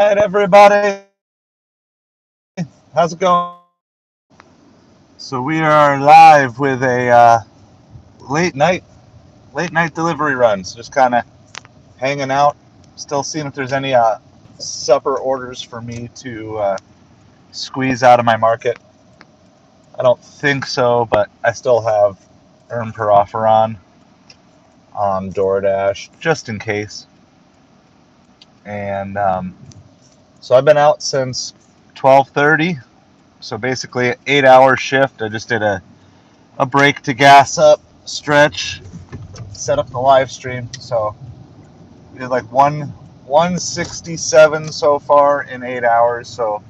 All right, everybody. How's it going? So we are live with a late night late night delivery run. So just kind of hanging out, still seeing if there's any supper orders for me to squeeze out of my market. I don't think so, but I still have earn per offer on Doordash just in case. And so I've been out since 12:30. So basically, an 8-hour shift. I just did a break to gas up, stretch, set up the live stream. So we did like 167 so far in 8 hours. So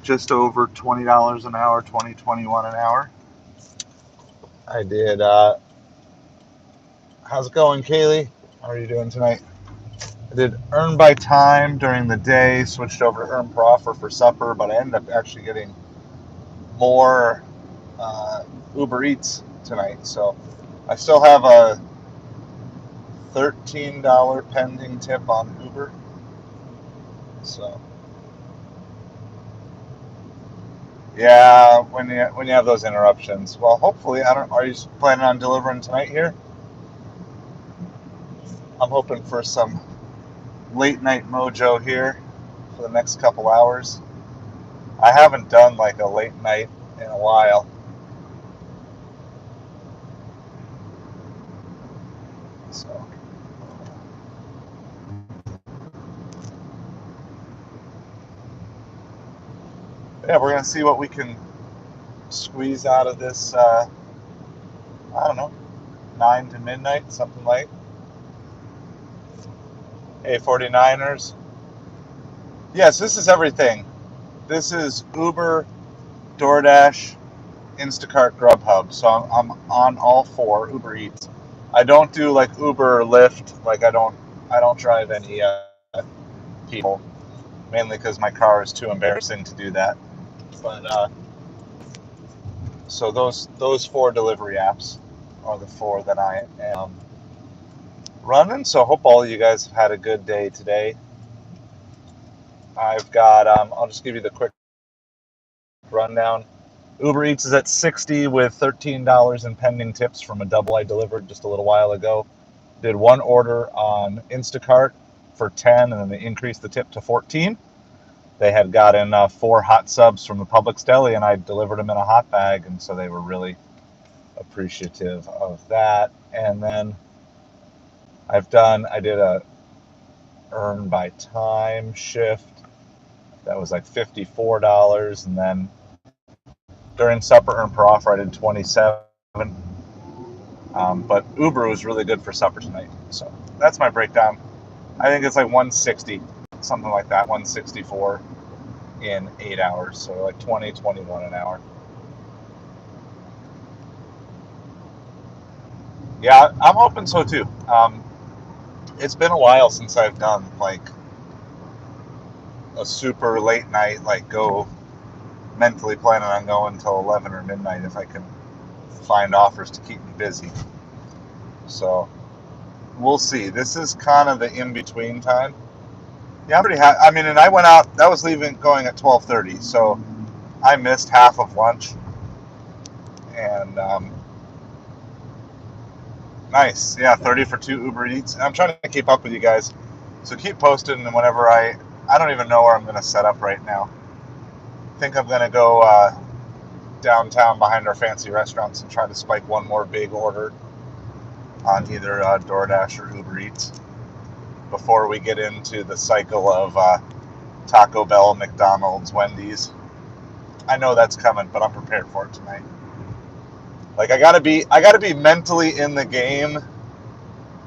just over $20 an hour, 2021 an hour. I did. How's it going, Kaylee? How are you doing tonight? I did earn by time during the day, switched over to earn per offer for supper, but I ended up actually getting more uh, Ubereats tonight. So I still have a $13 pending tip on Uber. So yeah, when you have those interruptions. Well, hopefully, I don't. Are you planning on delivering tonight here? I'm hoping for some late night mojo here for the next couple hours. I haven't done like a late night in a while. So yeah, we're gonna see what we can squeeze out of this. I don't know, 9 to midnight, something like. Hey, 49ers. Yes, this is everything. This is Uber, DoorDash, Instacart, Grubhub. So I'm on all four. Uber Eats. I don't do like Uber or Lyft. Like I don't drive any people, mainly because my car is too embarrassing to do that. But so those four delivery apps are the four that I am running. So I hope all of you guys have had a good day today. I've got. I'll just give you the quick rundown. Uber Eats is at 60 with $13 in pending tips from a double I delivered just a little while ago. Did one order on Instacart for 10, and then they increased the tip to 14. They had gotten 4 hot subs from the Publix deli, and I delivered them in a hot bag, and so they were really appreciative of that. And then I did a earn by time shift that was like $54, and then during supper earn per offer I did 27. But Uber was really good for supper tonight. So that's my breakdown. I think it's like 160, something like that, 164 in 8 hours. So like 2021 an hour. Yeah, I'm hoping so too. It's been a while since I've done like a super late night, like go mentally planning on going until 11 or midnight if I can find offers to keep me busy. So we'll see. This is kind of the in between time. Yeah, I'm pretty happy. I mean, and I went out. That was leaving going at 12:30, so I missed half of lunch. And nice, yeah, 30 for 2 Uber Eats. I'm trying to keep up with you guys, so keep posting. And whenever I don't even know where I'm going to set up right now. I think I'm going to go downtown behind our fancy restaurants and try to spike one more big order on either DoorDash or Uber Eats before we get into the cycle of Taco Bell, McDonald's, Wendy's. I know that's coming, but I'm prepared for it tonight. Like I gotta be mentally in the game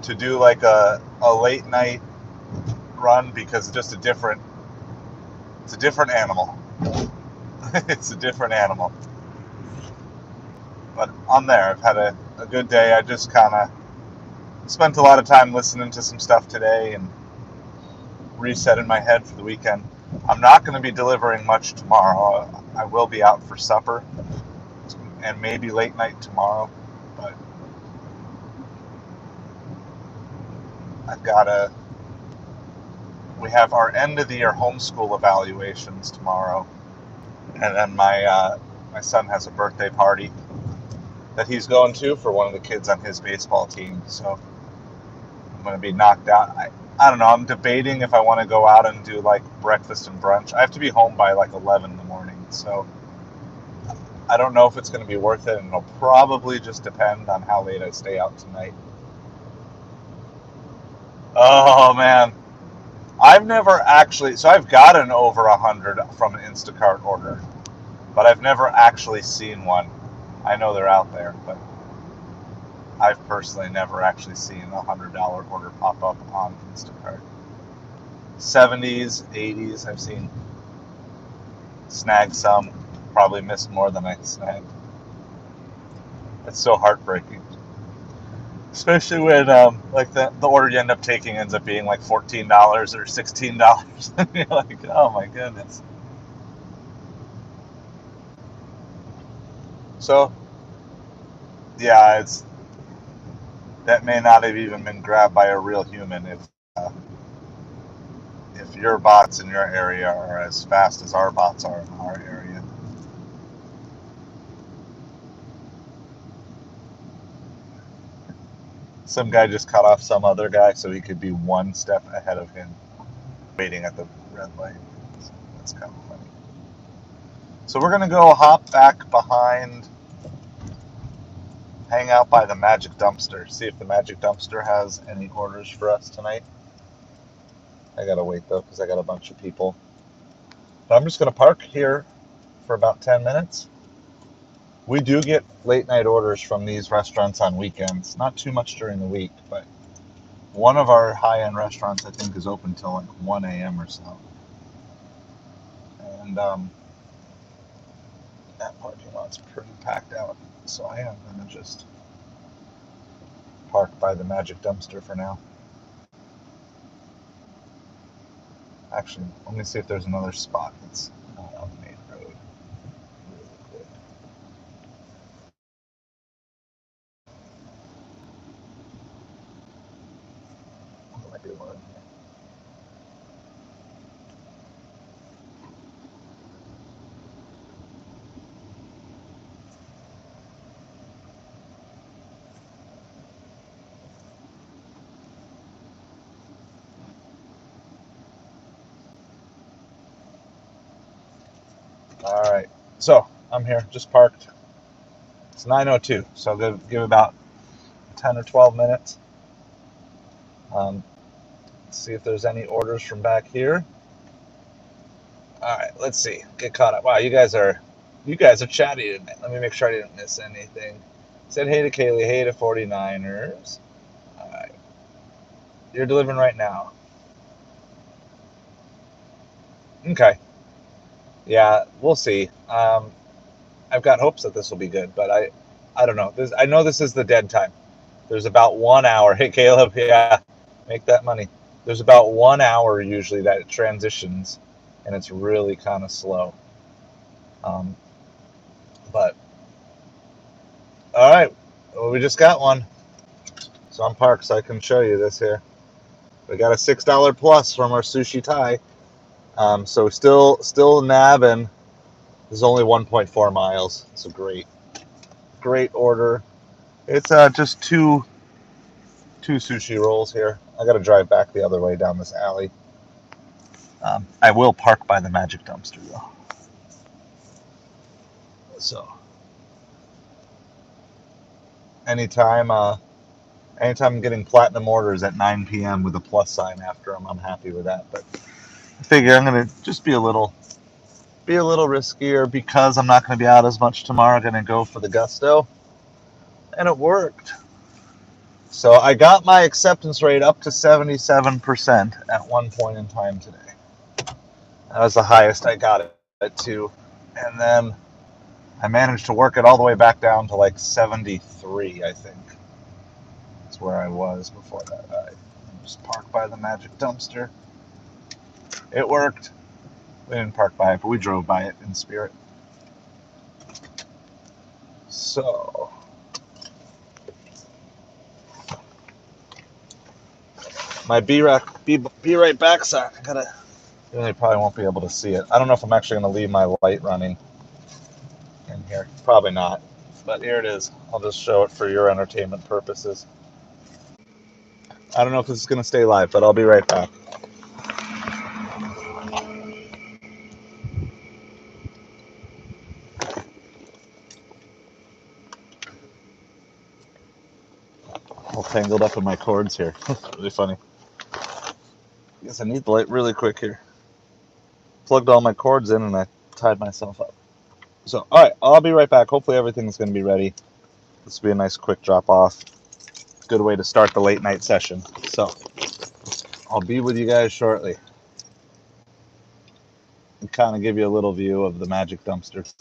to do like a late night run because it's a different animal. It's a different animal. But I'm there. I've had a good day. I just kind of spent a lot of time listening to some stuff today and resetting my head for the weekend. I'm not going to be delivering much tomorrow. I will be out for supper and maybe late night tomorrow, but I've got we have our end of the year homeschool evaluations tomorrow, and then my son has a birthday party that he's going to for one of the kids on his baseball team. So I'm going to be knocked out. I don't know. I'm debating if I want to go out and do like breakfast and brunch. I have to be home by like 11 in the morning, so I don't know if it's going to be worth it, and it'll probably just depend on how late I stay out tonight. Oh man, I've never actually. So I've gotten over 100 from an Instacart order, but I've never actually seen one. I know they're out there, but I've personally never actually seen a $100 order pop up on Instacart. 70s, 80s, I've seen. Snagged some, probably missed more than I snagged. It's so heartbreaking. Especially when like the order you end up taking ends up being like $14 or $16. And you're like, oh my goodness. So yeah, that may not have even been grabbed by a real human if your bots in your area are as fast as our bots are in our area. Some guy just cut off some other guy so he could be one step ahead of him, waiting at the red light. That's kind of funny. So we're gonna go hop back behind, hang out by the magic dumpster, see if the magic dumpster has any orders for us tonight. I gotta wait though because I got a bunch of people. But I'm just gonna park here for about 10 minutes. We do get late night orders from these restaurants on weekends. Not too much during the week, but one of our high-end restaurants I think is open till like 1 a.m. or so. And that parking lot's pretty packed out. So I am gonna just park by the magic dumpster for now. Actually, let me see if there's another spot that's not on the main road really quick. There might be one in here. All right, so I'm here, just parked. It's 9:02, so I'll give about 10 or 12 minutes. See if there's any orders from back here. All right, let's see. Get caught up. Wow, you guys are chatty tonight. Let me make sure I didn't miss anything. Said hey to Kaylee, hey to 49ers. All right, you're delivering right now. Okay. Yeah, we'll see. I've got hopes that this will be good, but I don't know. I know this is the dead time. There's about 1 hour. Hey, Caleb, yeah, make that money. There's about 1 hour usually that it transitions, and it's really kind of slow. But all right, well, we just got one, so I'm parked, so I can show you this here. We got a $6 plus from our sushi Thai. So still nabbing. This is only 1.4 miles. It's a great order. It's just two sushi rolls here. I got to drive back the other way down this alley. I will park by the magic dumpster though. So anytime I'm getting platinum orders at 9 p.m. with a plus sign after them, I'm happy with that. But I figure I'm gonna just be a little riskier because I'm not gonna be out as much tomorrow. I'm gonna go for the gusto, and it worked. So I got my acceptance rate up to 77% at one point in time today. That was the highest I got it to, and then I managed to work it all the way back down to like 73, I think. That's where I was before that. I just parked by the magic dumpster. It worked. We didn't park by it, but we drove by it in spirit. So, My be right back sign. I gotta. You probably won't be able to see it. I don't know if I'm actually gonna leave my light running in here. Probably not. But here it is. I'll just show it for your entertainment purposes. I don't know if this is gonna stay live, but I'll be right back. All tangled up in my cords here. Really funny. I guess I need the light really quick here. Plugged all my cords in and I tied myself up. So, all right, I'll be right back. Hopefully everything's going to be ready. This will be a nice quick drop off. Good way to start the late night session. So, I'll be with you guys shortly and kind of give you a little view of the magic dumpster.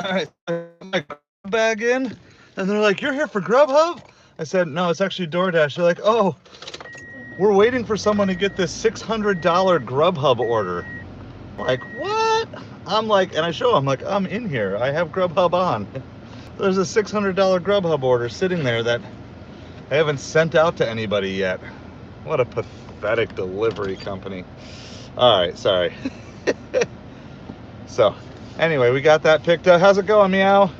All right, I put my bag in, and they're like, "You're here for Grubhub?" I said, "No, it's actually DoorDash." They're like, "Oh, we're waiting for someone to get this $600 Grubhub order." Like, what? I'm like, and I show them, like, I'm in here. I have Grubhub on. There's a $600 Grubhub order sitting there that I haven't sent out to anybody yet. What a pathetic delivery company. All right, sorry. So, anyway, we got that picked up. How's it going, Meow?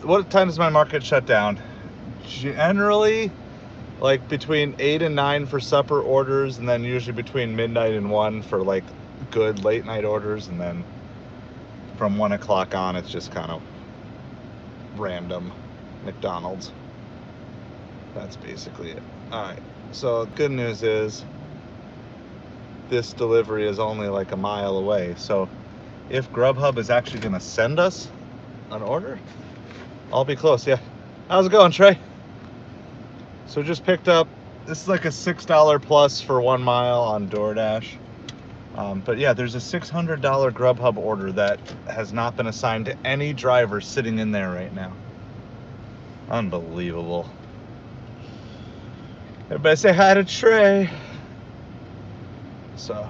What time does my market shut down? Generally, like between 8 and 9 for supper orders, and then usually between midnight and 1 for like good late night orders, and then from 1 o'clock on, it's just kind of random McDonald's. That's basically it. All right, so good news is this delivery is only like a mile away. So if Grubhub is actually going to send us an order, I'll be close. Yeah. How's it going, Trey? So just picked up, this is like a $6 plus for 1 mile on DoorDash. But yeah, there's a $600 Grubhub order that has not been assigned to any driver sitting in there right now. Unbelievable. Everybody say hi to Trey. So.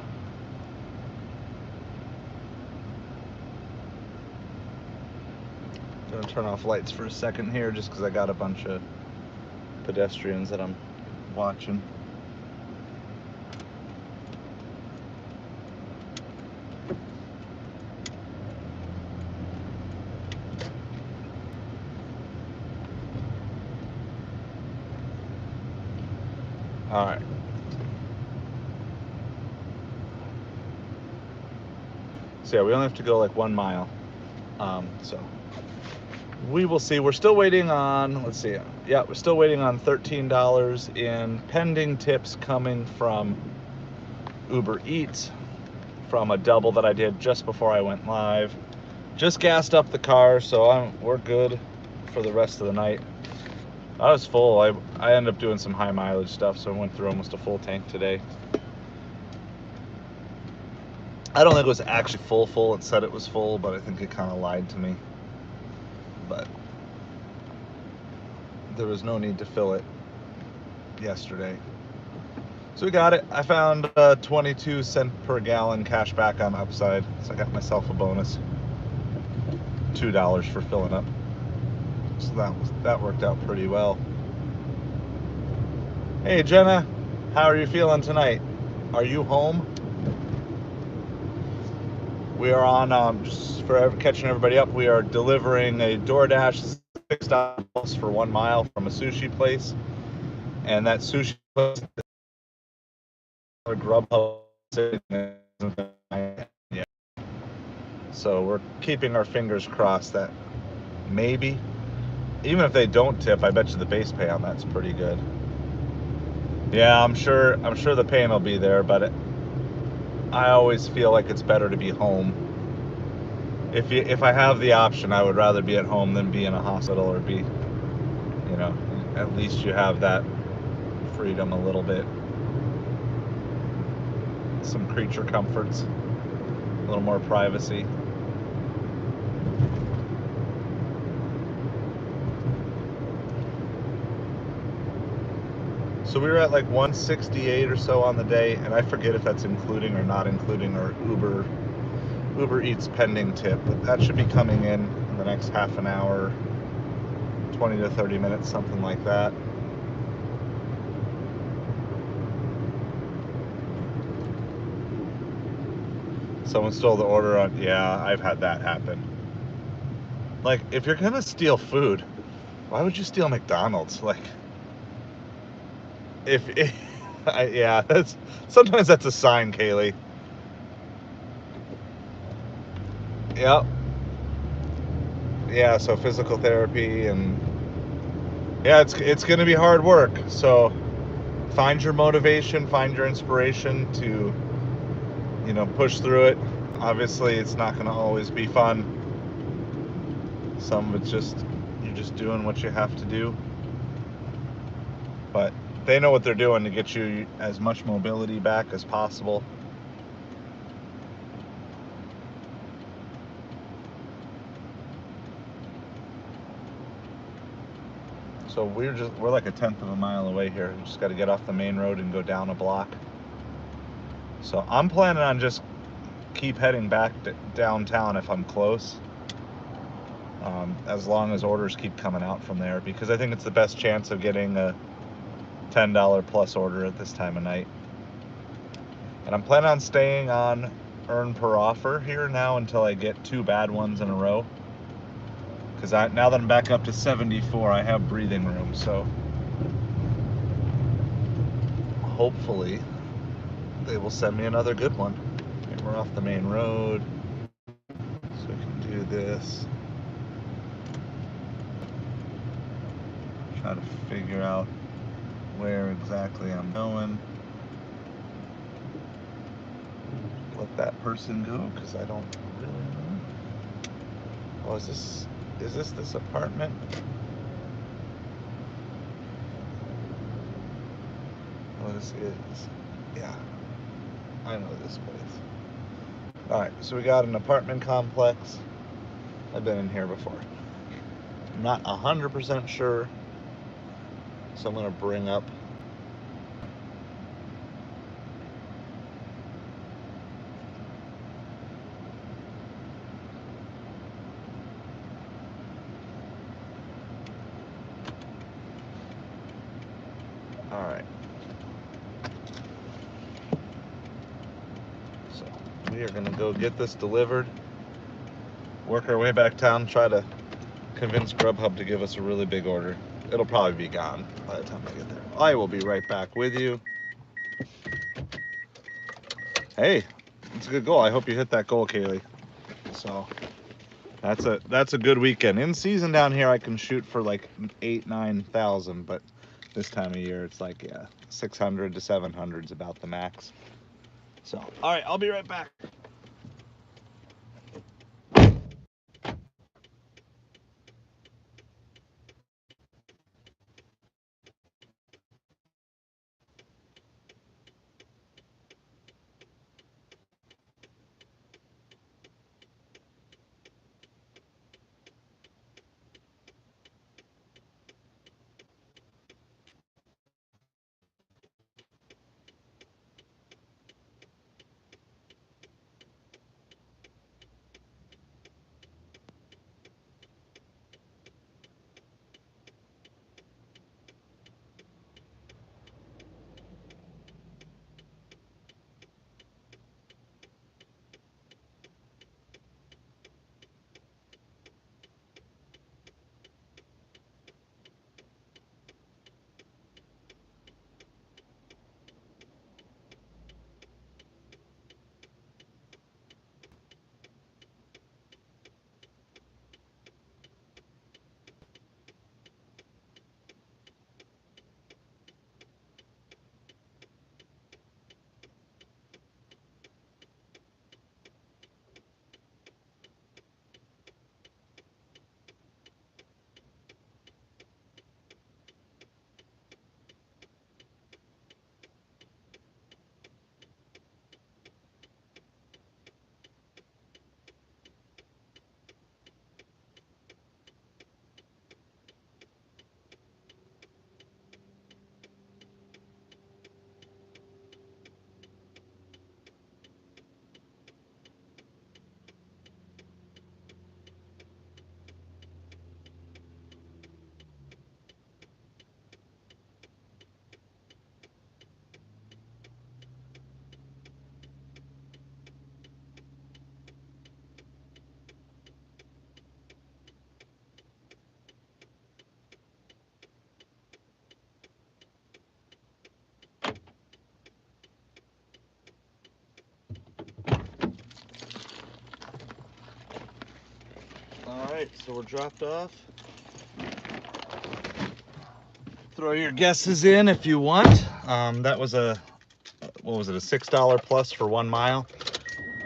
I'm gonna turn off lights for a second here just because I got a bunch of pedestrians that I'm watching. All right. So yeah, we only have to go like 1 mile. So we will see. We're still waiting on, let's see. Yeah, we're still waiting on $13 in pending tips coming from Ubereats from a double that I did just before I went live. Just gassed up the car, so we're good for the rest of the night. I was full. I ended up doing some high mileage stuff, so I went through almost a full tank today. I don't think it was actually full. It said it was full, but I think it kind of lied to me. But there was no need to fill it yesterday. So we got it. I found 22 cent per gallon cash back on Upside, so I got myself a bonus. $2 for filling up. So that worked out pretty well. Hey Jenna, how are you feeling tonight? Are you home? We are on, just for catching everybody up, we are delivering a DoorDash $6 for 1 mile from a sushi place. And that sushi place, Grubhub, yeah. So we're keeping our fingers crossed that maybe, even if they don't tip, I bet you the base pay on that's pretty good. Yeah, I'm sure the pain will be there, but I always feel like it's better to be home. If I have the option, I would rather be at home than be in a hospital or be, at least you have that freedom a little bit. Some creature comforts, a little more privacy. So we were at like 168 or so on the day, and I forget if that's including or not including our Uber Eats pending tip, but that should be coming in the next half an hour, 20 to 30 minutes, something like that. Someone stole the order on, yeah, I've had that happen. Like, if you're gonna steal food, why would you steal McDonald's? Like, yeah, sometimes that's a sign, Kaylee. Yep. Yeah, so physical therapy, and yeah, it's gonna be hard work. So find your motivation, find your inspiration to, push through it. Obviously, it's not gonna always be fun. Some of it's you're just doing what you have to do. But they know what they're doing to get you as much mobility back as possible. So we're like a 1/10 of a mile away here. Just got to get off the main road and go down a block. So I'm planning on just keep heading back downtown if I'm close. As long as orders keep coming out from there, because I think it's the best chance of getting a $10 plus order at this time of night. And I'm planning on staying on earn per offer here now until I get 2 bad ones in a row. Because now that I'm back up to 74, I have breathing room. So hopefully they will send me another good one. Okay, we're off the main road, so we can do this. Try to figure out where exactly I'm going. Let that person go, because I don't really know. Oh, is this apartment? Oh, this is, yeah, I know this place. Alright, so we got an apartment complex. I've been in here before. I'm not 100% sure, so I'm going to bring up alright. So we are going to go get this delivered, work our way back town, try to convince Grubhub to give us a really big order. It'll probably be gone by the time I get there. I will be right back with you. Hey, it's a good goal. I hope you hit that goal, Kaylee. So that's a good weekend. In season down here, I can shoot for like 8,000-9,000, but this time of year, it's like, yeah, 600 to 700 is about the max. So, all right, I'll be right back. All right, so we're dropped off. Throw your guesses in if you want. That was what was it, a $6 plus for 1 mile?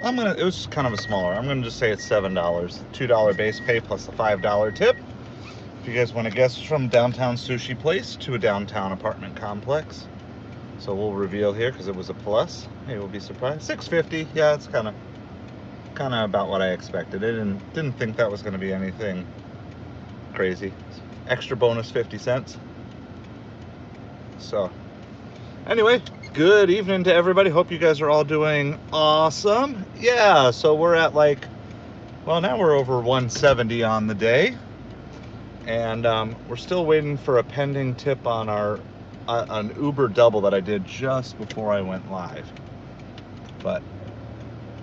It was kind of a smaller. I'm gonna just say it's $7. $2 base pay plus a $5 tip. If you guys want to guess, from downtown sushi place to a downtown apartment complex. So we'll reveal here because it was a plus. Maybe we'll be surprised. $6.50. Yeah, it's kind of about what I expected. I didn't think that was going to be anything crazy. extra bonus 50 cents. So anyway, good evening to everybody. Hope you guys are all doing awesome. Yeah, so we're at like, well, now we're over 170 on the day. And we're still waiting for a pending tip on our an Uber double that I did just before I went live. But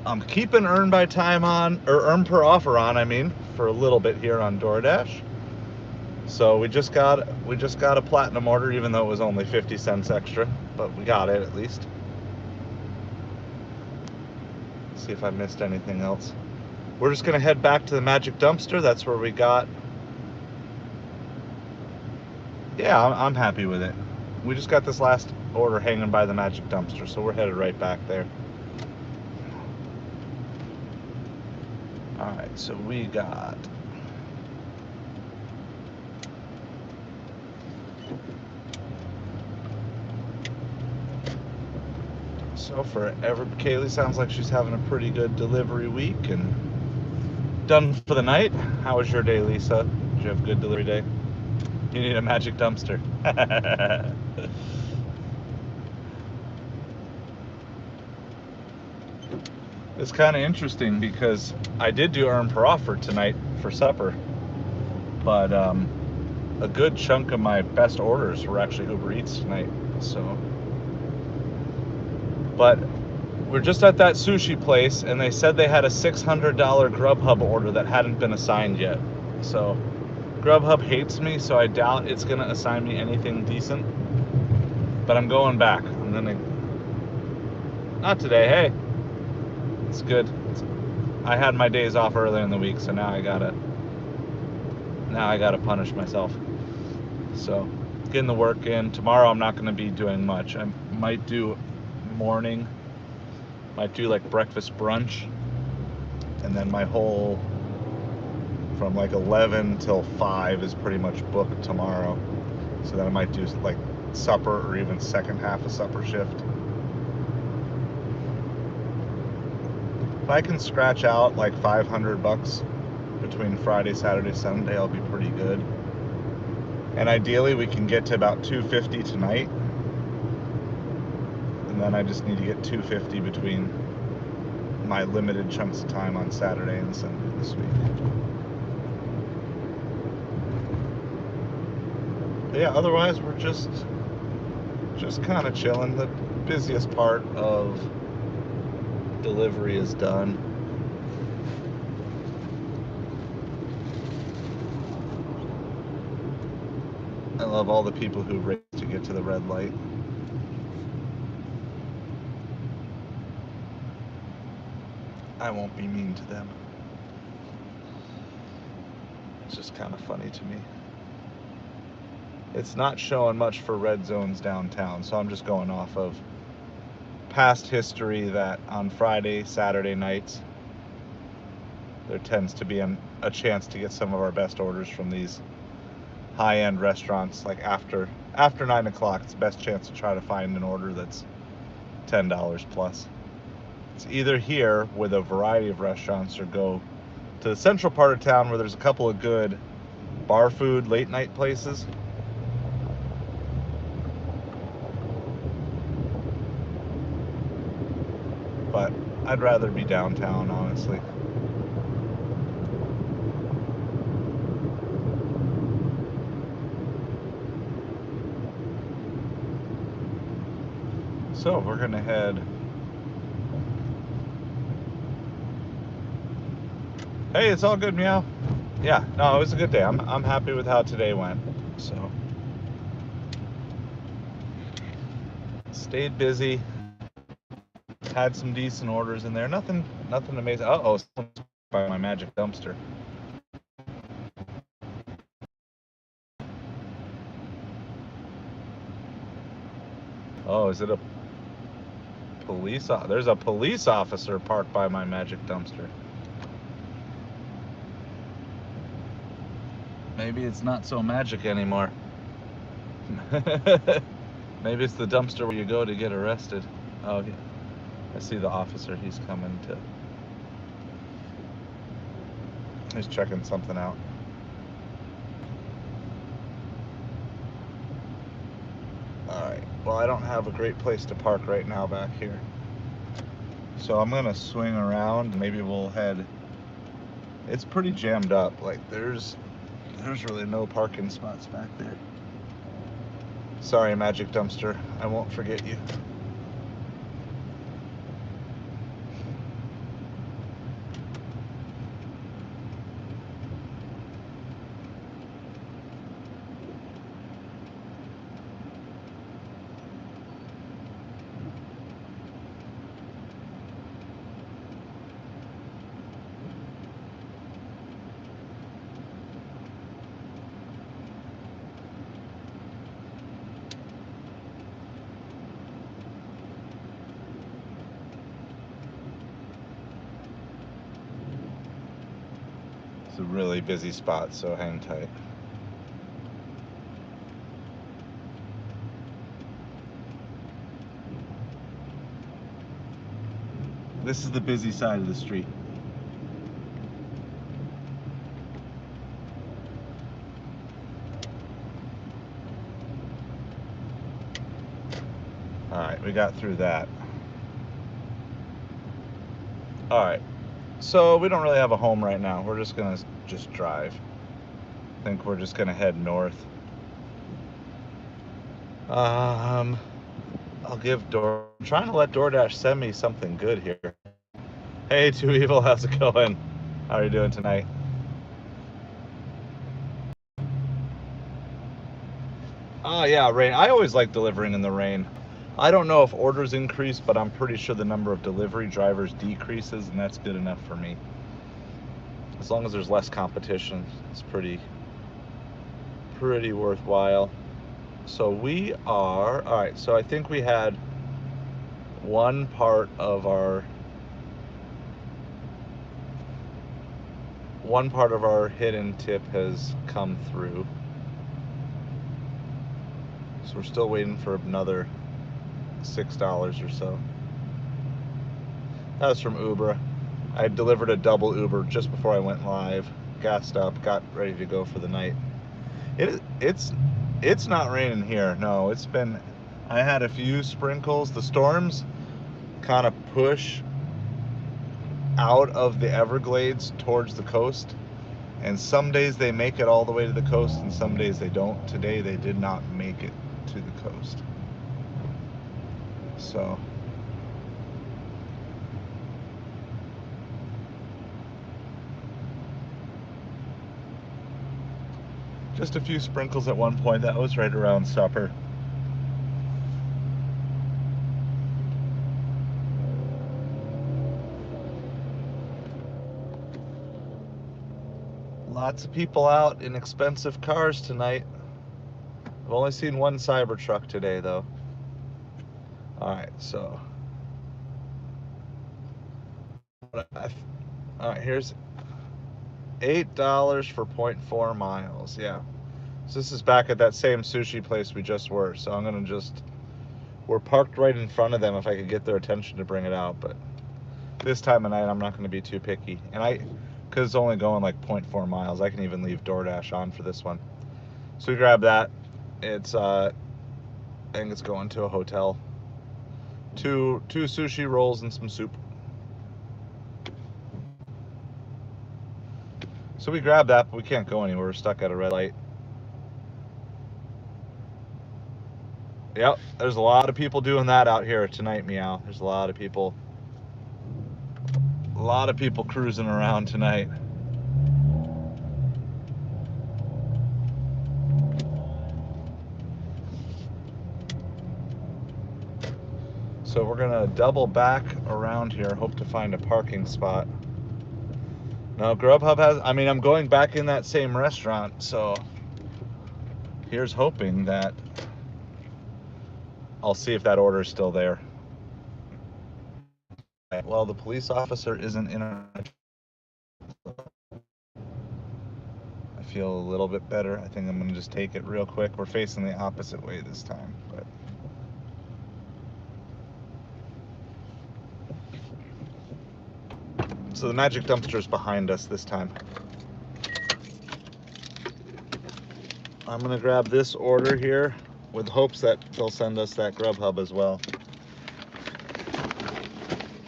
I'm keeping earn by time on, or earn per offer on, I mean, for a little bit here on Doordash. So we just got a platinum order, even though it was only 50 cents extra, but we got it at least. See if I missed anything else. We're just gonna head back to the magic dumpster. That's where we got. Yeah, I'm happy with it. We just got this last order hanging by the magic dumpster, so we're headed right back there. All right, so we got Kaylee sounds like she's having a pretty good delivery week and done for the night. How was your day, Lisa? Did you have a good delivery day? You need a magic dumpster. It's kind of interesting because I did do earn per offer tonight for supper, but a good chunk of my best orders were actually Ubereats tonight. So, but we're just at that sushi place, and they said they had a $600 Grubhub order that hadn't been assigned yet. So Grubhub hates me, so I doubt it's gonna assign me anything decent. But I'm going back. I'm gonna. Not today. Hey, it's good. I had my days off earlier in the week, so now I gotta punish myself. So getting the work in. Tomorrow I'm not gonna be doing much. I might do morning. Might do like breakfast brunch, and then my whole from like 11 till 5 is pretty much booked tomorrow. So then I might do like supper or even second half of supper shift. If I can scratch out like $500 between Friday, Saturday, Sunday, I'll be pretty good. And ideally we can get to about $250 tonight. And then I just need to get $250 between my limited chunks of time on Saturday and Sunday this week. But yeah, otherwise we're just kind of chilling. The busiest part of delivery is done. I love all the people who race to get to the red light. I won't be mean to them. It's just kind of funny to me. It's not showing much for red zones downtown, so I'm just going off of past history that on Friday, Saturday nights, there tends to be a chance to get some of our best orders from these high-end restaurants. Like after 9 o'clock, it's the best chance to try to find an order that's $10 plus. It's either here with a variety of restaurants or go to the central part of town where there's a couple of good bar food late night places. But I'd rather be downtown, honestly. So we're gonna head. Hey, it's all good, meow. Yeah, no, it was a good day. I'm happy with how today went. So stayed busy. Had some decent orders in there. Nothing amazing. Uh-oh, someone's by my magic dumpster. Oh, is it a police? There's a police officer parked by my magic dumpster. Maybe it's not so magic anymore. Maybe it's the dumpster where you go to get arrested. Oh, yeah. I see the officer. He's coming to. He's checking something out. well, I don't have a great place to park right now back here. So I'm gonna swing around. Maybe we'll head. It's pretty jammed up. Like there's really no parking spots back there. Sorry, Magic Dumpster. I won't forget you. It's a really busy spot, so hang tight. This is the busy side of the street. All right, we got through that. All right, so we don't really have a home right now. We're just gonna drive. I think we're just gonna head north. I'll give I'm trying to let Doordash send me something good here. Hey, Too Evil, how's it going? How are you doing tonight? Oh yeah, rain. I always like delivering in the rain. I don't know if orders increase, but I'm pretty sure the number of delivery drivers decreases, and that's good enough for me. As long as there's less competition, it's pretty worthwhile. So we are, all right, so I think we had one part of our hidden tip has come through. So we're still waiting for another $6 or so. That was from Uber. I delivered a double Uber just before I went live, gassed up, got ready to go for the night. It's not raining here. No, it's been, I had a few sprinkles. The storms kind of push out of the Everglades towards the coast, and some days they make it all the way to the coast and some days they don't. Today they did not make it to the coast. So just a few sprinkles at one point. That was right around supper. Lots of people out in expensive cars tonight. I've only seen one Cybertruck today, though. Alright, so. Alright, here's $8 for 0.4 miles. Yeah. So this is back at that same sushi place we just were. So I'm going to we're parked right in front of them if I could get their attention to bring it out. But this time of night, I'm not going to be too picky. And because it's only going like 0.4 miles, I can even leave Doordash on for this one. So we grab that. It's, I think it's going to a hotel. Two sushi rolls and some soup. So we grabbed that, but we can't go anywhere. We're stuck at a red light. Yep, there's a lot of people doing that out here tonight, Meow. There's a lot of people cruising around tonight. So we're gonna double back around here, hope to find a parking spot. Now Grubhub has, I'm going back in that same restaurant, so here's hoping that I'll see if that order is still there. Well, the police officer isn't in I feel a little bit better. I think I'm gonna just take it real quick. We're facing the opposite way this time, but so the magic dumpster is behind us this time. I'm gonna grab this order here. with hopes that they'll send us that Grubhub as well.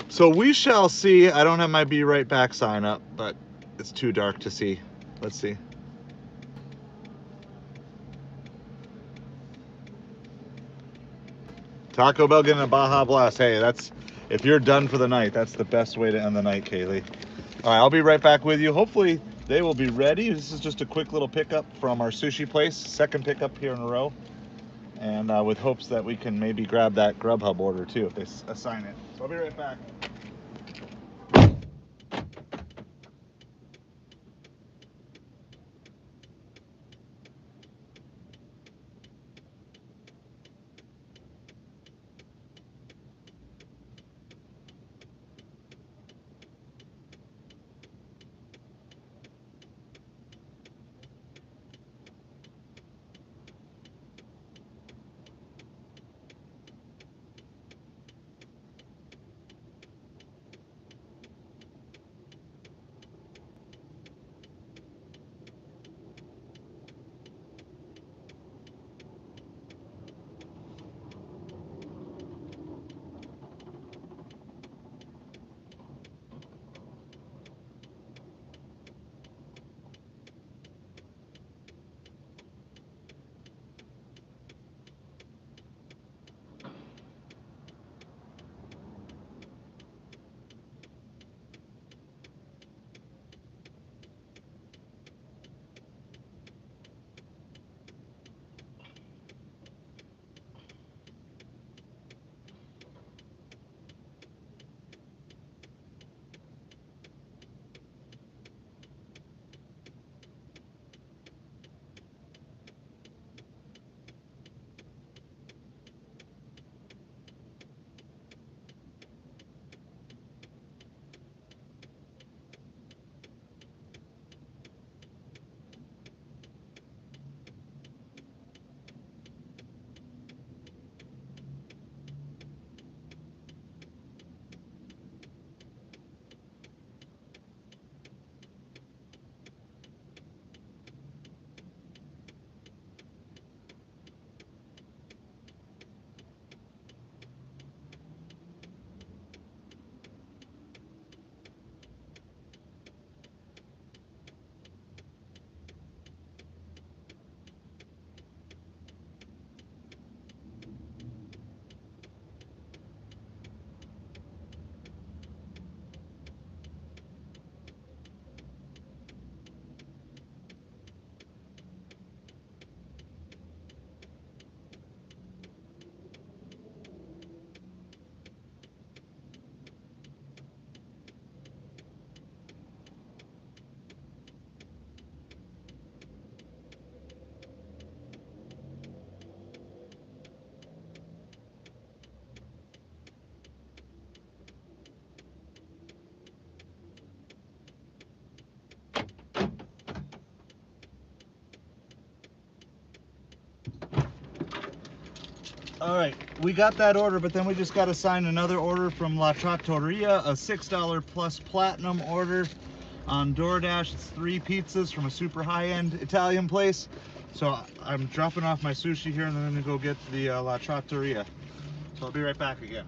So we shall see. I don't have my Be Right Back sign up, but it's too dark to see. Let's see. Taco Bell getting a Baja Blast. Hey, that's, if you're done for the night, that's the best way to end the night, Kaylee. All right, I'll be right back with you. Hopefully they will be ready. This is just a quick little pickup from our sushi place. Second pickup here in a row. And with hopes that we can maybe grab that Grubhub order too if they assign it. So I'll be right back. All right, we got that order, but then we just got to sign another order from La Trattoria, a $6 plus platinum order on Doordash. It's 3 pizzas from a super high-end Italian place. So I'm dropping off my sushi here, and then I'm gonna go get the La Trattoria. So I'll be right back again.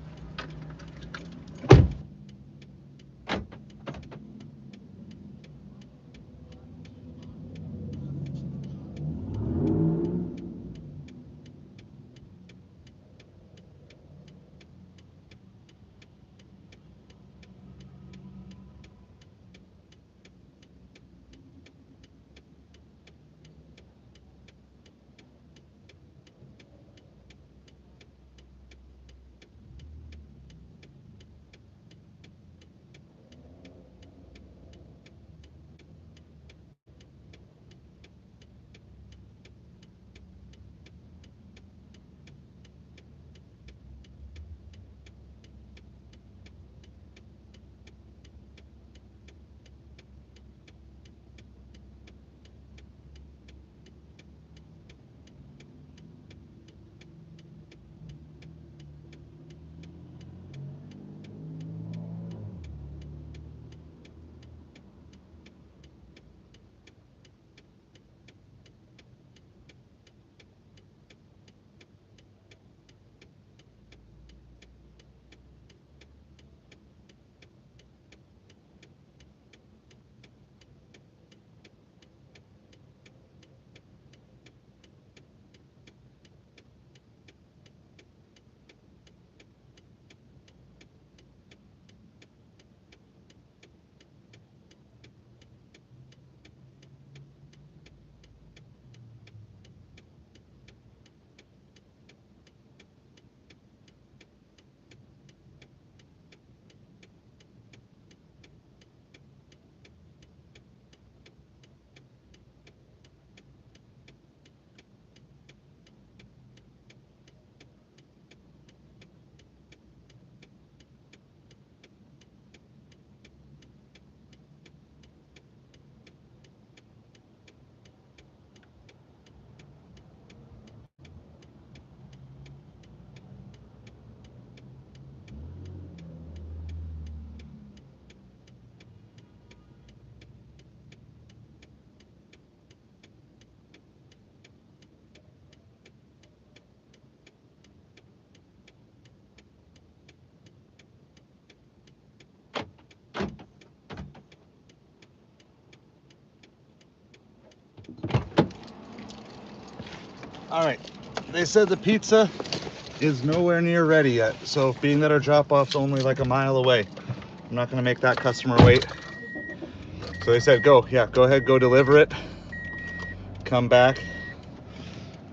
All right, they said the pizza is nowhere near ready yet. So being that our drop-off's only like a mile away, I'm not gonna make that customer wait. So they said, go ahead, go deliver it, come back.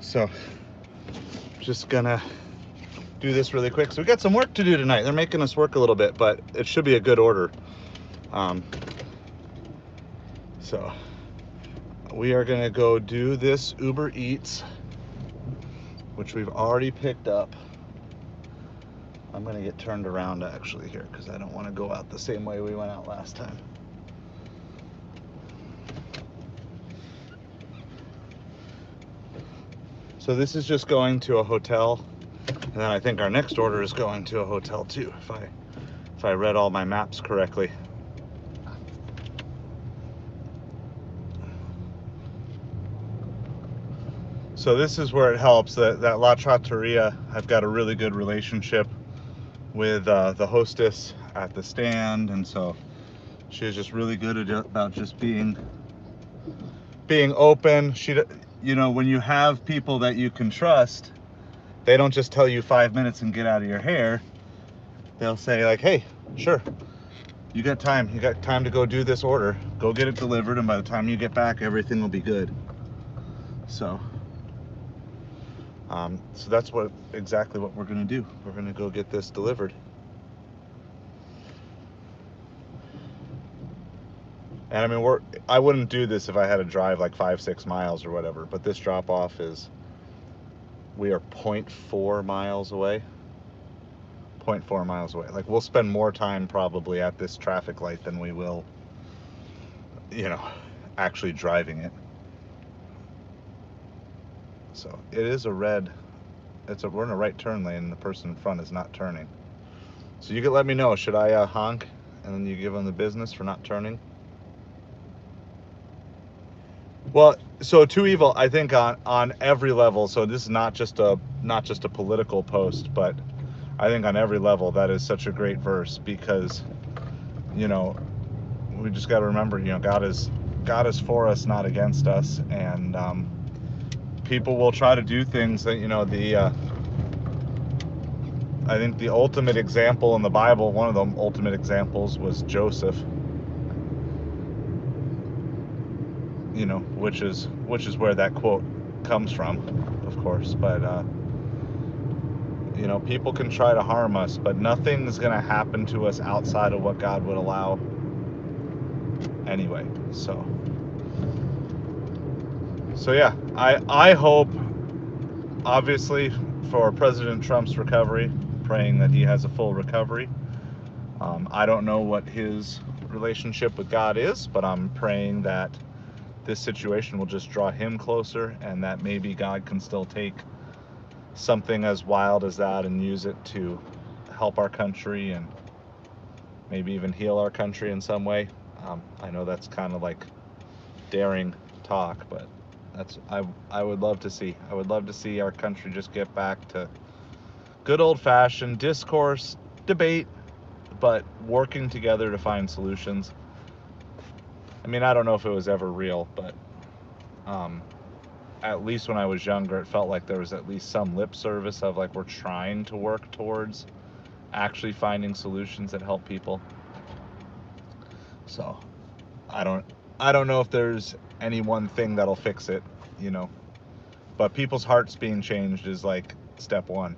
So just gonna do this really quick. So we got some work to do tonight. They're making us work a little bit, but it should be a good order. So we are gonna go do this Uber Eats, which we've already picked up. I'm gonna get turned around actually here because I don't want to go out the same way we went out last time. So this is just going to a hotel, and then I think our next order is going to a hotel too, if I read all my maps correctly. So this is where it helps that La Trattoria, I've got a really good relationship with the hostess at the stand, and so she's just really good about just being open. You know, when you have people that you can trust, they don't just tell you 5 minutes and get out of your hair. They'll say like, hey, sure, you got time to go do this order, go get it delivered, and by the time you get back, everything will be good. So so that's exactly what we're gonna do. We're gonna go get this delivered. And I mean, I wouldn't do this if I had to drive like 5-6 miles or whatever, but this drop off we are 0.4 miles away. 0.4 miles away. Like, we'll spend more time probably at this traffic light than we will, you know, actually driving it. So it is a red, we're in a right turn lane and the person in front is not turning. So you can let me know, should I honk and then you give them the business for not turning? Well, so Too Evil, I think on every level, so this is not just a political post, but I think on every level that is such a great verse, because, you know, we just got to remember, you know, God is for us, not against us, and people will try to do things that, you know, I think the ultimate example in the Bible, one of the ultimate examples was Joseph. You know, which is where that quote comes from, of course. But you know, people can try to harm us, but nothing's gonna happen to us outside of what God would allow anyway. So yeah, I hope, obviously, for President Trump's recovery, praying that he has a full recovery. I don't know what his relationship with God is, but I'm praying that this situation will just draw him closer, and that maybe God can still take something as wild as that and use it to help our country and maybe even heal our country in some way. I know that's kind of like daring talk, but I would love to see. I would love to see our country just get back to good old-fashioned discourse, debate, but working together to find solutions. I mean, I don't know if it was ever real, but at least when I was younger, it felt like there was at least some lip service of like, we're trying to work towards actually finding solutions that help people. So I don't know if there's any one thing that'll fix it, you know, but people's hearts being changed is like step one.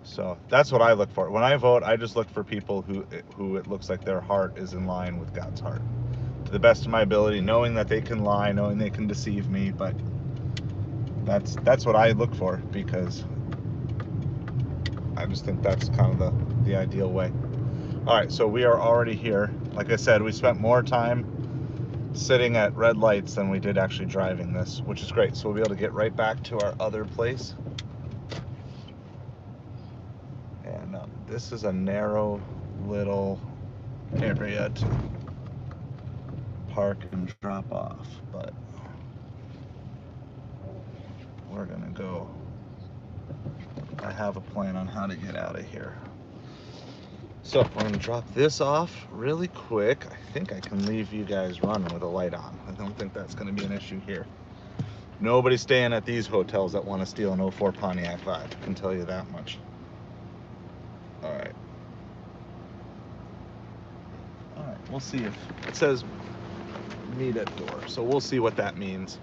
So that's what I look for. When I vote, I just look for people who it looks like their heart is in line with God's heart, to the best of my ability, knowing that they can lie, knowing they can deceive me, but that's what I look for, because I just think that's kind of the ideal way. All right, so we are already here. Like I said, we spent more time sitting at red lights than we did actually driving this, which is great. So we'll be able to get right back to our other place. And this is a narrow little area to park and drop off, but we're gonna go. I have a plan on how to get out of here. So we're gonna drop this off really quick. I think I can leave you guys running with a light on. I don't think that's gonna be an issue here. Nobody's staying at these hotels that want to steal an 04 Pontiac Vibe. I can tell you that much. All right. All right. We'll see if it says meet at door. So we'll see what that means.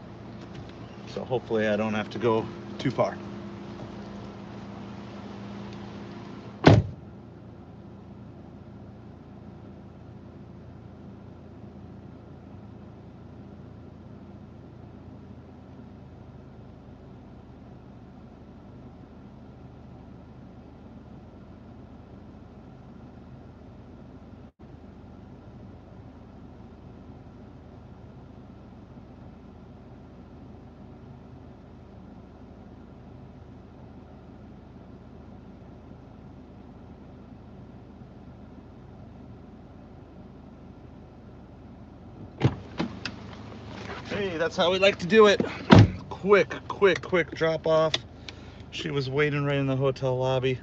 So hopefully I don't have to go too far. Hey, that's how we like to do it. Quick drop off. She was waiting right in the hotel lobby.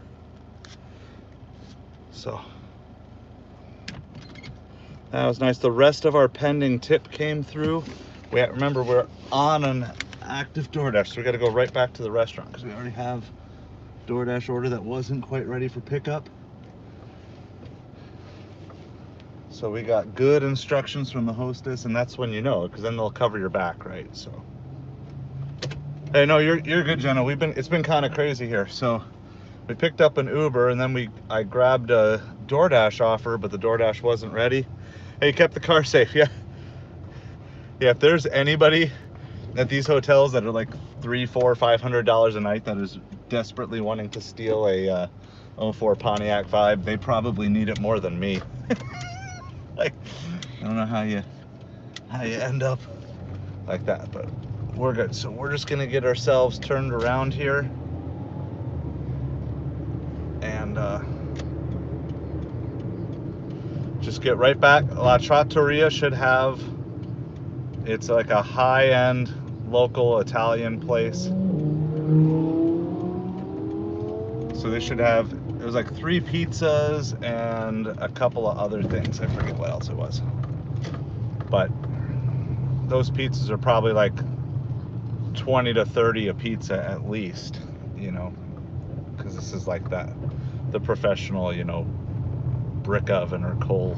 So that was nice. The rest of our pending tip came through. Remember, we're on an active Doordash, so we got to go right back to the restaurant because we already have Doordash order that wasn't quite ready for pickup. So we got good instructions from the hostess, and that's when you know, because then they'll cover your back, right? So, hey, no, you're good, Jenna. It's been kind of crazy here. So we picked up an Uber, and then I grabbed a DoorDash offer, but the DoorDash wasn't ready. Hey, you kept the car safe, yeah. Yeah, if there's anybody at these hotels that are like $300, $400, $500 a night that is desperately wanting to steal a 04 Pontiac Vibe, they probably need it more than me. Like, I don't know how you end up like that, but we're good. So we're just gonna get ourselves turned around here, and just get right back. La Trattoria should have, it's like a high-end local Italian place. So they should have, it was like 3 pizzas and a couple of other things. I forget what else it was. But those pizzas are probably like 20 to 30 a pizza at least, you know, because this is like the professional, you know, brick oven or coal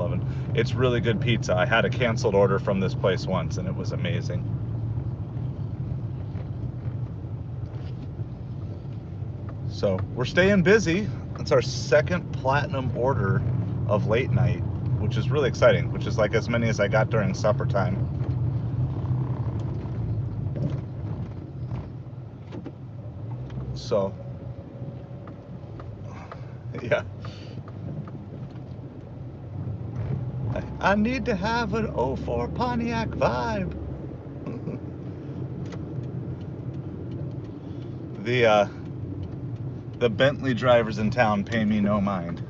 oven. It's really good pizza. I had a canceled order from this place once, and it was amazing. So we're staying busy. It's our second platinum order of late night, which is really exciting, which is like as many as I got during supper time. So, yeah. I need to have an 04 Pontiac Vibe. The Bentley drivers in town pay me no mind,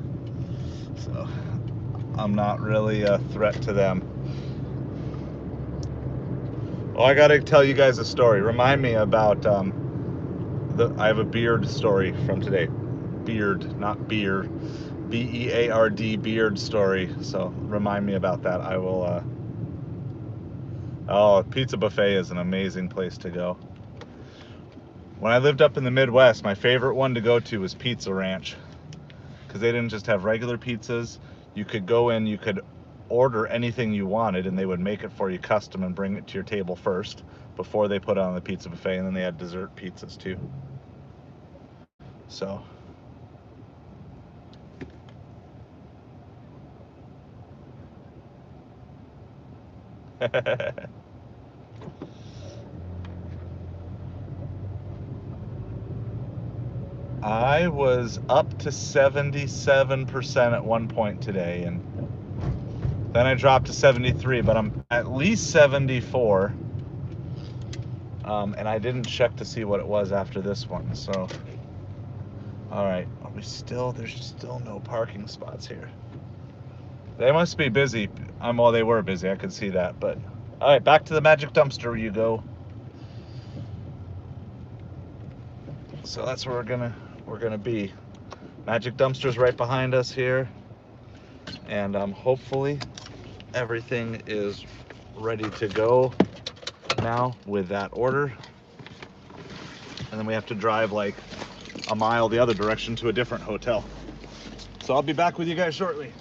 so I'm not really a threat to them. Oh, I gotta tell you guys a story. Remind me about I have a beard story from today. Beard, not beer. B-E-A-R-D, beard story. So remind me about that. I will. Oh, Pizza Buffet is an amazing place to go. When I lived up in the Midwest, my favorite one to go to was Pizza Ranch, because they didn't just have regular pizzas. You could go in, you could order anything you wanted, and they would make it for you custom and bring it to your table first before they put it on the pizza buffet, and then they had dessert pizzas too. So I was up to 77% at one point today, and then I dropped to 73, but I'm at least 74. And I didn't check to see what it was after this one, so. All right, there's still no parking spots here. They must be busy. Well, they were busy, I could see that, but. All right, back to the magic dumpster you go. So that's where we're gonna be. Magic dumpster's right behind us here, and hopefully everything is ready to go now with that order. And then we have to drive like a mile the other direction to a different hotel. So I'll be back with you guys shortly.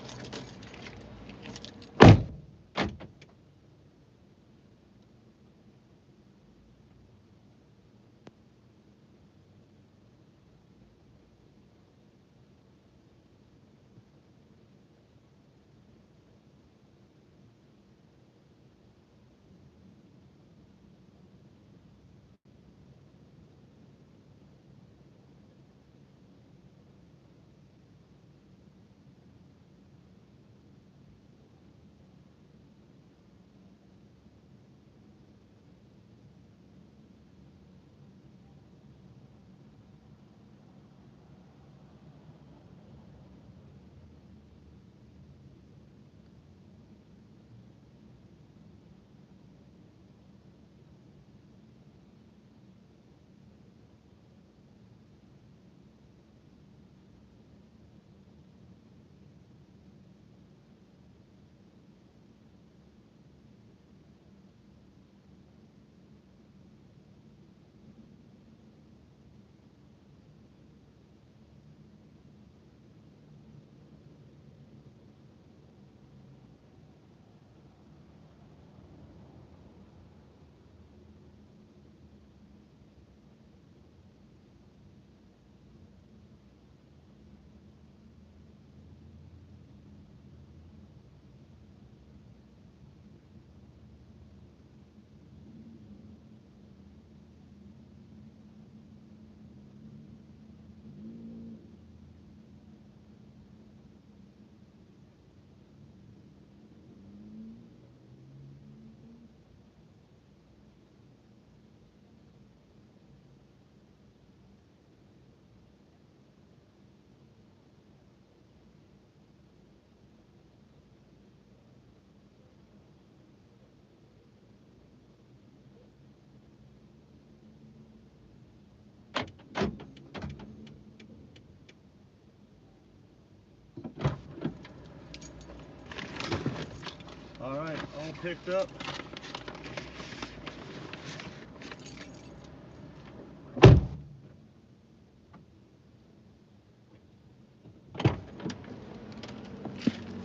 All right, all picked up.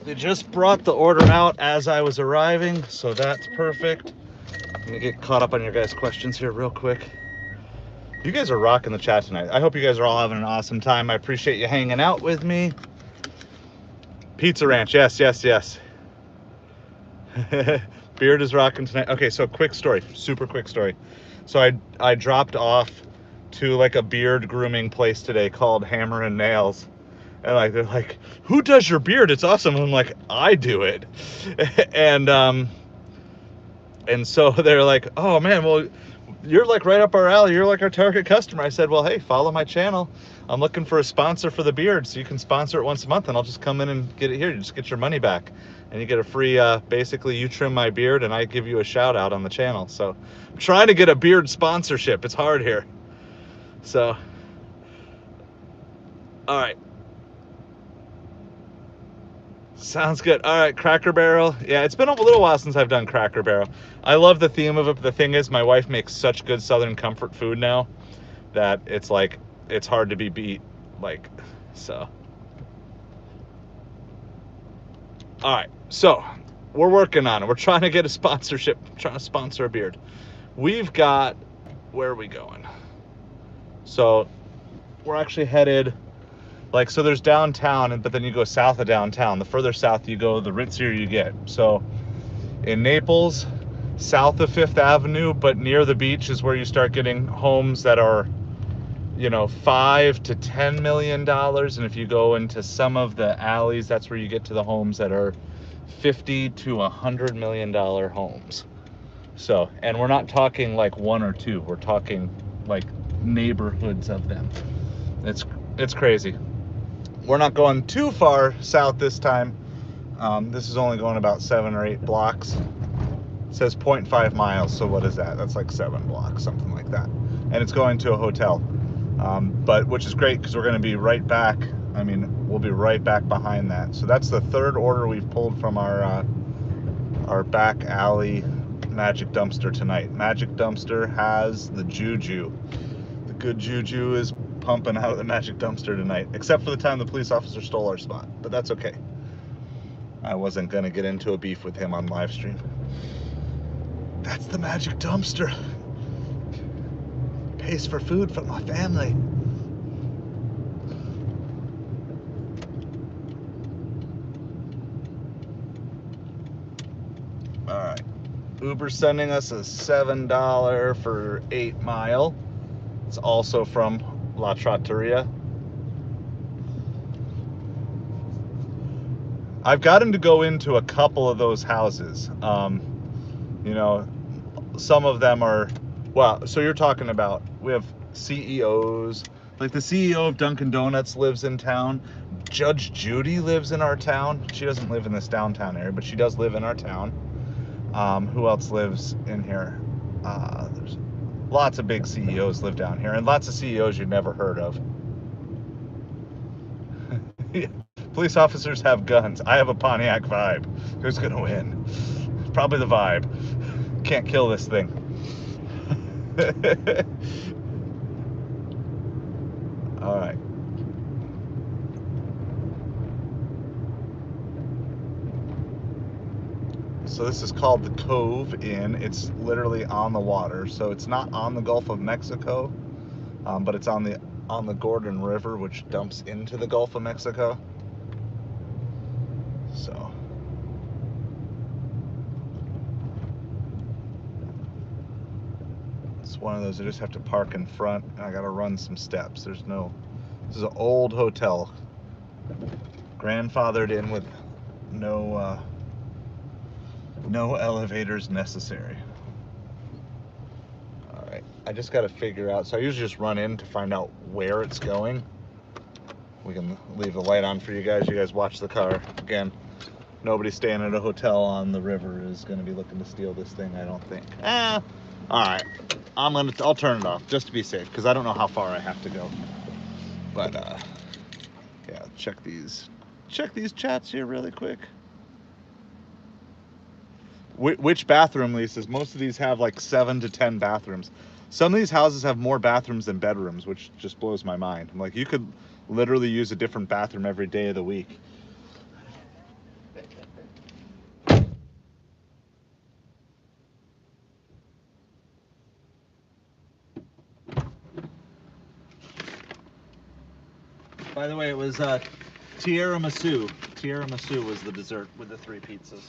They just brought the order out as I was arriving, so that's perfect. I'm gonna get caught up on your guys' questions here real quick. You guys are rocking the chat tonight. I hope you guys are all having an awesome time. I appreciate you hanging out with me. Pizza Ranch, yes, yes, yes. Beard is rocking tonight. Okay, so quick story, super quick story. So I dropped off to like a beard grooming place today called Hammer and Nails. And like they're like, who does your beard? It's awesome. And I'm like, I do it. And so they're like, oh man, well, you're like right up our alley. You're like our target customer. I said, well, hey, follow my channel. I'm looking for a sponsor for the beard, so you can sponsor it once a month and I'll just come in and get it here. You just get your money back and you get a free, basically you trim my beard and I give you a shout out on the channel. So I'm trying to get a beard sponsorship. It's hard here. So, all right. Sounds good. All right, Cracker Barrel. Yeah, it's been a little while since I've done Cracker Barrel. I love the theme of it. The thing is, my wife makes such good Southern comfort food now that it's like, it's hard to be beat. Like, so. All right, so we're working on it. We're trying to get a sponsorship, trying to sponsor a beard. We've got, where are we going? So we're actually headed, like, so there's downtown, but then you go south of downtown. The further south you go, the ritzier you get. So in Naples, south of 5th Avenue, but near the beach is where you start getting homes that are, you know, $5 to $10 million. And if you go into some of the alleys, that's where you get to the homes that are $50 to $100 million homes. So, and we're not talking like one or two, we're talking like neighborhoods of them. It's crazy. We're not going too far south this time. This is only going about 7 or 8 blocks. It says 0.5 miles, so what is that? That's like 7 blocks, something like that. And it's going to a hotel, but which is great because we're going to be right back. I mean, we'll be right back behind that. So that's the third order we've pulled from our back alley Magic Dumpster tonight. Magic Dumpster has the juju. The good juju is pumping out of the Magic Dumpster tonight, except for the time the police officer stole our spot, but that's okay. I wasn't gonna get into a beef with him on live stream. That's the Magic Dumpster. Pays for food from my family. All right. Uber's sending us a $7 for 8 Mile. It's also from La Trattoria. I've gotten to go into a couple of those houses. You know, some of them are, well, so you're talking about, we have CEOs, like the CEO of Dunkin' Donuts lives in town. Judge Judy lives in our town. She doesn't live in this downtown area, but she does live in our town. Who else lives in here? There's lots of big CEOs live down here, and lots of CEOs you've never heard of. Police officers have guns. I have a Pontiac Vibe. Who's gonna win? Probably the Vibe. Can't kill this thing. All right. So this is called the Cove Inn. It's literally on the water, so it's not on the Gulf of Mexico, but it's on the Gordon River, which dumps into the Gulf of Mexico. So it's one of those I just have to park in front, and I gotta run some steps. This is an old hotel, grandfathered in with no elevators necessary. All right, I just gotta figure out, so I usually just run in to find out where it's going. We can leave the light on for you guys. You guys watch the car. Again, nobody staying at a hotel on the river is gonna be looking to steal this thing, I don't think. All right, I'll turn it off just to be safe, because I don't know how far I have to go. But yeah, check these chats here really quick. Which bathroom leases? Most of these have like 7 to 10 bathrooms. Some of these houses have more bathrooms than bedrooms, which just blows my mind. I'm like, you could literally use a different bathroom every day of the week. By the way, it was tiramisu. Tiramisu was the dessert with the 3 pizzas.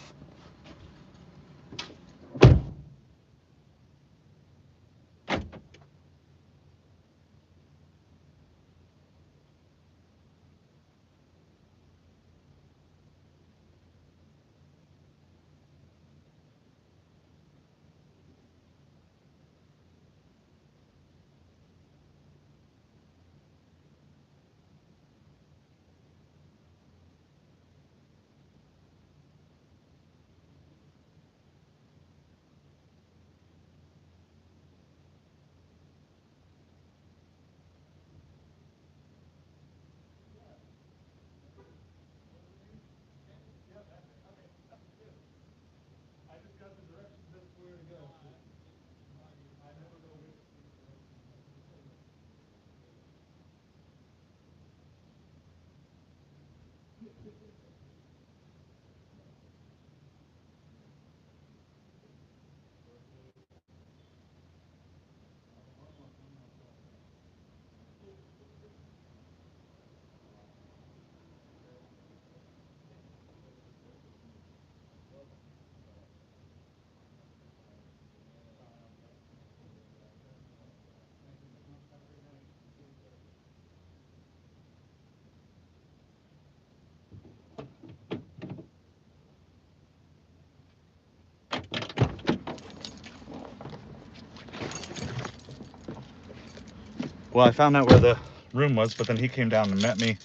Well, I found out where the room was, but then he came down and met me,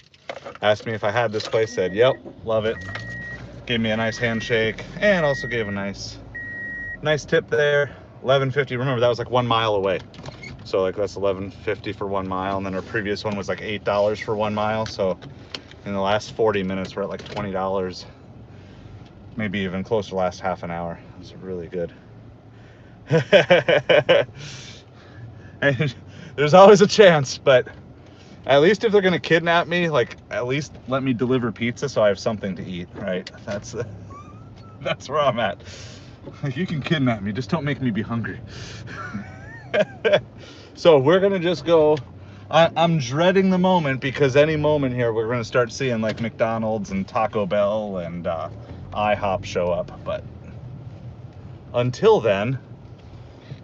asked me if I had this place, said, yep, love it. Gave me a nice handshake, and also gave a nice tip there. $11.50. Remember, that was like 1 mile away. So like that's $11.50 for 1 mile, and then our previous one was like $8 for 1 mile. So in the last 40 minutes, we're at like $20, maybe even close to the last half an hour. It's really good. And there's always a chance, but at least if they're gonna kidnap me, like at least let me deliver pizza so I have something to eat, right? That's where I'm at. Like, you can kidnap me, just don't make me be hungry. So we're gonna just go. I'm dreading the moment, because any moment here we're gonna start seeing like McDonald's and Taco Bell and IHOP show up. But until then,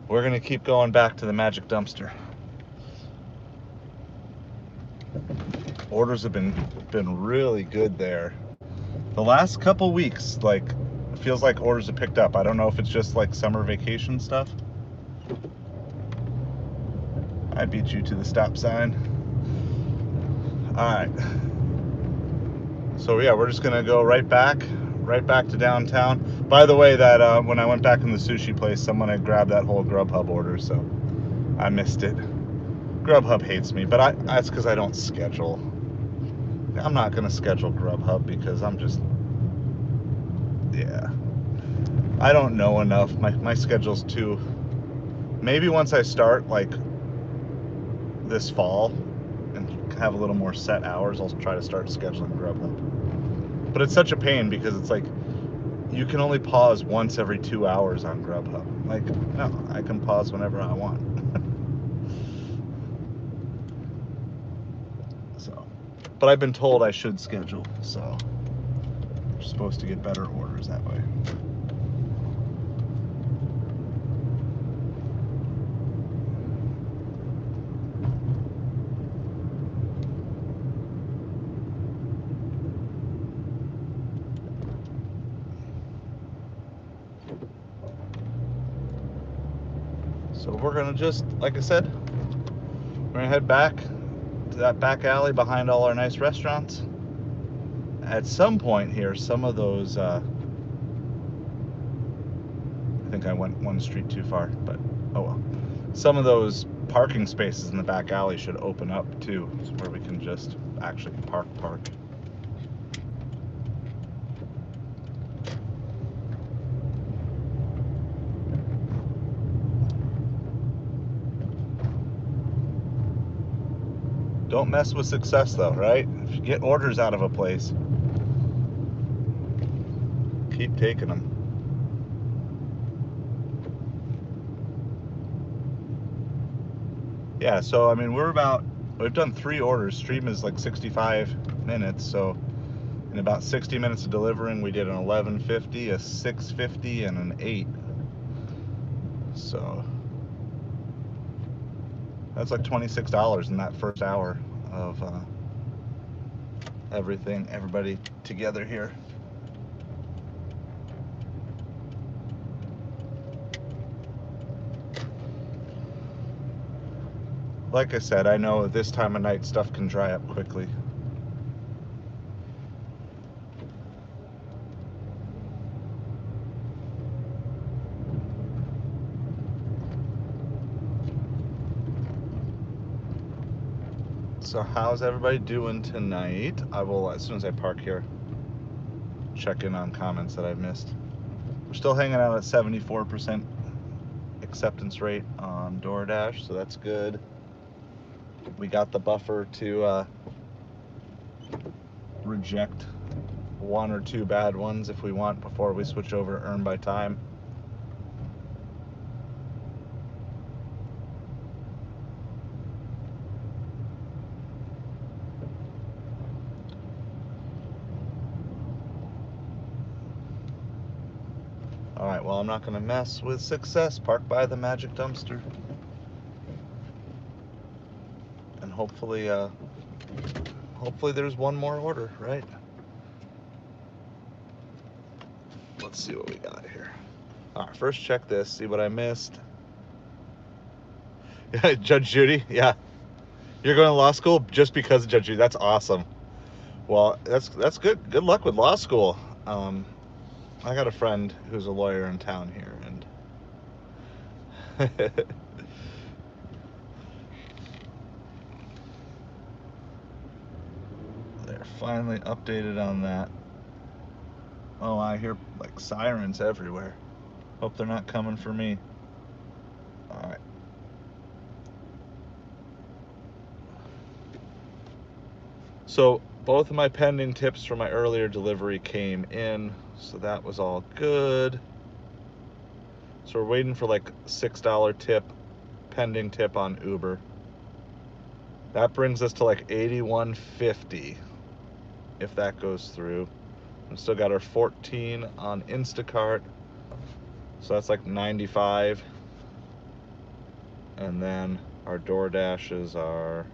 we're gonna keep going back to the magic dumpster. Orders have been really good there. The last couple weeks, like, it feels like orders have picked up. I don't know if it's just like summer vacation stuff. I beat you to the stop sign. All right. So yeah, we're just gonna go right back to downtown. By the way, that when I went back in the sushi place, someone had grabbed that whole Grubhub order, so I missed it. Grubhub hates me, but that's because I don't schedule. I'm not gonna schedule Grubhub because I'm just, yeah, I don't know enough. My schedule's too. Maybe once I start like this fall and have a little more set hours, I'll try to start scheduling Grubhub. But it's such a pain because it's like you can only pause once every 2 hours on Grubhub. Like, no, I can pause whenever I want. So, but I've been told I should schedule, so we're supposed to get better orders that way. So we're gonna just, like I said, we're gonna head back to that back alley behind all our nice restaurants. At some point here, some of those, I think I went one street too far, but oh well. Some of those parking spaces in the back alley should open up too, where we can just actually park. Don't mess with success though, right? If you get orders out of a place, keep taking them. Yeah, so I mean, we've done 3 orders. Stream is like 65 minutes, so in about 60 minutes of delivering, we did an 11.50, a 6.50, and an 8. So that's like $26 in that first hour of everybody together here. Like I said, I know this time of night stuff can dry up quickly. So how's everybody doing tonight? I will, as soon as I park here, check in on comments that I've missed. We're still hanging out at 74% acceptance rate on Doordash, so that's good. We got the buffer to reject 1 or 2 bad ones if we want before we switch over to earn by time. Alright, well, I'm not going to mess with success. Park by the magic dumpster. And hopefully there's one more order, right? Let's see what we got here. Alright, first check this, see what I missed. Judge Judy, yeah. You're going to law school just because of Judge Judy. That's awesome. Well, that's good. Good luck with law school. I got a friend who's a lawyer in town here, and they're finally updated on that. Oh, I hear like sirens everywhere. Hope they're not coming for me. All right. So both of my pending tips for my earlier delivery came in, so that was all good. So we're waiting for like $6 tip, pending tip on Uber. That brings us to like $81.50 if that goes through. We still got our 14 on Instacart, so that's like 95. And then our Doordashes are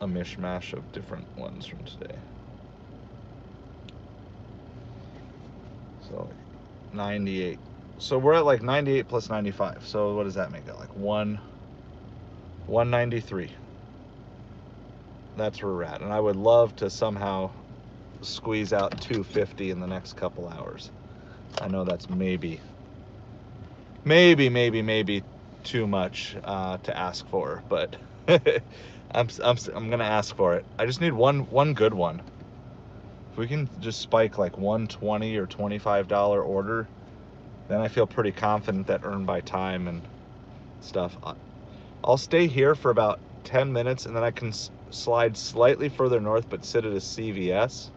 a mishmash of different ones from today. So 98. So we're at like 98 plus 95. So what does that make it? Like 193. That's where we're at. And I would love to somehow squeeze out 250 in the next couple hours. I know that's maybe too much to ask for, but I'm gonna ask for it. I just need one good one. If we can just spike like 120 or $25 order, then I feel pretty confident that earn by time and stuff. I'll stay here for about 10 minutes and then I can slide slightly further north but sit at a CVS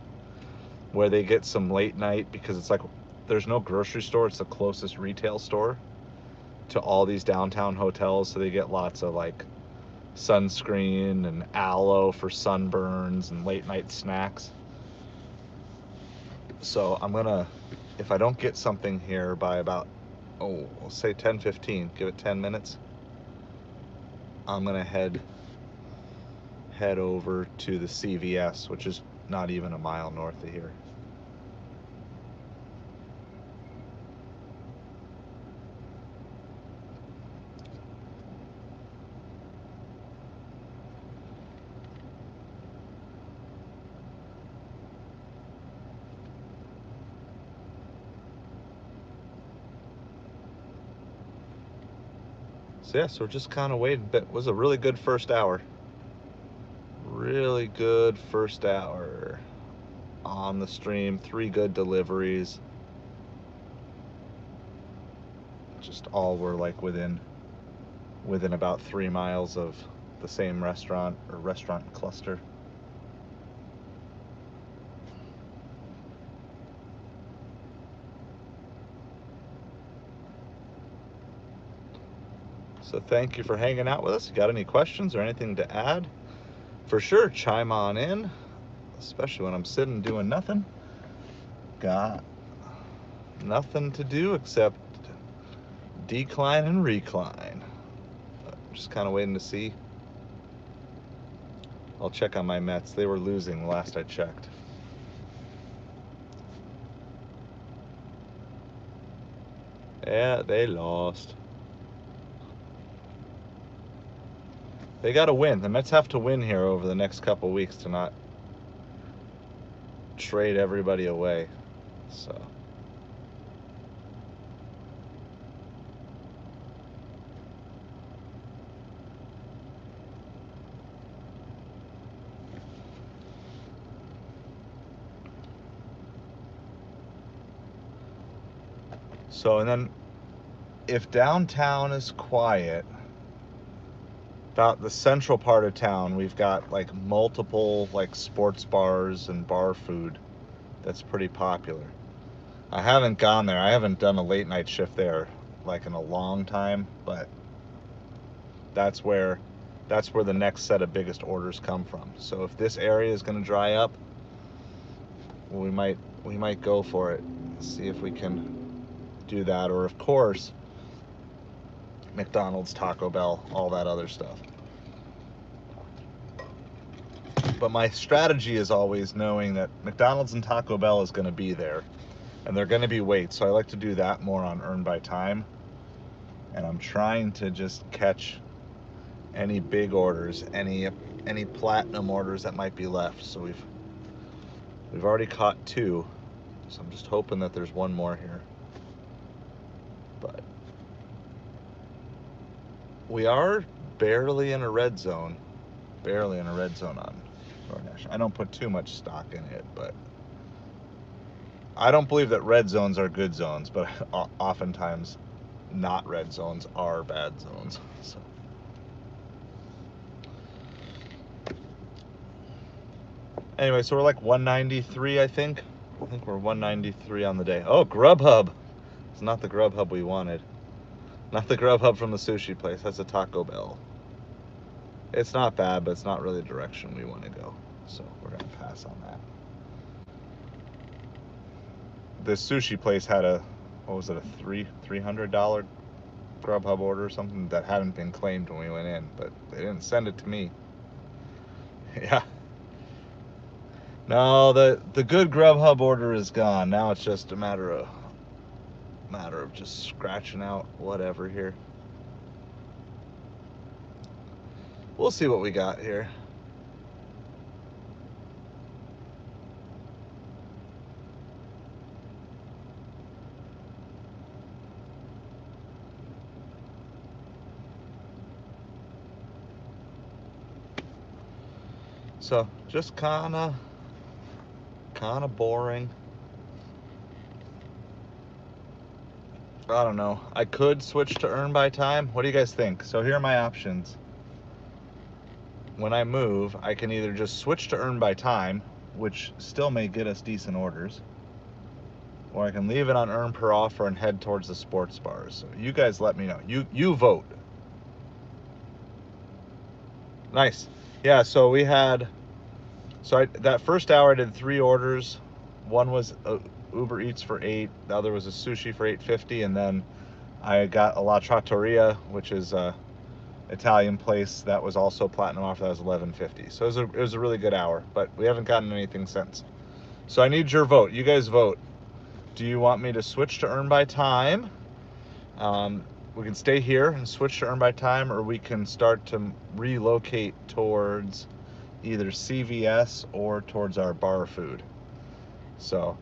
where they get some late night, because it's like there's no grocery store, it's the closest retail store to all these downtown hotels, so they get lots of like sunscreen and aloe for sunburns and late night snacks. So I'm gonna, if I don't get something here by about, we'll say 10:15, give it 10 minutes, I'm gonna head over to the CVS, which is not even a mile north of here. So yeah, so we're just kind of waiting. But it was a really good first hour. Really good first hour on the stream. 3 good deliveries. Just all were like within about 3 miles of the same restaurant or restaurant cluster. So thank you for hanging out with us. Got any questions or anything to add? For sure, chime on in, especially when I'm sitting doing nothing. Got nothing to do except decline and recline. Just kind of waiting to see. I'll check on my Mets. They were losing last I checked. Yeah, they lost. They got to win. The Mets have to win here over the next couple weeks to not trade everybody away. So. So, and then if downtown is quiet, about the central part of town, we've got like multiple like sports bars and bar food that's pretty popular. I haven't gone there. I haven't done a late night shift there like in a long time, but that's where the next set of biggest orders come from. So if this area is going to dry up, we might go for it. See if we can do that, or of course McDonald's, Taco Bell, all that other stuff. But my strategy is always knowing that McDonald's and Taco Bell is going to be there and they're going to be wait. So I like to do that more on earn by time. And I'm trying to just catch any big orders, any platinum orders that might be left. So we've already caught 2. So I'm just hoping that there's one more here. But we are barely in a red zone. Barely in a red zone on Doordash. I don't put too much stock in it, but I don't believe that red zones are good zones, but oftentimes not red zones are bad zones. So. Anyway, so we're like 193, I think. I think we're 193 on the day. Oh, Grubhub. It's not the Grubhub we wanted. Not the Grubhub from the sushi place. That's a Taco Bell. It's not bad, but it's not really the direction we want to go. So we're going to pass on that. The sushi place had a, what was it, a $300 Grubhub order or something that hadn't been claimed when we went in, but they didn't send it to me. Yeah. No, the good Grubhub order is gone. Now it's just a matter of just scratching out whatever here. We'll see what we got here. So just kind of boring. I don't know. I could switch to earn by time. What do you guys think? So here are my options. When I move, I can either just switch to earn by time, which still may get us decent orders, or I can leave it on earn per offer and head towards the sports bars. So you guys let me know. You vote. Nice. Yeah, so we had, that first hour I did 3 orders. One was Ubereats for $8, the other was a sushi for $8.50, and then I got a La Trattoria, which is a Italian place that was also platinum offer. That was $11.50. So it was a really good hour, but we haven't gotten anything since. So I need your vote. You guys vote. Do you want me to switch to earn by time? We can stay here and switch to earn by time, or we can start to relocate towards either CVS or towards our bar food. So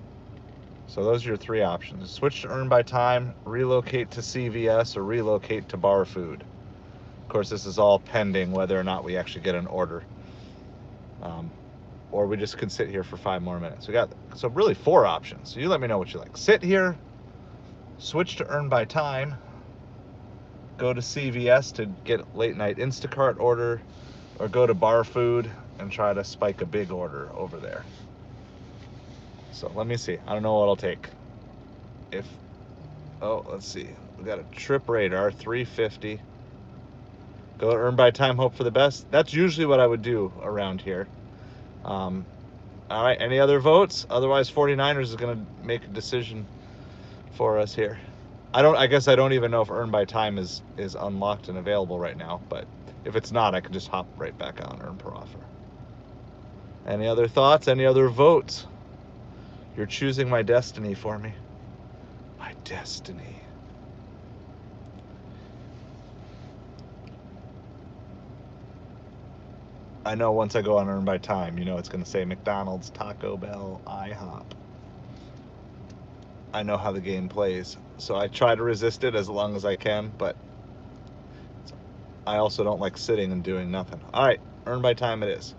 those are your 3 options. Switch to earn by time, relocate to CVS, or relocate to bar food. Of course, this is all pending whether or not we actually get an order. Or we just can sit here for 5 more minutes. We got, so really 4 options. So you let me know what you like. Sit here, switch to earn by time, go to CVS to get late night Instacart order, or go to bar food and try to spike a big order over there. So let me see. I don't know what I'll take. Let's see. We got a trip radar, $3.50. Go earn by time, hope for the best. That's usually what I would do around here. All right, any other votes? Otherwise, 49ers is going to make a decision for us here. I guess I don't even know if earn by time is unlocked and available right now, but if it's not, I can just hop right back on earn per offer. Any other thoughts? Any other votes? You're choosing my destiny for me. My destiny. I know once I go on earn by time, it's going to say McDonald's, Taco Bell, IHOP. I know how the game plays, so I try to resist it as long as I can, but I also don't like sitting and doing nothing. All right, earn by time it is.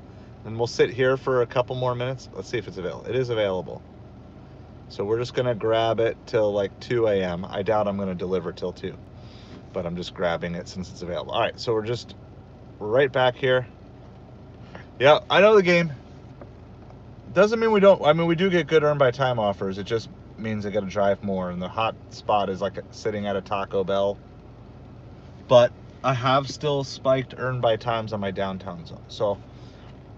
And we'll sit here for a couple more minutes. Let's see if it's available. It is available. So we're just going to grab it till like 2 a.m. I doubt I'm going to deliver till 2, but I'm just grabbing it since it's available. All right, so we're right back here. Yeah, I know the game. Doesn't mean we don't. I mean, we do get good earn by time offers. It just means I got to drive more, and the hot spot is like sitting at a Taco Bell. But I have still spiked earn by times on my downtown zone. So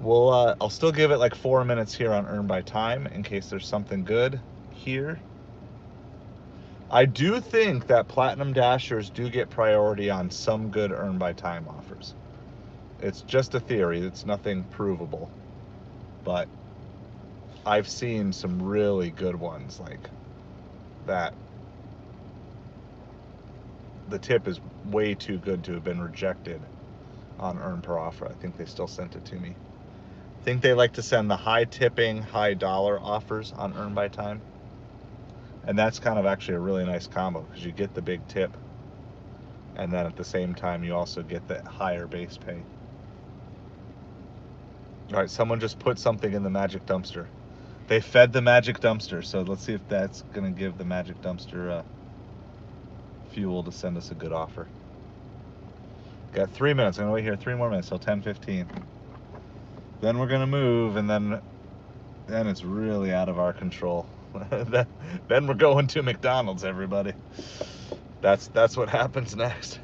I'll still give it like 4 minutes here on earn by time in case there's something good here. I do think that Platinum Dashers do get priority on some good earn by time offers. It's just a theory. It's nothing provable. But I've seen some really good ones like that. The tip is way too good to have been rejected on earn per offer. I think they still sent it to me. I think they like to send the high tipping, high dollar offers on earn by time. And that's kind of actually a really nice combo because you get the big tip. And then at the same time, you also get the higher base pay. All right, someone just put something in the magic dumpster. They fed the magic dumpster, so let's see if that's going to give the magic dumpster fuel to send us a good offer. Got 3 minutes. I'm gonna wait here 3 more minutes till 10:15. Then we're gonna move, and then it's really out of our control. Then we're going to McDonald's, everybody. That's what happens next.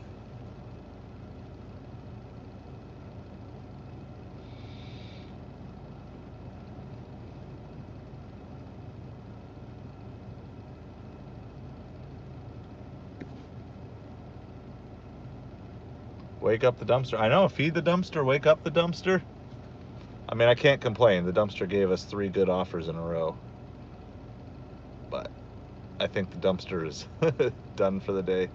Wake up the dumpster. I know, feed the dumpster, wake up the dumpster. I mean, I can't complain. The dumpster gave us 3 good offers in a row. But I think the dumpster is done for the day.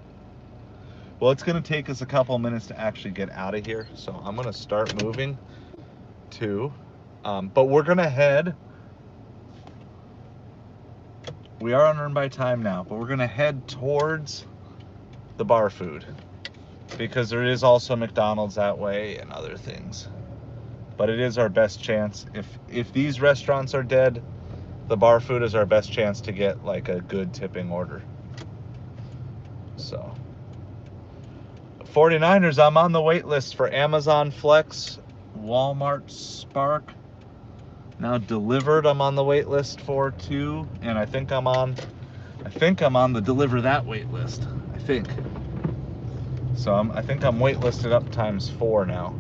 Well, it's going to take us a couple minutes to actually get out of here. So I'm going to start moving too. But we're going to head. We are on Earn by Time now, but we're going to head towards the bar food. Because there is also McDonald's that way and other things. But it is our best chance. If these restaurants are dead, the bar food is our best chance to get like a good tipping order. So 49ers, I'm on the wait list for Amazon Flex, Walmart Spark. Now delivered, I'm on the wait list for too, and I think I'm on the deliver that wait list. I think. So I think I'm waitlisted up ×4 now.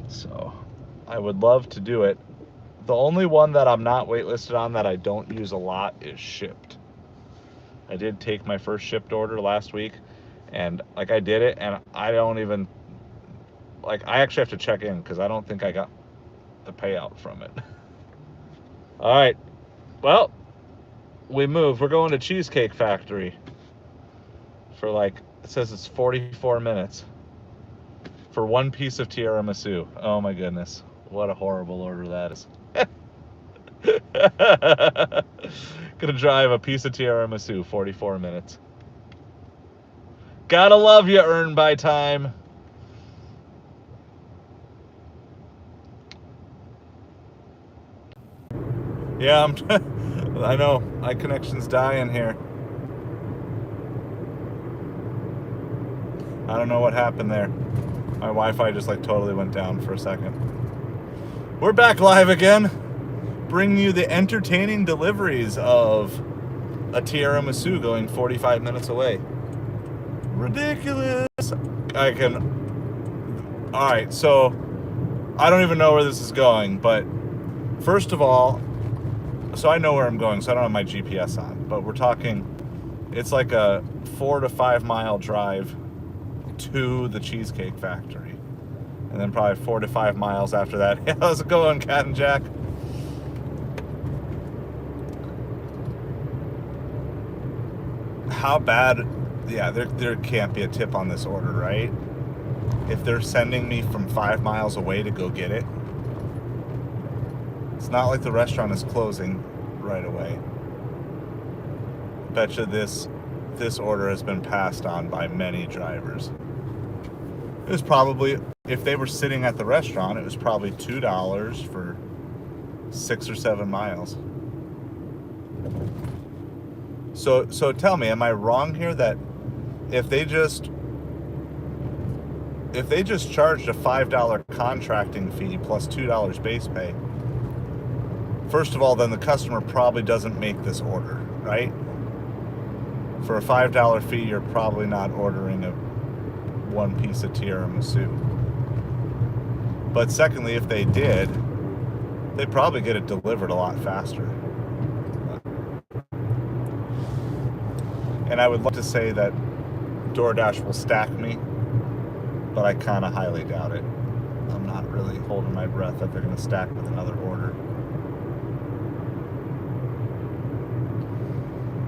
So I would love to do it. The only one that I'm not waitlisted on that I don't use a lot is Shipt. I did take my first Shipt order last week, and like I did it, and I don't even, like, I actually have to check in because I don't think I got the payout from it. All right, well, we moved. We're going to Cheesecake Factory for like, it says it's 44 minutes for 1 piece of tiramisu. Oh my goodness, what a horrible order that is. Gonna drive a piece of tiramisu 44 minutes. Gotta love you, Earn by Time. Yeah, I know, my connection's dying here. I don't know what happened there. My Wi-Fi just like totally went down for a second. We're back live again, bringing you the entertaining deliveries of a tiramisu going 45 minutes away. Ridiculous. Alright, so I don't even know where this is going, but first of all, so I know where I'm going, so I don't have my GPS on, but we're talking, it's like a 4 to 5 mile drive to the Cheesecake Factory, and then probably 4 to 5 miles after that. How's it going, Cat and Jack? How bad? Yeah, there can't be a tip on this order, right? If they're sending me from 5 miles away to go get it, it's not like the restaurant is closing right away. Betcha this order has been passed on by many drivers. It was probably, if they were sitting at the restaurant, it was probably $2 for 6 or 7 miles. So tell me, am I wrong here that if they just charged a $5 contracting fee plus $2 base pay, first of all, then the customer probably doesn't make this order, right? For a $5 fee, you're probably not ordering a 1 piece of tiramisu. But secondly, if they did, they'd probably get it delivered a lot faster. And I would love to say that DoorDash will stack me, but I kind of highly doubt it. I'm not really holding my breath that they're going to stack with another order.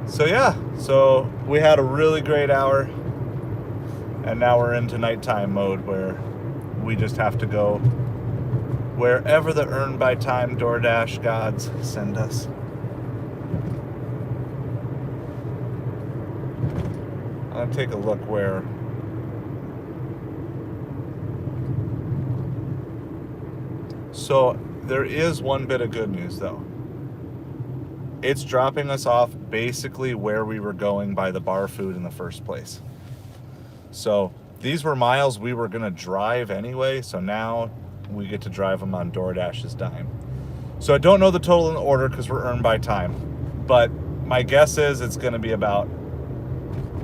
So yeah, so we had a really great hour, and now we're into nighttime mode where we just have to go wherever the Earn by Time DoorDash gods send us. I'll take a look where. So there is one bit of good news though. it's dropping us off basically where we were going by the bar food in the first place. So these were miles we were gonna drive anyway, so now we get to drive them on Doordash's dime. So I don't know the total in the order because we're earned by time, but my guess is it's gonna be about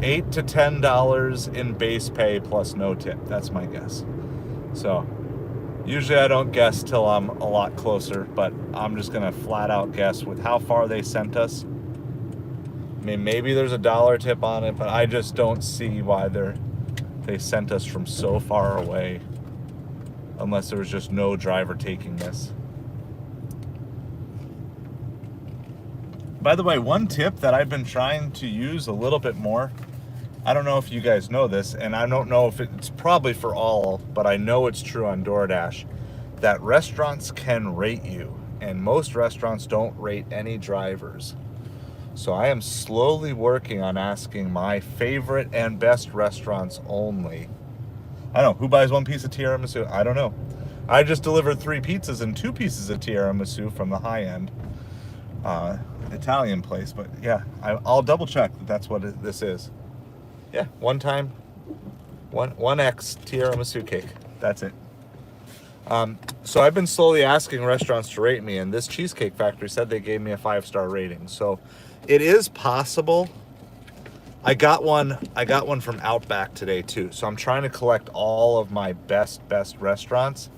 $8 to $10 in base pay plus no tip. That's my guess. So usually I don't guess till I'm a lot closer, but I'm just gonna flat out guess with how far they sent us. I mean, maybe there's a dollar tip on it, but I just don't see why they sent us from so far away unless there was just no driver taking this. By the way, one tip that I've been trying to use a little bit more, I don't know if you guys know this, and I don't know if it's probably for all, but I know it's true on Doordash, that restaurants can rate you, and most restaurants don't rate any drivers. So I am slowly working on asking my favorite and best restaurants only. I don't know, who buys one piece of tiramisu? I don't know. I just delivered 3 pizzas and 2 pieces of tiramisu from the high-end Italian place, but yeah, I'll double check that that's what this is. Yeah, one time, 1X tiramisu cake. That's it. So I've been slowly asking restaurants to rate me, and this Cheesecake Factory said they gave me a 5-star rating. So it is possible. I got one from Outback today too. So I'm trying to collect all of my best restaurants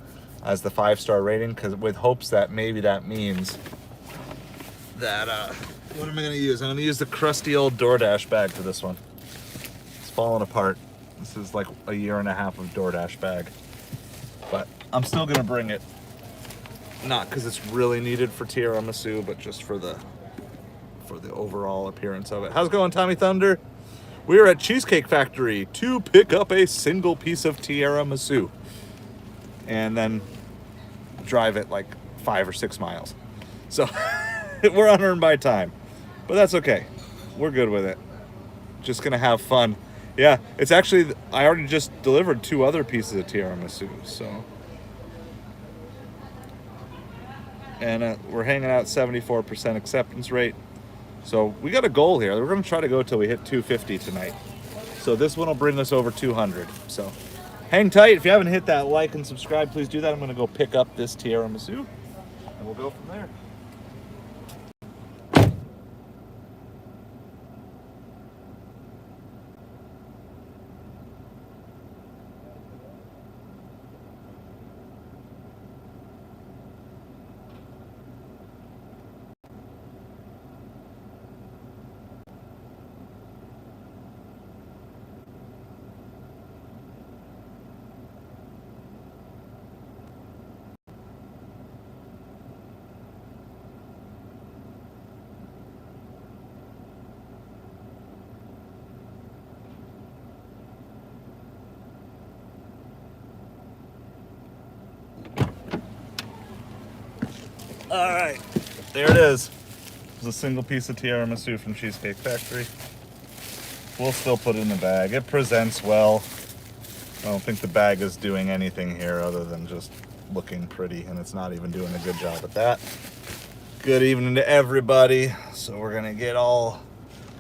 as the 5-star rating, because with hopes that maybe that means that what am I gonna use? I'm gonna use the crusty old Doordash bag for this one. Falling apart. This is like a 1.5 years of Doordash bag, but I'm still gonna bring it, not because it's really needed for tiramisu, but just for the overall appearance of it. How's it going, Tommy Thunder? We're at Cheesecake Factory to pick up a single piece of tiramisu and then drive it like 5 or 6 miles. So we're unearned by time, but that's okay. We're good with it. Just gonna have fun. Yeah, it's actually, I already just delivered 2 other pieces of tiramisu, so. And we're hanging out 74% acceptance rate. So we got a goal here. We're gonna try to go till we hit 250 tonight. So this one will bring us over 200. So hang tight. If you haven't hit that like and subscribe, please do that. I'm gonna go pick up this tiramisu and we'll go from there. All right, there it is. It's a single piece of tiramisu from Cheesecake Factory. We'll still put it in the bag. It presents well. I don't think the bag is doing anything here other than just looking pretty, and it's not even doing a good job at that. Good evening to everybody. So we're gonna get all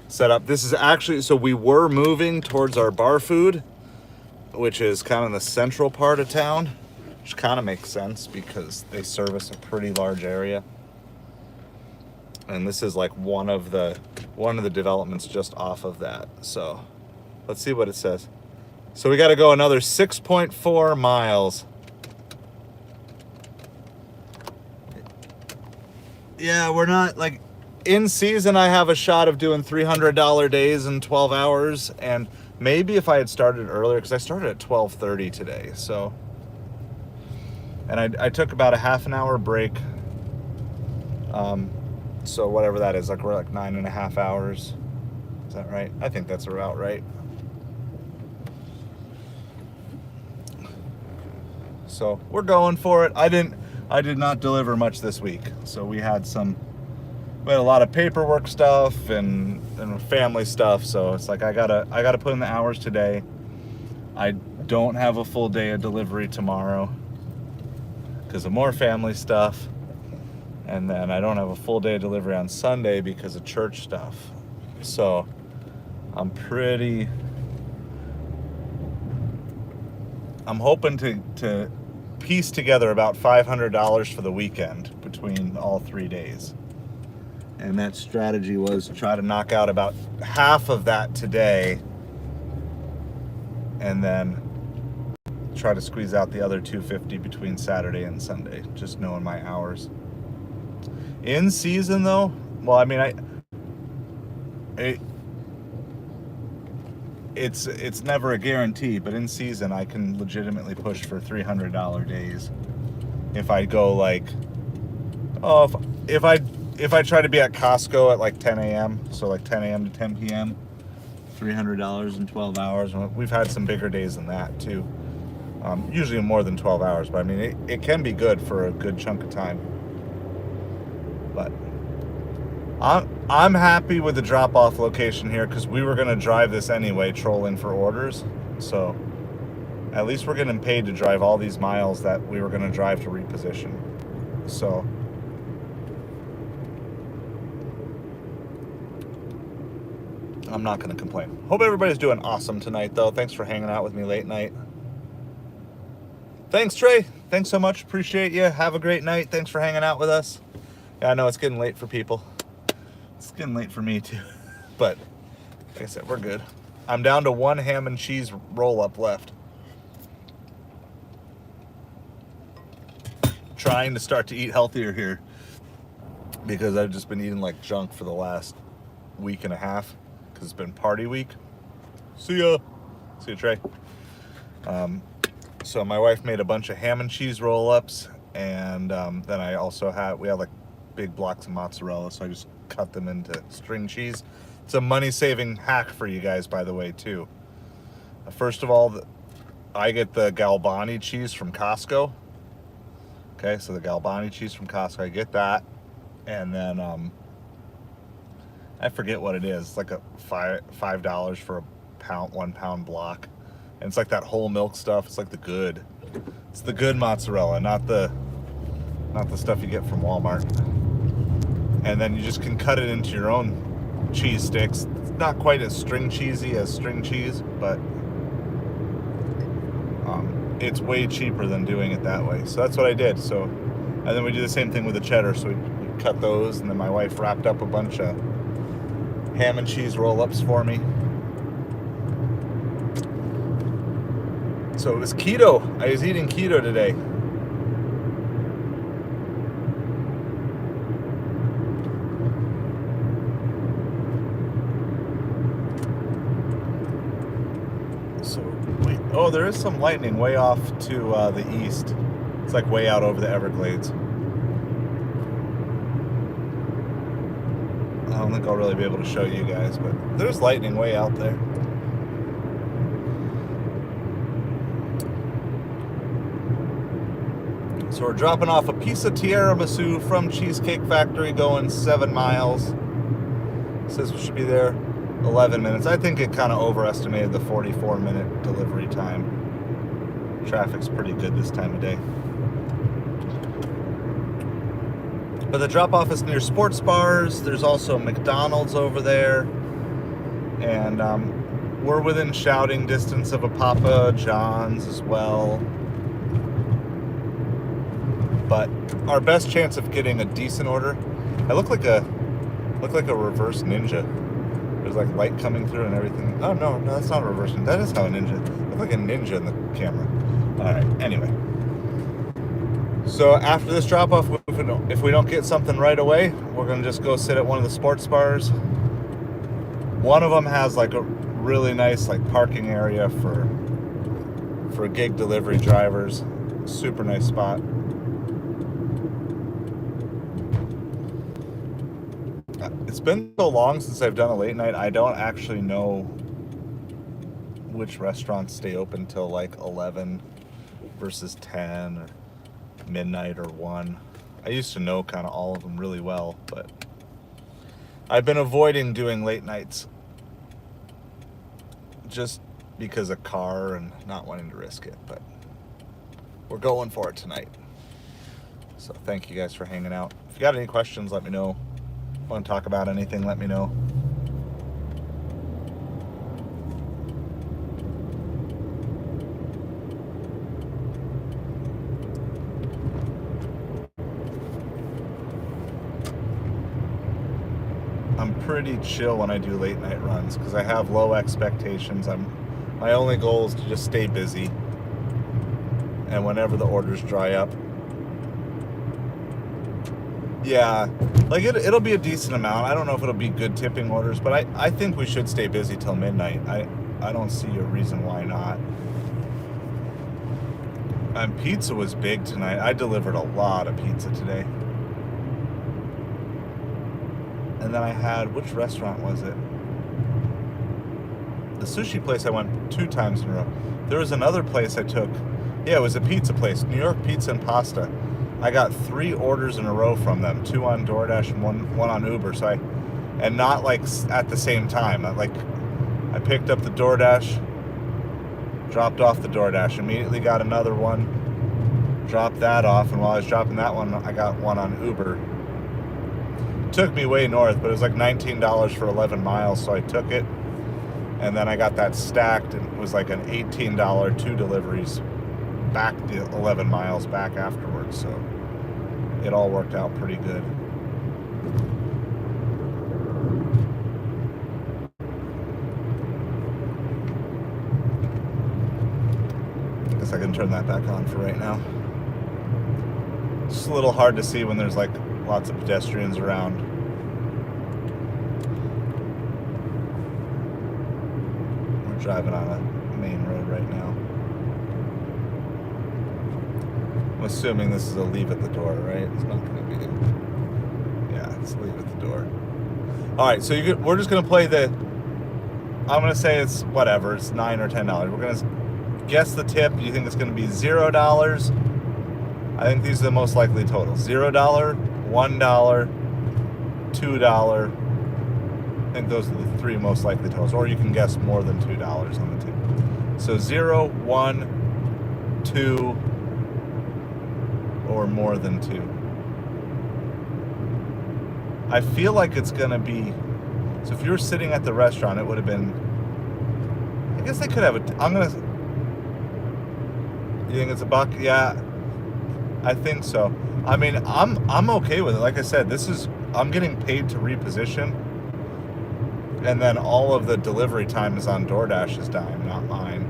set up. This is actually, so we were moving towards our bar food, which is kind of the central part of town, which kind of makes sense because they service a pretty large area. And this is like one of the developments just off of that. So let's see what it says. So we got to go another 6.4 miles. Yeah, we're not like in season. I have a shot of doing $300 days in 12 hours. And maybe if I had started earlier, because I started at 12:30 today. So, and I took about a half an hour break. So whatever that is, like we're like 9.5 hours. Is that right? I think that's about right. So we're going for it. I did not deliver much this week. So we had a lot of paperwork stuff and family stuff. So it's like I gotta put in the hours today. I don't have a full day of delivery tomorrow because of more family stuff. And then I don't have a full day delivery on Sunday because of church stuff. So I'm hoping to piece together about $500 for the weekend between all 3 days. And that strategy was to try to knock out about half of that today and then try to squeeze out the other $250 between Saturday and Sunday, just knowing my hours. In season though, well, I mean, it's never a guarantee, but in season I can legitimately push for $300 days. If I go like, if I try to be at Costco at like 10 a.m., so like 10 a.m. to 10 p.m., $300 in 12 hours. We've had some bigger days than that too. Usually more than 12 hours, but I mean, it can be good for a good chunk of time. But I'm happy with the drop-off location here because we were going to drive this anyway, trolling for orders. So at least we're getting paid to drive all these miles that we were going to drive to reposition. So I'm not going to complain. Hope everybody's doing awesome tonight, though. Thanks for hanging out with me late night. Thanks, Trey. Thanks so much. Appreciate you. Have a great night. Thanks for hanging out with us. Yeah, I know it's getting late for people. It's getting late for me, too. But, like I said, we're good. I'm down to one ham and cheese roll-up left. Trying to start to eat healthier here because I've just been eating like junk for the last week and a half because it's been party week. See ya, Trey. So my wife made a bunch of ham and cheese roll-ups, and then I also we had like big blocks of mozzarella, so I just cut them into string cheese. It's a money-saving hack for you guys, by the way, too. First of all, I get the Galbani cheese from Costco. Okay, so the Galbani cheese from Costco, I get that, and then I forget what it is. It's like a $5 for a pound, 1 pound block. And it's like that whole milk stuff. It's like the good. It's the good mozzarella, not the stuff you get from Walmart. And then you just can cut it into your own cheese sticks. It's not quite as string cheesy as string cheese, but it's way cheaper than doing it that way. So that's what I did. So, and then we do the same thing with the cheddar. So we cut those, and then my wife wrapped up a bunch of ham and cheese roll-ups for me. So it was keto. I was eating keto today. So wait, oh, there is some lightning way off to the east. It's like way out over the Everglades. I don't think I'll really be able to show you guys, but there's lightning way out there. So we're dropping off a piece of tiramisu from Cheesecake Factory going 7 miles. It says we should be there 11 minutes. I think it kind of overestimated the 44-minute delivery time. Traffic's pretty good this time of day. But the drop-off is near sports bars. There's also McDonald's over there. And we're within shouting distance of a Papa John's as well. But our best chance of getting a decent order, I look like a reverse ninja. There's like light coming through and everything. Oh no, that's not a reverse ninja. That is how a ninja. I look like a ninja in the camera. All right. Anyway, so after this drop off, if we don't get something right away, we're gonna just go sit at one of the sports bars. One of them has like a really nice like parking area for gig delivery drivers. Super nice spot. It's been so long since I've done a late night, I don't actually know which restaurants stay open till like 11 versus 10 or midnight or 1. I used to know kind of all of them really well, but I've been avoiding doing late nights just because of car and not wanting to risk it, but we're going for it tonight. So thank you guys for hanging out. If you got any questions, let me know. Want to talk about anything, let me know. I'm pretty chill when I do late night runs because I have low expectations. My only goal is to just stay busy, and whenever the orders dry up, yeah, like it'll be a decent amount. I don't know if it'll be good tipping orders, but I think we should stay busy till midnight. I don't see a reason why not. Pizza was big tonight. I delivered a lot of pizza today. And then I had, which restaurant was it? The sushi place I went 2 times in a row. There was another place I took. Yeah, it was a pizza place, New York Pizza and Pasta. I got 3 orders in a row from them, 2 on Doordash and one on Uber. And not like at the same time. I picked up the Doordash, dropped off the Doordash, immediately got another one, dropped that off, and while I was dropping that one, I got one on Uber. Took me way north, but it was like $19 for 11 miles, so I took it, and then I got that stacked, and it was like an $18 2 deliveries back the 11 miles back afterwards, so it all worked out pretty good. I guess I can turn that back on for right now. It's a little hard to see when there's like lots of pedestrians around. We're driving on a main road right now. I'm assuming this is a leave at the door, right? It's not going to be. Yeah, it's leave at the door. All right, so we're just going to play the. I'm going to say it's whatever. It's $9 or $10. We're going to guess the tip. You think it's going to be $0? I think these are the most likely totals. $0, $1, $2. I think those are the 3 most likely totals. Or you can guess more than $2 on the tip. So 0, 1, 2, or more than 2. I feel like it's going to be... So if you were sitting at the restaurant, it would have been... I guess they could have a... I'm going to... You think it's $1? Yeah. I think so. I mean, I'm okay with it. Like I said, I'm getting paid to reposition, and then all of the delivery time is on Doordash's dime, not mine.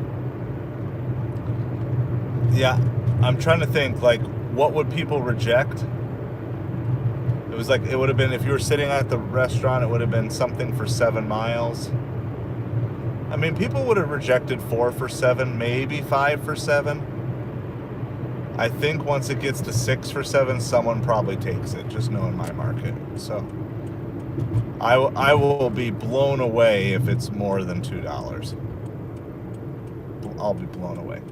Yeah, I'm trying to think, like, what would people reject? It was like, it would have been, if you were sitting at the restaurant, it would have been something for 7 miles. I mean, people would have rejected 4 for 7, maybe 5 for 7. I think once it gets to 6 for 7, someone probably takes it, just knowing my market. So I will be blown away if it's more than $2. I'll be blown away.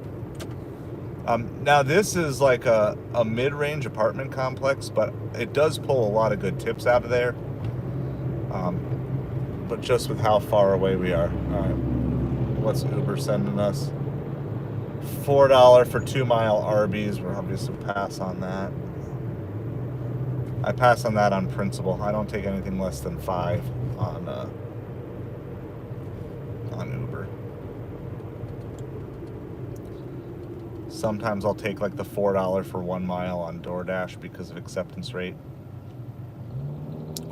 Now this is like a mid-range apartment complex, but it does pull a lot of good tips out of there. But just with how far away we are. All right, what's Uber sending us? $4 for 2-mile Arby's. We'll obviously pass on that. I pass on that on principle. I don't take anything less than 5 on Uber. Sometimes I'll take like the $4 for 1 mile on Doordash because of acceptance rate.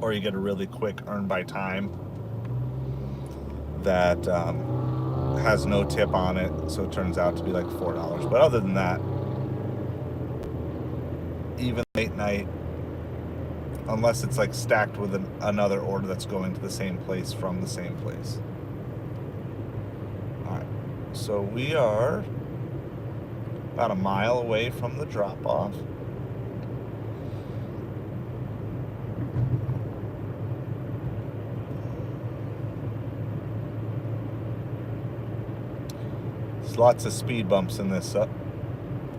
Or you get a really quick earn by time that has no tip on it, so it turns out to be like $4. But other than that, even late night, unless it's like stacked with another order that's going to the same place from the same place. All right, so we are about a mile away from the drop-off. There's lots of speed bumps in this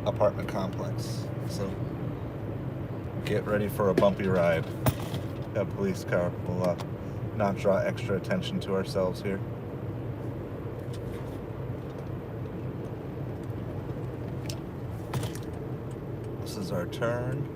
apartment complex, so get ready for a bumpy ride. That police car will not draw extra attention to ourselves here. This is our turn.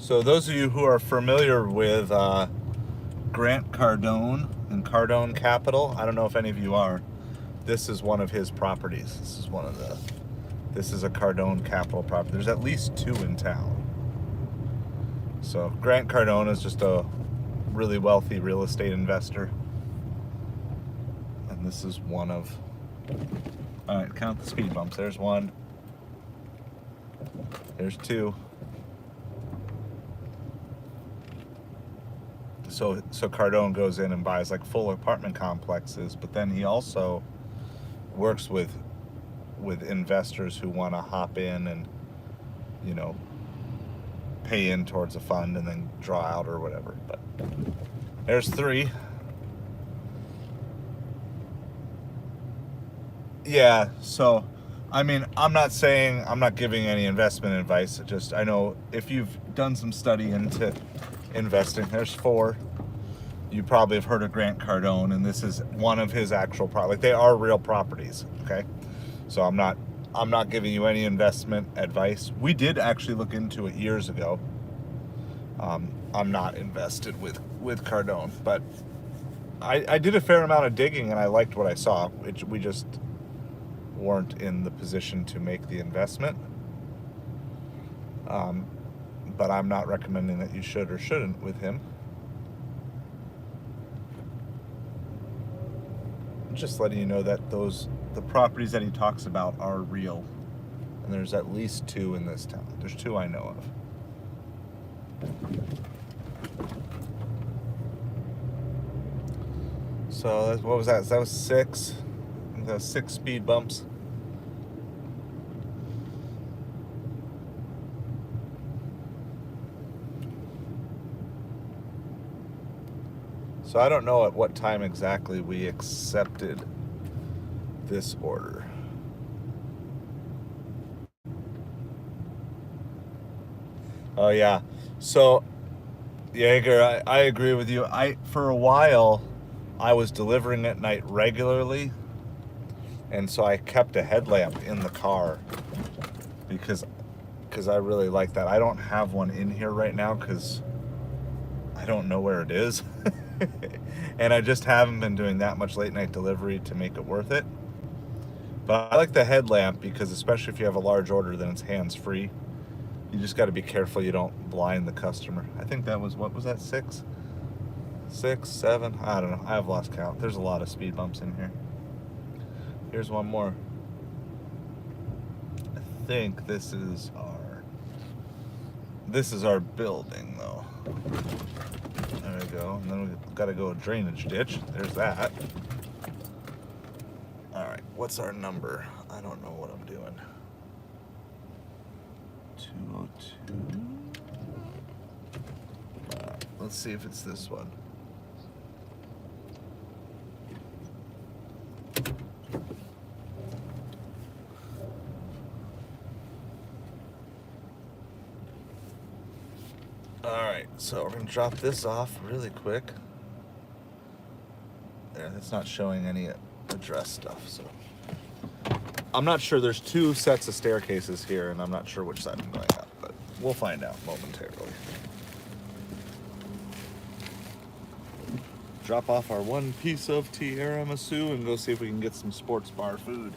So those of you who are familiar with Grant Cardone and Cardone Capital, I don't know if any of you are. This is one of his properties. This is a Cardone Capital property. There's at least 2 in town. So Grant Cardone is just a really wealthy real estate investor. And this is one of, all right, count the speed bumps. There's 1. There's 2. So Cardone goes in and buys like full apartment complexes, but then he also works with investors who want to hop in and, you know, pay in towards a fund and then draw out or whatever. But there's 3. Yeah, so I mean, I'm not giving any investment advice. Just I know if you've done some study into investing, there's 4. You probably have heard of Grant Cardone, and this is one of his actual properties. Like, they are real properties, okay? So I'm not giving you any investment advice. We did actually look into it years ago. I'm not invested with Cardone, but I did a fair amount of digging, and I liked what I saw. We just weren't in the position to make the investment. But I'm not recommending that you should or shouldn't with him. I'm just letting you know that the properties that he talks about are real. And there's at least 2 in this town. There's 2 I know of. So what was that? That was 6. That was 6 speed bumps. So I don't know at what time exactly we accepted this order. Oh yeah. So Jaeger, I agree with you. For a while I was delivering at night regularly, and so I kept a headlamp in the car because I really like that. I don't have one in here right now because I don't know where it is. And I just haven't been doing that much late night delivery to make it worth it. But I like the headlamp because, especially if you have a large order, then it's hands-free. You just got to be careful you don't blind the customer. I think that was, what was that, 6? 6, 7? I don't know. I've lost count. There's a lot of speed bumps in here. Here's one more. I think this is our building, though. There we go. And then we've got to go a drainage ditch. There's that. All right. What's our number? I don't know what I'm doing. 202. Let's see if it's this one. Alright, so we're going to drop this off really quick. There, that's not showing any address stuff, so. I'm not sure. There's 2 sets of staircases here, and I'm not sure which side I'm going up, but we'll find out momentarily. Drop off our 1 piece of tiramisu and go see if we can get some sports bar food.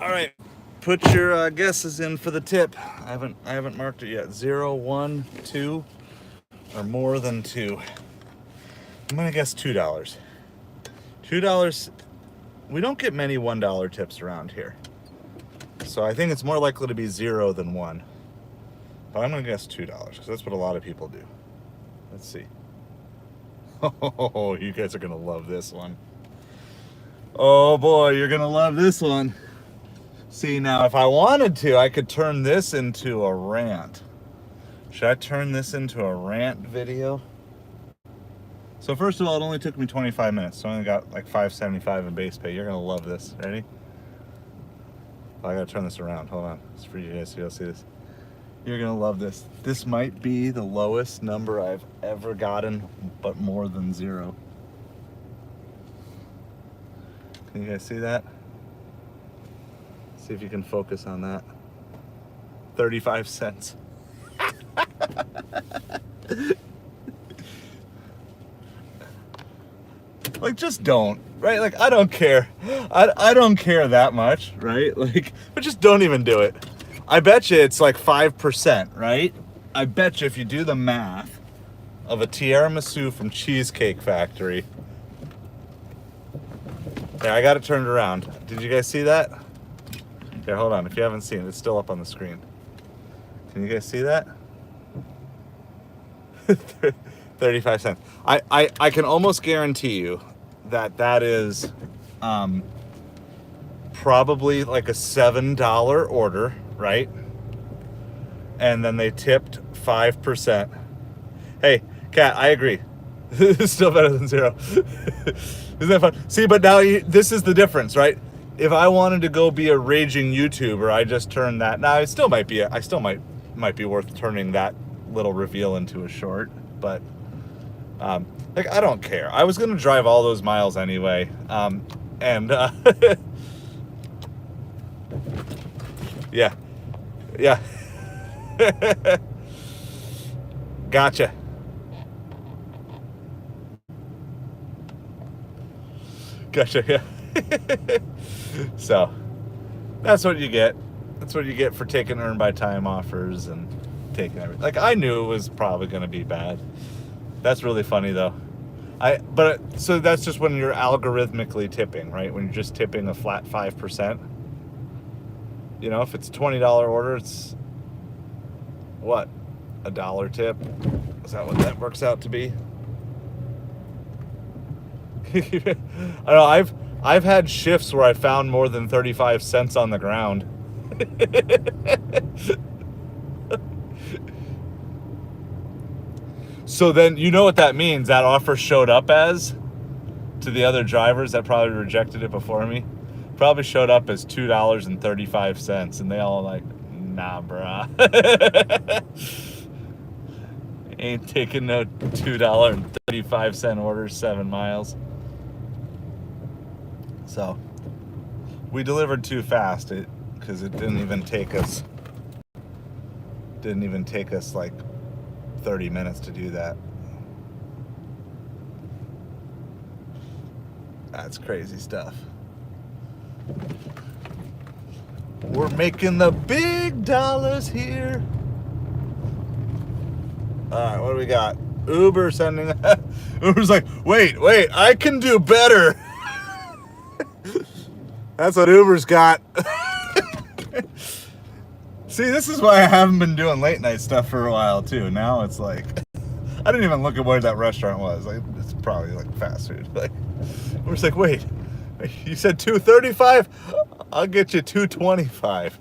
All right, put your guesses in for the tip. I haven't marked it yet. 0, 1, 2, or more than 2. I'm gonna guess $2. $2. We don't get many $1 tips around here, so I think it's more likely to be 0 than 1. But I'm gonna guess $2 because that's what a lot of people do. Let's see. Oh, you guys are gonna love this one. Oh boy, you're gonna love this one. See, now if I wanted to, I could turn this into a rant. Should I turn this into a rant video? So first of all, it only took me 25 minutes, so I only got like $5.75 in base pay. You're gonna love this. Ready? Oh, I gotta turn this around. Hold on. It's for you guys to go see this. You're gonna love this. This might be the lowest number I've ever gotten, but more than 0. Can you guys see that? See if you can focus on that. 35 cents. Like, just don't, right? Like, I don't care. I don't care that much, right? Like, but just don't even do it. I bet you it's like 5%, right? I bet you if you do the math of a tiramisu from Cheesecake Factory. There, I got it turned around. Did you guys see that? Here, hold on. If you haven't seen it, it's still up on the screen. Can you guys see that? 35 cents. I can almost guarantee you that that is probably like a $7 order, right? And then they tipped 5%. Hey, Kat, I agree. It's still better than 0. Isn't that fun? See, but now this is the difference, right? If I wanted to go be a raging YouTuber, I just turned that. Now it still might be. I still might be worth turning that little reveal into a short, but like, I don't care. I was gonna drive all those miles anyway, and yeah. Gotcha. Yeah. So that's what you get. That's what you get for taking earn by time offers and taking everything. Like, I knew it was probably going to be bad. That's really funny though. So that's just when you're algorithmically tipping, right? When you're just tipping a flat 5%. You know, if it's a $20 order, it's what? $1 tip? Is that what that works out to be? I don't know, I've had shifts where I found more than 35 cents on the ground. So then, you know what that means? That offer showed up as, to the other drivers that probably rejected it before me, probably showed up as $2.35, and they all like, nah, bruh. Ain't taking no $2.35 order 7 miles. So we delivered too fast, because it didn't even take us like 30 minutes to do that. That's crazy stuff. We're making the big dollars here. All right, what do we got? Uber sending. Uber's like, wait, I can do better. That's what Uber's got. See, this is why I haven't been doing late night stuff for a while too. Now it's like, I didn't even look at where that restaurant was. Like, it's probably like fast food. Like, we're just like, wait, you said $2.35? I'll get you $2.25.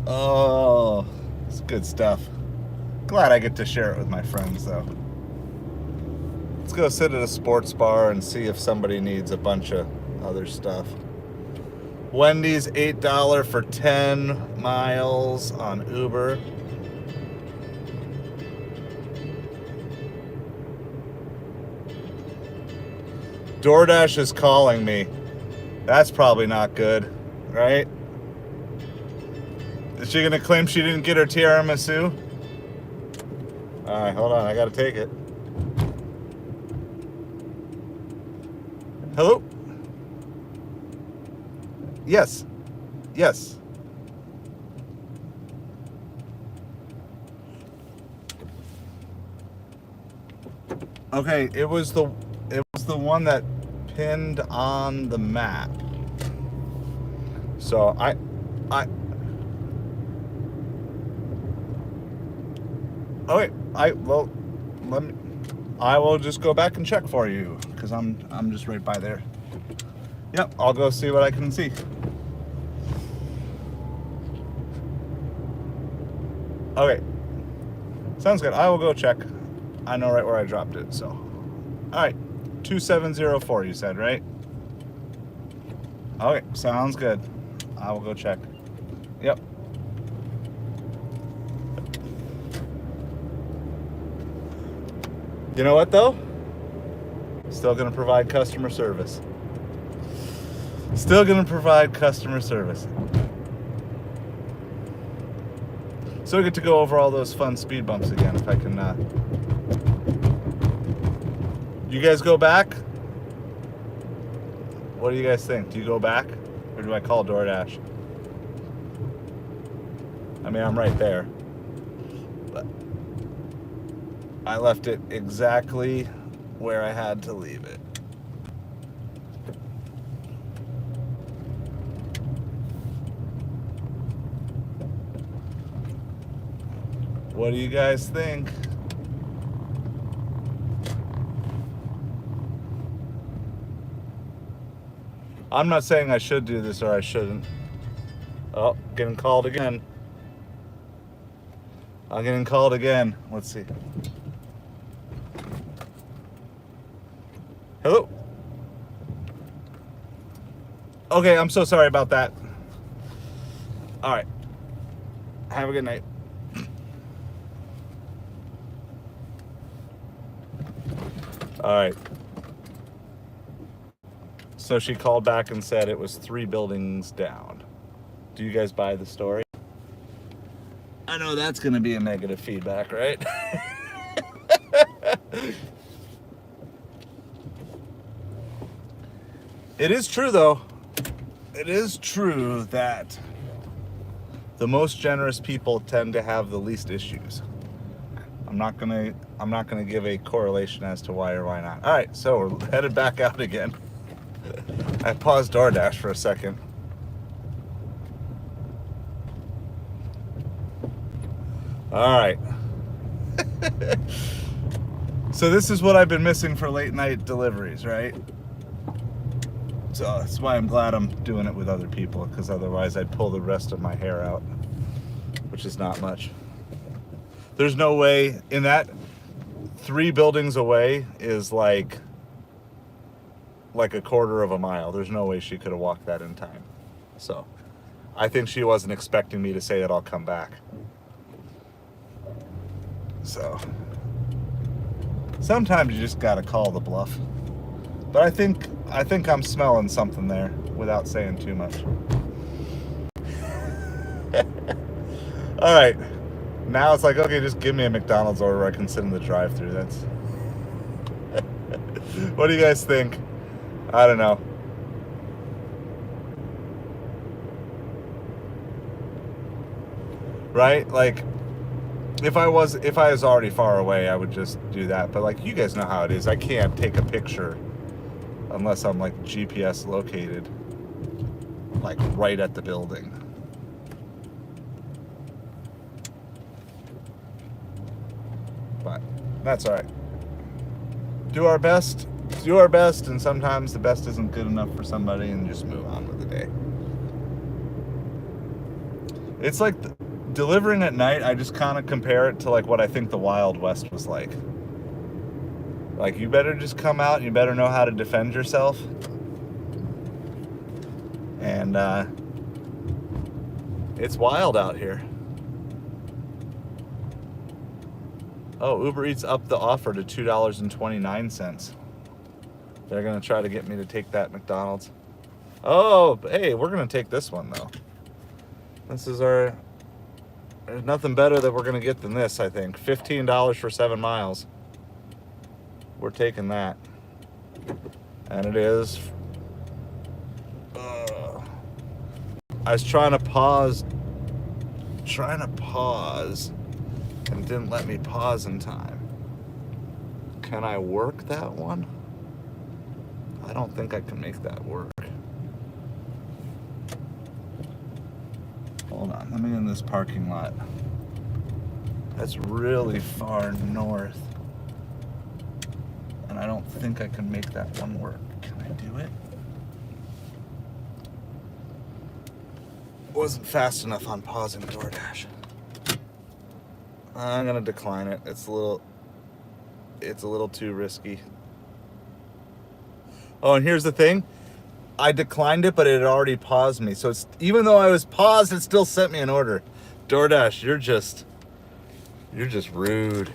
Oh, it's good stuff. Glad I get to share it with my friends though. Let's go sit at a sports bar and see if somebody needs a bunch of other stuff. Wendy's $8 for 10 miles on Uber. Doordash is calling me. That's probably not good, right? Is she gonna claim she didn't get her tiramisu? All right, hold on, I gotta take it. Hello? Yes. Okay, it was the one that pinned on the map. So I okay, I will just go back and check for you because I'm just right by there. Yep, I'll go see what I can see. Okay, sounds good. I will go check. I know right where I dropped it. So, all right, 2704. You said, right? Okay, sounds good. I will go check. Yep. You know what though? Still gonna provide customer service. Still gonna provide customer service. So we get to go over all those fun speed bumps again if I can. You guys go back? What do you guys think? Do you go back? Or do I call Doordash? I mean, I'm right there. But I left it exactly where I had to leave it. What do you guys think? I'm not saying I should do this or I shouldn't. Oh, getting called again. I'm getting called again. Let's see. Hello? Okay, I'm so sorry about that. All right. Have a good night. All right. So she called back and said it was 3 buildings down. Do you guys buy the story? I know that's going to be a negative feedback, right? It is true, though. It is true that the most generous people tend to have the least issues. I'm not gonna give a correlation as to why or why not. All right, so we're headed back out again. I paused Doordash for a second. All right. So this is what I've been missing for late night deliveries, right? So that's why I'm glad I'm doing it with other people, because otherwise I'd pull the rest of my hair out, which is not much. There's no way in that 3 buildings away is like a quarter of a mile. There's no way she could have walked that in time. So I think she wasn't expecting me to say that I'll come back. So sometimes you just gotta call the bluff. But I think I'm smelling something there without saying too much. All right. Now it's like, okay, just give me a McDonald's order where I can sit in the drive-thru. That's. What do you guys think? I don't know. Right? Like, if I was already far away, I would just do that. But like, you guys know how it is. I can't take a picture unless I'm like GPS located, like right at the building. But that's all right. Do our best, and sometimes the best isn't good enough for somebody, and just move on with the day. It's like delivering at night. I just kind of compare it to like what I think the Wild West was like. Like, you better just come out, and you better know how to defend yourself. And it's wild out here. Oh, Ubereats upped the offer to $2.29. They're going to try to get me to take that McDonald's. Oh, hey, we're going to take this one, though. This is our... There's nothing better that we're going to get than this, I think. $15 for 7 miles. We're taking that. And it is... I was trying to pause, and it didn't let me pause in time. Can I work that one? I don't think I can make that work. Hold on, let me get in this parking lot. That's really far north. And I don't think I can make that one work. Can I do it? Wasn't fast enough on pausing Doordash. I'm gonna decline it. It's a little too risky. Oh, and here's the thing. I declined it, but it had already paused me. So it's, even though I was paused, it still sent me an order. Doordash, you're just rude.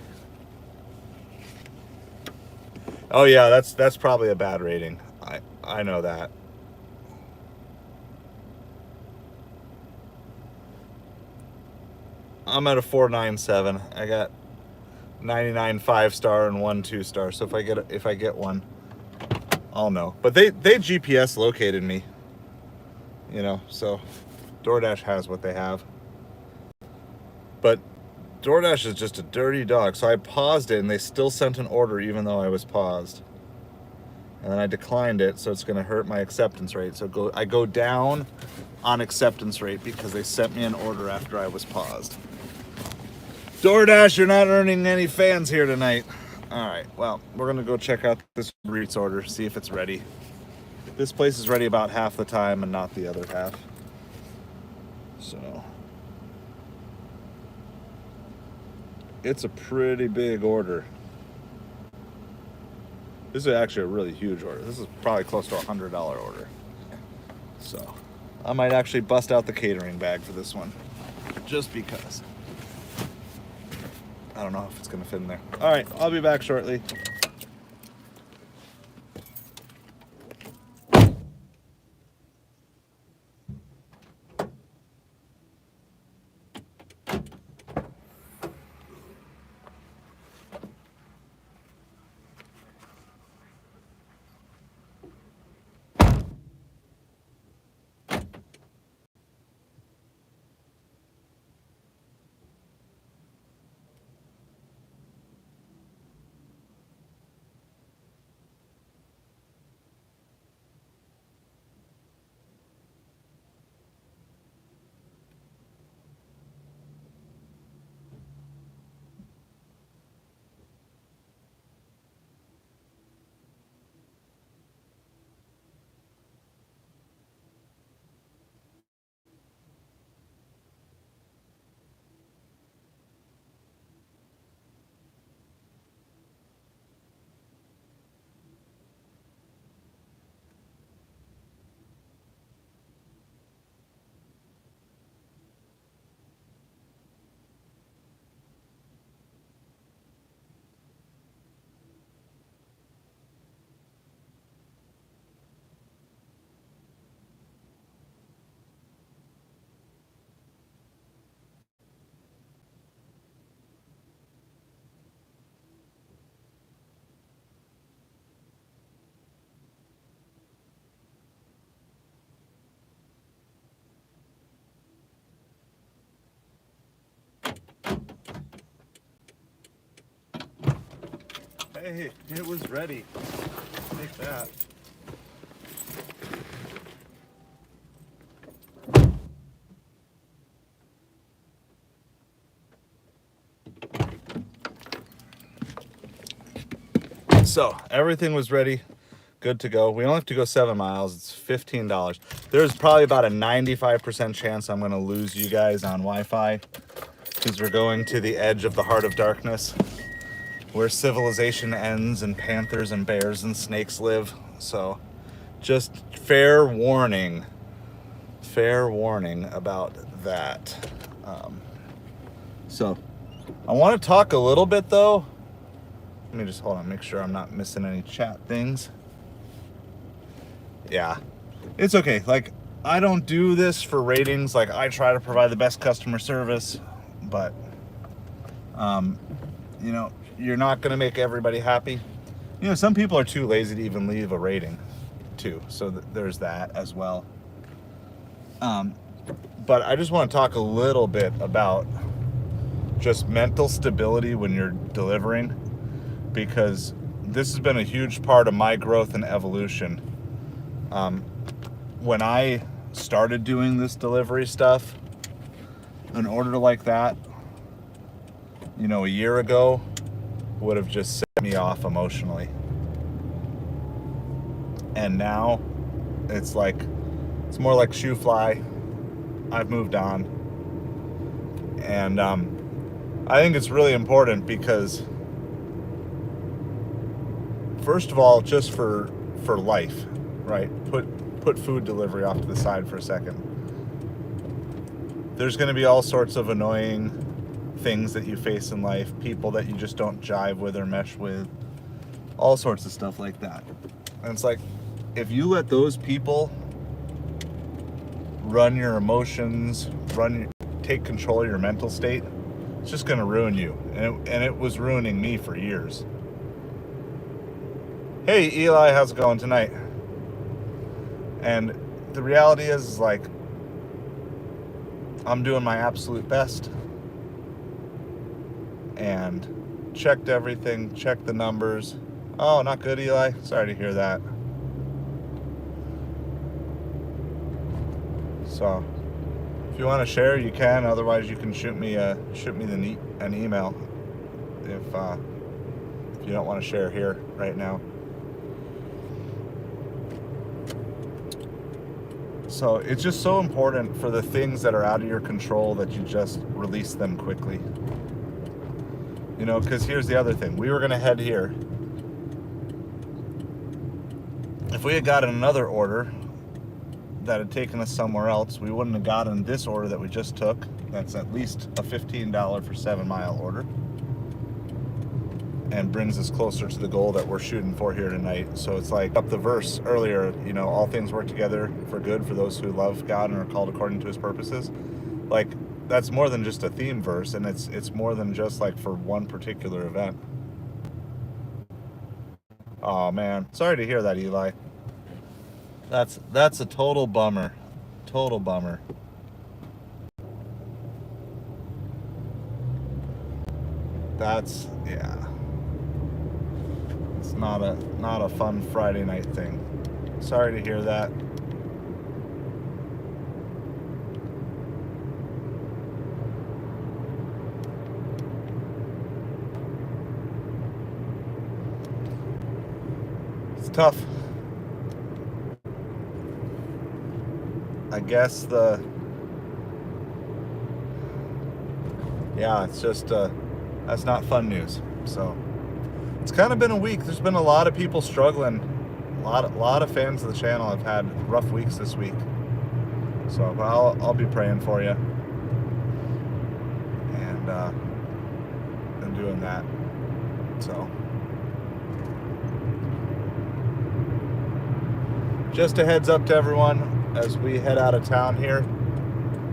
Oh yeah, that's probably a bad rating. I know that. I'm at a 4.97. I got 99 5-star and 1 2-star. So if I get one, I'll know. But they GPS located me, you know, so DoorDash has what they have. But DoorDash is just a dirty dog. So I paused it and they still sent an order even though I was paused. And then I declined it, so it's gonna hurt my acceptance rate. So I go down on acceptance rate because they sent me an order after I was paused. DoorDash, you're not earning any fans here tonight. All right, well, we're gonna go check out this Ubereats order, see if it's ready. This place is ready about half the time and not the other half. So, it's a pretty big order. This is actually a really huge order. This is probably close to $100 order. So, I might actually bust out the catering bag for this one, just because. I don't know if it's gonna fit in there. All right, I'll be back shortly. Hey, it was ready. Take that. So, everything was ready, good to go. We only have to go 7 miles. It's $15. There's probably about a 95% chance I'm going to lose you guys on Wi-Fi because we're going to the edge of the heart of darkness, where civilization ends and panthers and bears and snakes live. So just fair warning about that. So I want to talk a little bit though. Let me just hold on, make sure I'm not missing any chat things. Yeah, it's okay. Like, I don't do this for ratings. Like, I try to provide the best customer service, but you know, you're not going to make everybody happy. You know, some people are too lazy to even leave a rating too. So there's that as well. But I just want to talk a little bit about just mental stability when you're delivering, because this has been a huge part of my growth and evolution. When I started doing this delivery stuff, an order like that, a year ago would have just set me off emotionally. And now it's more like shoe fly. I've moved on. And I think it's really important because, first of all, just for life, right? Put food delivery off to the side for a second. There's going to be all sorts of annoying things that you face in life, people that you just don't jive with or mesh with, all sorts of stuff like that. And it's like, if you let those people run your emotions, take control of your mental state, it's just going to ruin you. And it was ruining me for years. Hey, Eli, how's it going tonight? And the reality is like, I'm doing my absolute best and checked everything, checked the numbers. Oh, not good, Eli. Sorry to hear that. So, if you want to share, you can. Otherwise, you can shoot me an email if you don't want to share here right now. So it's just so important for the things that are out of your control that you just release them quickly. Because here's the other thing. We were going to head here. If we had gotten another order that had taken us somewhere else, we wouldn't have gotten this order that we just took. That's at least a $15 for 7-mile order. And brings us closer to the goal that we're shooting for here tonight. So it's like up the verse earlier, all things work together for good for those who love God and are called according to his purposes. Like, that's more than just a theme verse, and it's more than just like for one particular event. Oh man, sorry to hear that, Eli. That's a total bummer. Total bummer. Yeah. It's not a fun Friday night thing. Sorry to hear that. It's tough. I guess it's just that's not fun news. So it's kind of been a week. There's been a lot of people struggling. A lot of fans of the channel have had rough weeks this week. So I'll be praying for you and doing that. So just a heads up to everyone, as we head out of town here,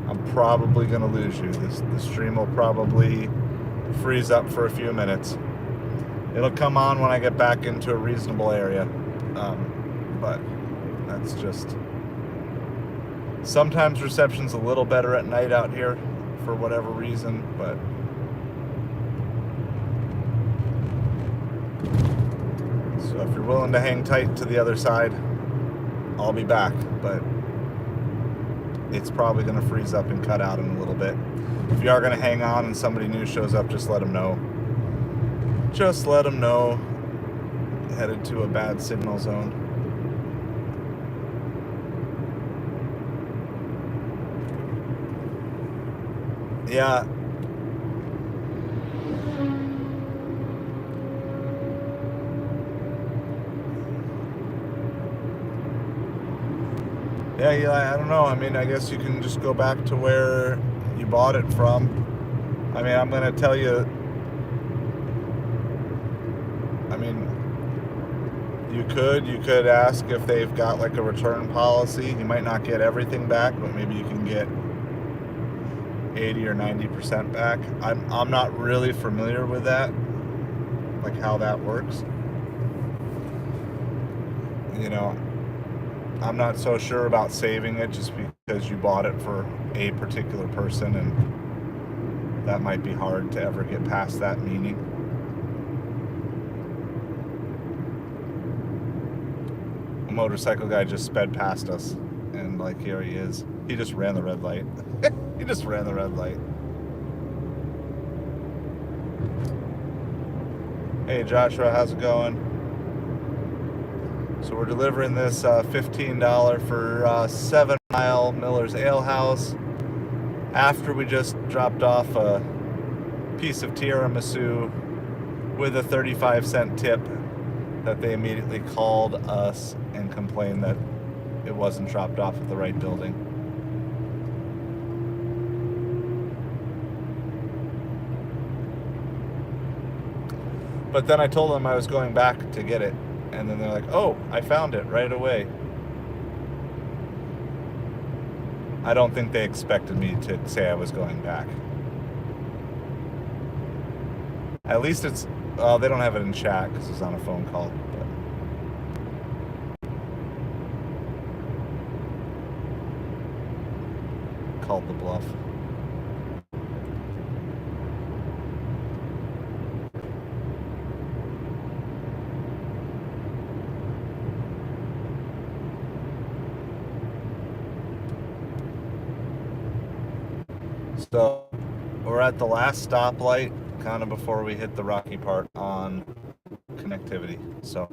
I'm probably going to lose you. The stream will probably freeze up for a few minutes. It'll come on when I get back into a reasonable area. But that's just... Sometimes reception's a little better at night out here for whatever reason, but... So if you're willing to hang tight to the other side, I'll be back, but it's probably going to freeze up and cut out in a little bit. If you are going to hang on and somebody new shows up, just let them know. Just let them know. Headed to a bad signal zone. Yeah. Yeah, Eli, I don't know. I mean, I guess you can just go back to where you bought it from. I mean, I'm going to tell you, I mean, you could ask if they've got like a return policy. You might not get everything back, but maybe you can get 80 or 90% back. I'm not really familiar with that, like how that works. I'm not so sure about saving it just because you bought it for a particular person, and that might be hard to ever get past that meaning. motorcycle guy just sped past us, and like here he is. He just ran the red light. He just ran the red light. Hey Joshua, how's it going? So we're delivering this $15 for 7 Mile Miller's Ale House after we just dropped off a piece of tiramisu with a 35-cent tip that they immediately called us and complained that it wasn't dropped off at the right building. But then I told them I was going back to get it, and then they're like, oh, I found it right away. I don't think they expected me to say I was going back. At least it's, they don't have it in chat because it's on a phone call. But called the bluff. So we're at the last stoplight, kind of before we hit the rocky part on connectivity. So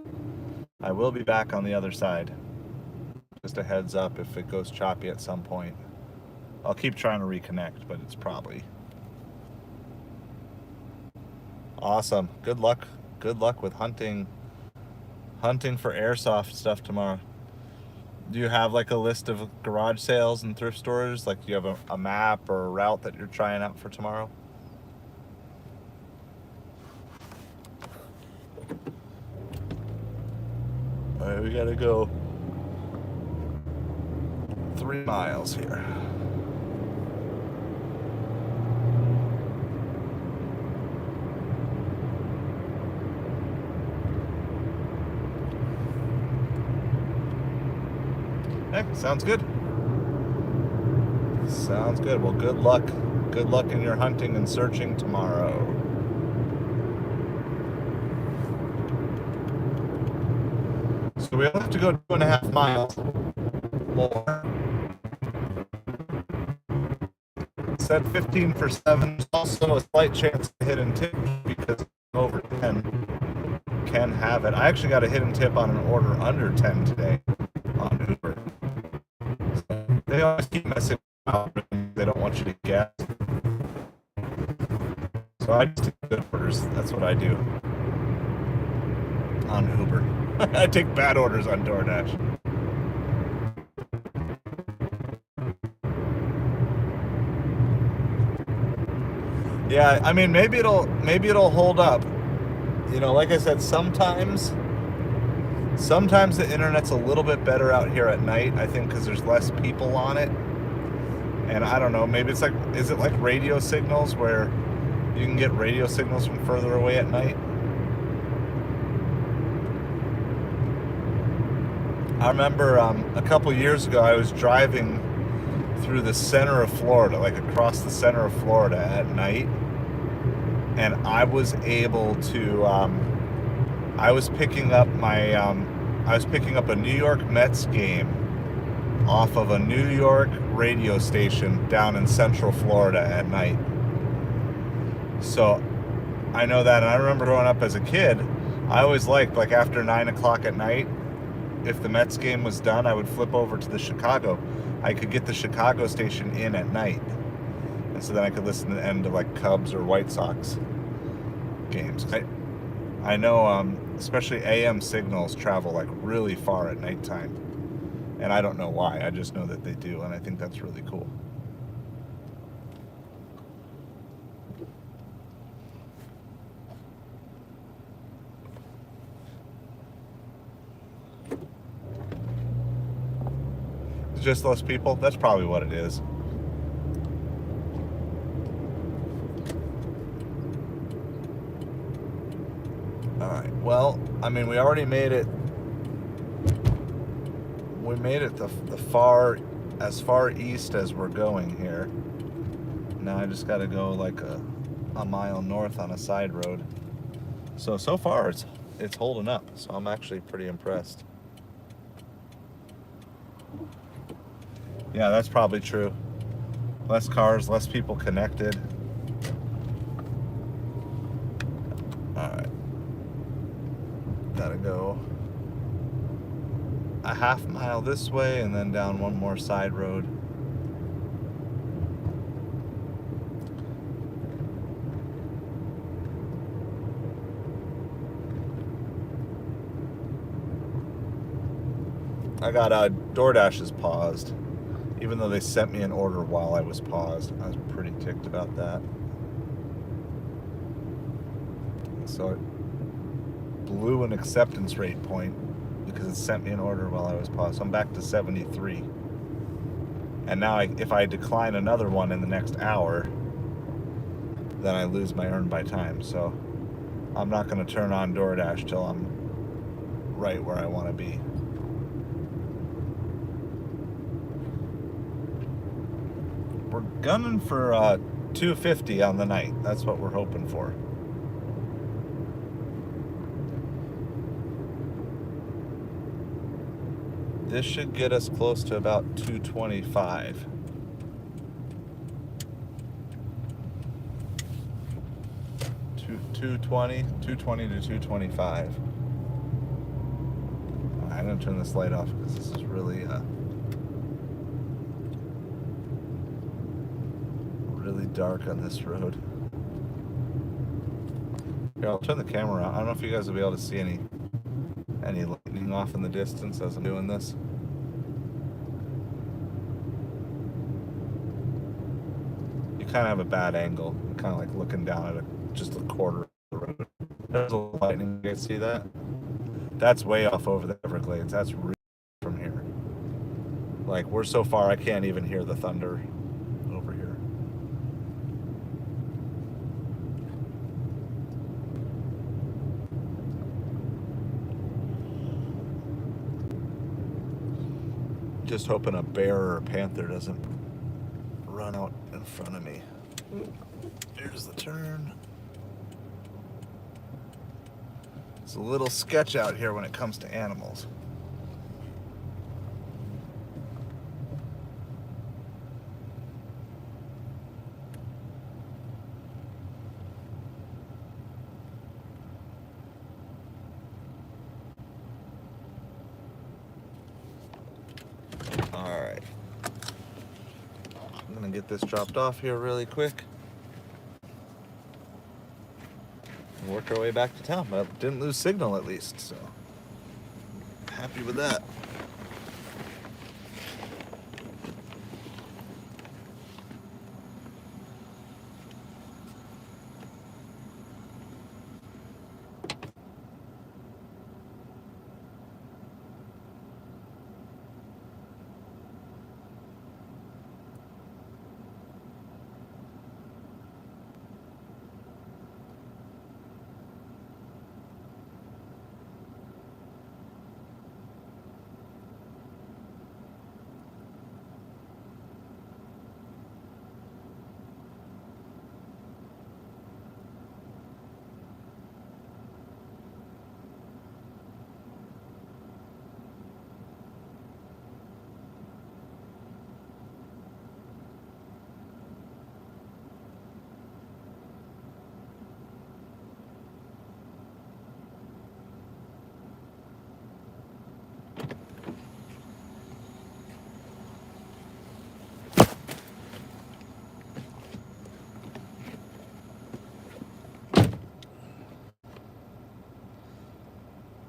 I will be back on the other side. Just a heads up if it goes choppy at some point. I'll keep trying to reconnect, but it's probably awesome. Good luck. Good luck with hunting for airsoft stuff tomorrow. Do you have like a list of garage sales and thrift stores? Like, do you have a map or a route that you're trying out for tomorrow? All right, we gotta go 3 miles here. Hey, sounds good. Sounds good. Well, good luck. Good luck in your hunting and searching tomorrow. So we only have to go 2.5 miles more. It said 15 for 7. There's also a slight chance to hit and tip because over 10 can have it. I actually got a hit and tip on an order under 10 today on Uber. They always keep messing out. They don't want you to guess. So I just take good orders. That's what I do on Uber. I take bad orders on Doordash. Yeah, I mean, maybe it'll hold up. You know, like I said, sometimes the internet's a little bit better out here at night, I think, because there's less people on it. And I don't know, maybe it's like, is it like radio signals where you can get radio signals from further away at night? I remember a couple years ago, I was driving through the center of Florida, like across the center of Florida at night. And I was able to, I was picking up a New York Mets game off of a New York radio station down in Central Florida at night. So I know that, and I remember growing up as a kid, I always liked, like, after 9 o'clock at night, if the Mets game was done, I would flip over to the Chicago. I could get the Chicago station in at night, and so then I could listen to the end of like Cubs or White Sox games. I know, especially AM signals travel like really far at nighttime, and I don't know why. I just know that they do, and I think that's really cool. Just less people? That's probably what it is. Alright, well, I mean, we already made it. We made it as far east as we're going here. Now I just gotta go like a mile north on a side road. So far it's holding up, so I'm actually pretty impressed. Yeah, that's probably true. Less cars, less people connected. Alright. Gotta go a half mile this way and then down one more side road. I got Doordash is paused, even though they sent me an order while I was paused. I was pretty ticked about that. So it blew an acceptance rate point because it sent me an order while I was paused. So I'm back to 73. And now if I decline another one in the next hour, then I lose my earn by time. So I'm not going to turn on Doordash till I'm right where I want to be. We're gunning for 250 on the night. That's what we're hoping for. This should get us close to about 225. $220 to 225. I'm gonna turn this light off because this is really dark on this road. Here, I'll turn the camera on. I don't know if you guys will be able to see any lightning off in the distance as I'm doing this. You kind of have a bad angle. You're kind of like looking down at just a quarter of the road. There's a lightning. You guys see that? That's way off over the Everglades. That's really from here. Like, we're so far I can't even hear the thunder over here. Just hoping a bear or a panther doesn't run out in front of me. Here's the turn. It's a little sketch out here when it comes to animals. Alright. I'm gonna get this dropped off here really quick. And work our way back to town, but didn't lose signal at least, so happy with that.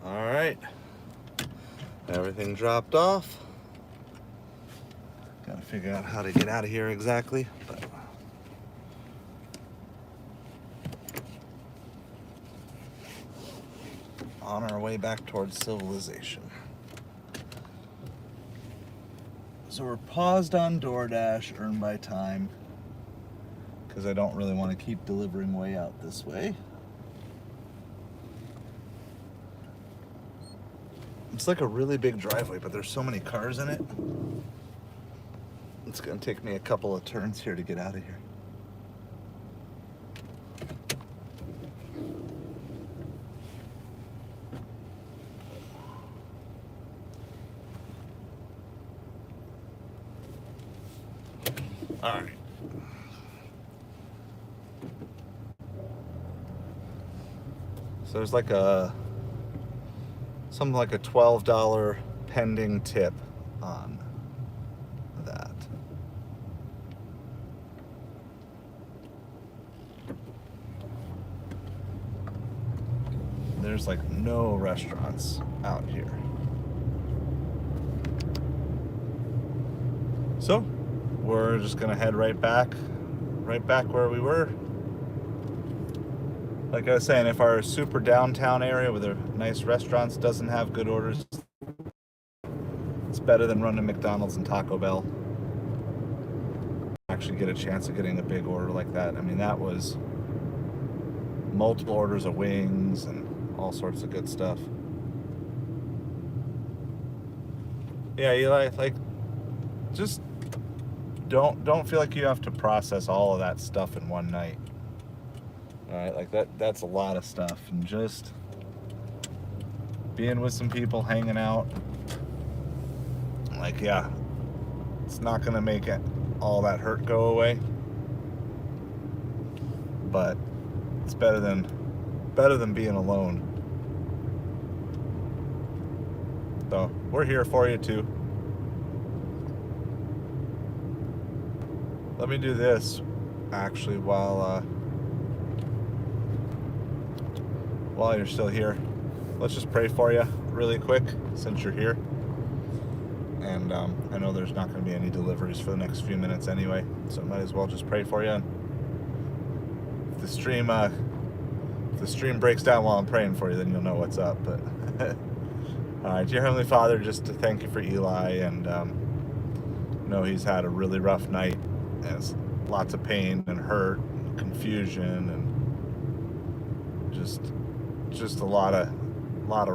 Alright, everything dropped off. Gotta figure out how to get out of here exactly, but on our way back towards civilization. So we're paused on Doordash, earn by time, because I don't really want to keep delivering way out this way. It's like a really big driveway, but there's so many cars in it. It's gonna take me a couple of turns here to get out of here. All right. So there's like something like a $12 pending tip on that. There's like no restaurants out here. So we're just gonna head right back where we were. Like I was saying, if our super downtown area with their nice restaurants doesn't have good orders, it's better than running McDonald's and Taco Bell. Actually get a chance of getting a big order like that. I mean, that was multiple orders of wings and all sorts of good stuff. Yeah, Eli, like, just don't feel like you have to process all of that stuff in one night. All right, like that's a lot of stuff, and just being with some people, hanging out, like, yeah, it's not gonna make it all that hurt go away, but it's better than being alone. So we're here for you too. Let me do this actually while you're still here. Let's just pray for you really quick since you're here. And I know there's not going to be any deliveries for the next few minutes anyway, so might as well just pray for you. If the stream breaks down while I'm praying for you, then you'll know what's up. But all right, dear Heavenly Father, just to thank you for Eli, and know he's had a really rough night. Has lots of pain and hurt, and confusion, and just a lot of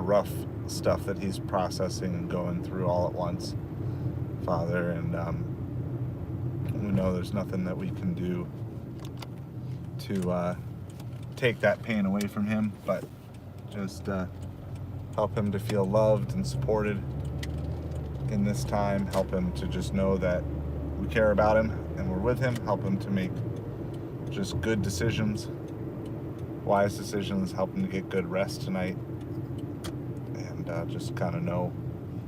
rough stuff that he's processing and going through all at once, Father. And we know there's nothing that we can do to take that pain away from him, but just help him to feel loved and supported in this time. Help him to just know that we care about him and we're with him. Help him to make just good decisions, wise decisions. Help him to get good rest tonight, and just kind of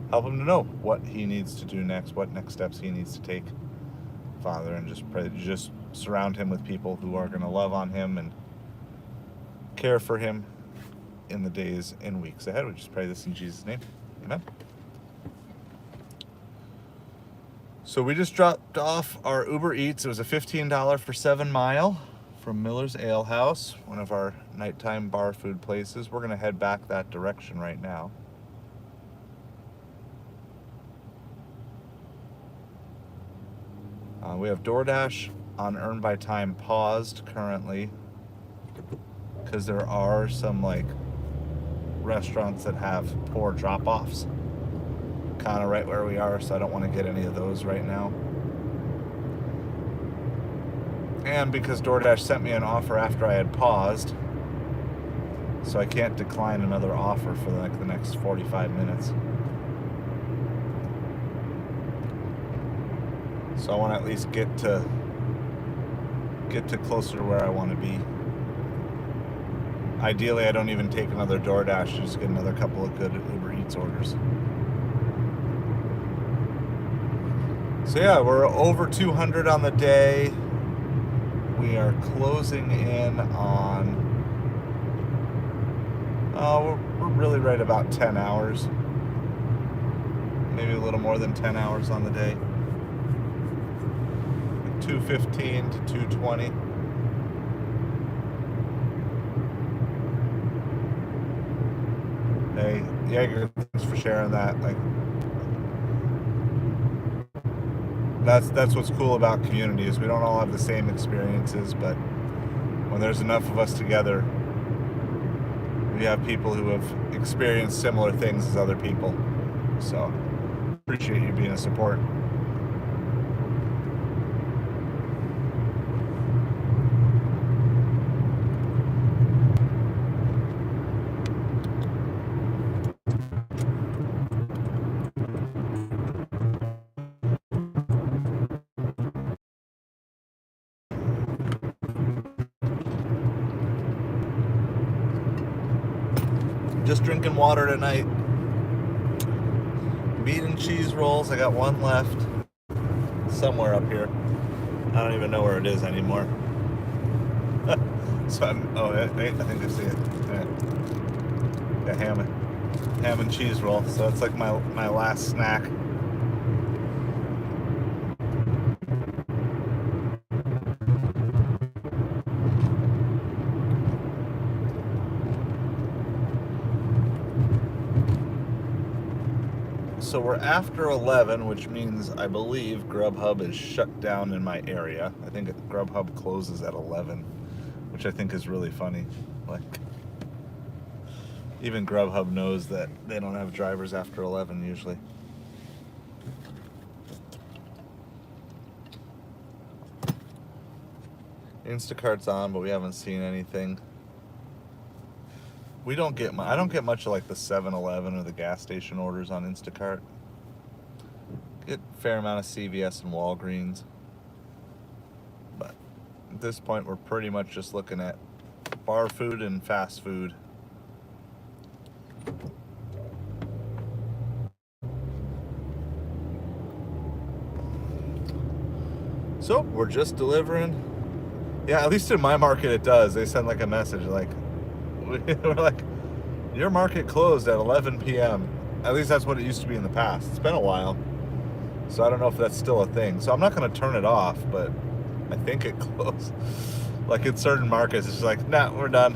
help him to know what he needs to do next, what next steps he needs to take, Father. And just pray that you just surround him with people who are going to love on him and care for him in the days and weeks ahead. We just pray this in Jesus' name. Amen. So we just dropped off our Ubereats. It was a $15 for 7 Mile from Miller's Ale House, one of our nighttime bar food places. We're going to head back that direction right now. We have Doordash on Earn by Time paused currently because there are some like restaurants that have poor drop-offs kind of right where we are, so I don't want to get any of those right now. And because DoorDash sent me an offer after I had paused, so I can't decline another offer for like the next 45 minutes. So I want to at least get to closer to where I want to be. Ideally, I don't even take another DoorDash, just get another couple of good Uber Eats orders. So yeah, we're over 200 on the day. We are closing in on, we're really right about 10 hours. Maybe a little more than 10 hours on the day. 2:15 to 2:20. Hey, Jaeger, thanks for sharing that. Like, that's what's cool about community, is we don't all have the same experiences, but when there's enough of us together, we have people who have experienced similar things as other people. So appreciate you being a support. Just drinking water tonight. Meat and cheese rolls. I got one left. Somewhere up here. I don't even know where it is anymore. So I think I see it. Yeah, ham and cheese roll. So it's like my last snack. So we're after 11, which means I believe Grubhub is shut down in my area. I think Grubhub closes at 11, which I think is really funny. Like, even Grubhub knows that they don't have drivers after 11 usually. Instacart's on, but we haven't seen anything. I don't get much of like the 7-Eleven or the gas station orders on Instacart. Get a fair amount of CVS and Walgreens. But at this point, we're pretty much just looking at bar food and fast food. So we're just delivering. Yeah, at least in my market it does. They send like a message like, we're like, your market closed at 11 p.m. At least that's what it used to be in the past. It's been a while, so I don't know if that's still a thing. So I'm not going to turn it off, but I think it closed. Like in certain markets, it's just like, nah, we're done.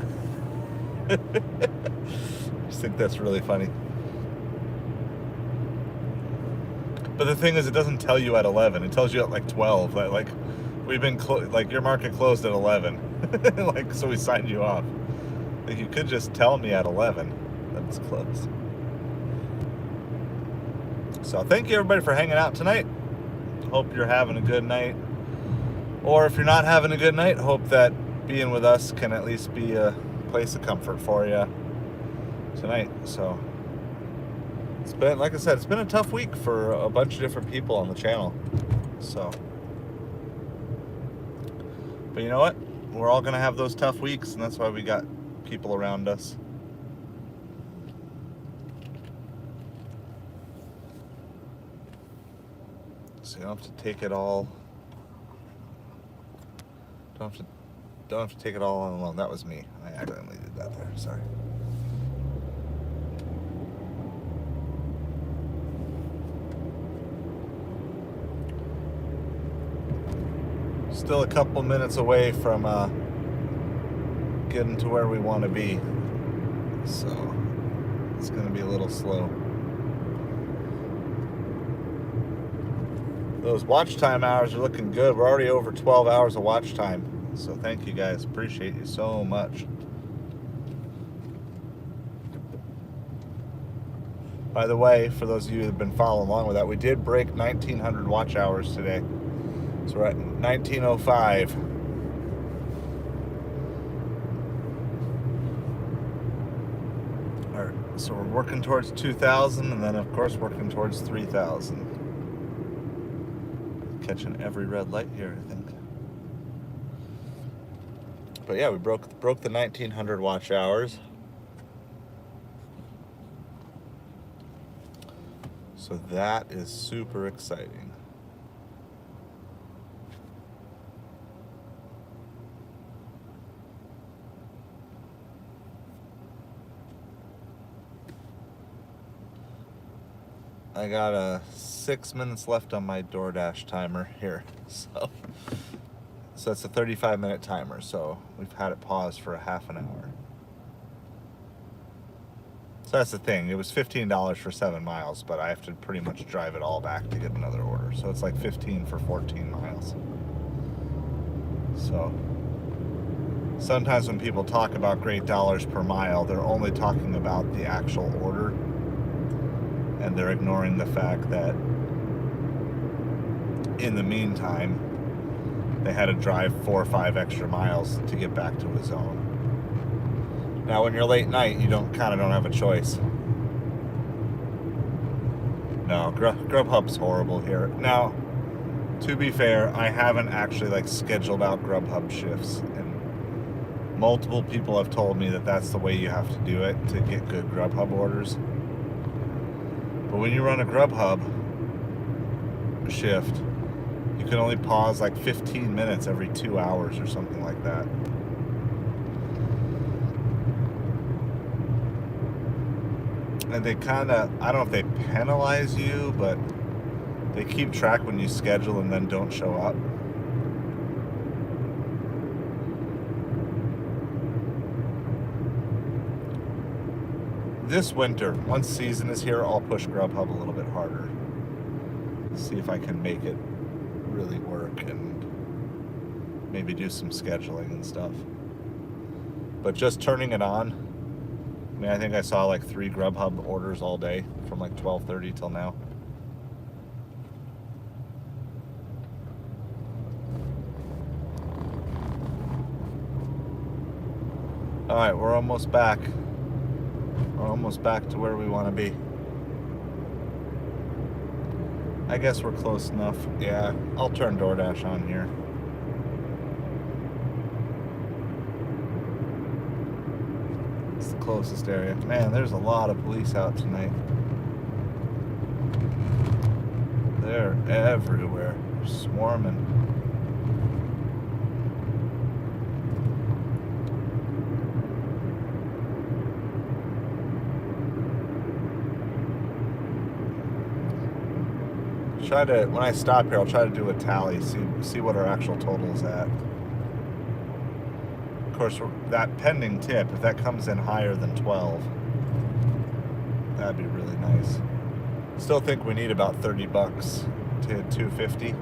I just think that's really funny. But the thing is, it doesn't tell you at 11. It tells you at like 12. Like we've been like your market closed at 11. Like, so we signed you off. Like, you could just tell me at 11 that it's closed. So thank you everybody for hanging out tonight. Hope you're having a good night. Or if you're not having a good night, hope that being with us can at least be a place of comfort for you tonight. So it's been, like I said, it's been a tough week for a bunch of different people on the channel. So, but you know what? We're all gonna have those tough weeks, and that's why we got people around us. So you don't have to take it all. Don't have to take it all on alone. That was me. I accidentally did that there. Sorry. Still a couple minutes away from getting to where we want to be, so it's going to be a little slow. Those watch time hours are looking good. We're already over 12 hours of watch time, so thank you guys. Appreciate you so much. By the way, for those of you who have been following along with that, we did break 1,900 watch hours today. So we're at 1905. All right, so we're working towards 2,000, and then of course working towards 3,000. Catching every red light here, I think. But yeah, we broke the 1,900 watch hours. So that is super exciting. I got 6 minutes left on my Doordash timer here, so it's a 35-minute timer, so we've had it paused for a half an hour. So that's the thing, it was $15 for 7 miles, but I have to pretty much drive it all back to get another order, so it's like 15 for 14 miles. So sometimes when people talk about great dollars per mile, they're only talking about the actual order, and they're ignoring the fact that in the meantime they had to drive 4 or 5 extra miles to get back to a zone. Now when you're late night, you don't have a choice. No, Grubhub's horrible here. Now, to be fair, I haven't actually scheduled out Grubhub shifts, and Multiple people have told me that that's the way you have to do it to get good Grubhub orders. But when you run a Grubhub shift, you can only pause like 15 minutes every 2 hours or something like that. And they kind of, I don't know if they penalize you, but they keep track when you schedule and then don't show up. This winter, once season is here, I'll push Grubhub a little bit harder. See if I can make it really work and maybe do some scheduling and stuff. But just turning it on, I mean, I think I saw like 3 Grubhub orders all day from like 12:30 till now. All right, we're almost back. We're almost back to where we want to be. I guess we're close enough. Yeah, I'll turn Doordash on here. It's the closest area. Man, there's a lot of police out tonight. They're everywhere. They're swarming. When I stop here, I'll try to do a tally, see what our actual total is at. Of course, that pending tip, if that comes in higher than 12, that'd be really nice. Still think we need about $30 to hit 250.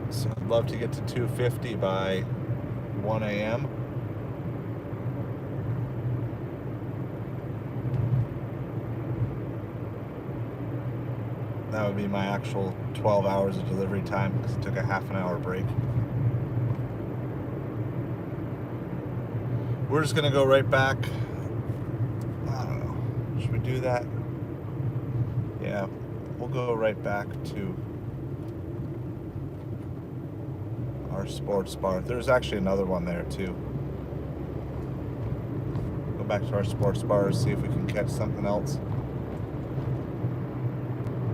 So I'd love to get to 250 by 1 a.m. That would be my actual 12 hours of delivery time because it took a half an hour break. We're just going to go right back. I don't know. Should we do that? Yeah, we'll go right back to our sports bar. There's actually another one there too. Go back to our sports bar, see if we can catch something else.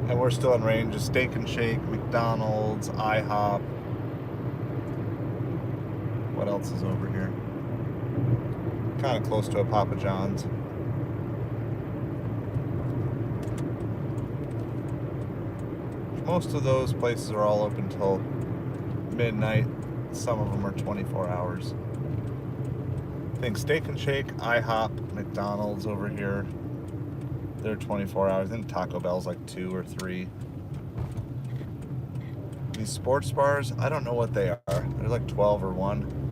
And we're still in range of Steak and Shake, McDonald's, IHOP. What else is over here? Kind of close to a Papa John's. Most of those places are all open till midnight. Some of them are 24 hours. I think Steak and Shake, IHOP, McDonald's over here. They're 24 hours. I think Taco Bell's like 2 or 3. These sports bars, I don't know what they are. They're like 12 or 1.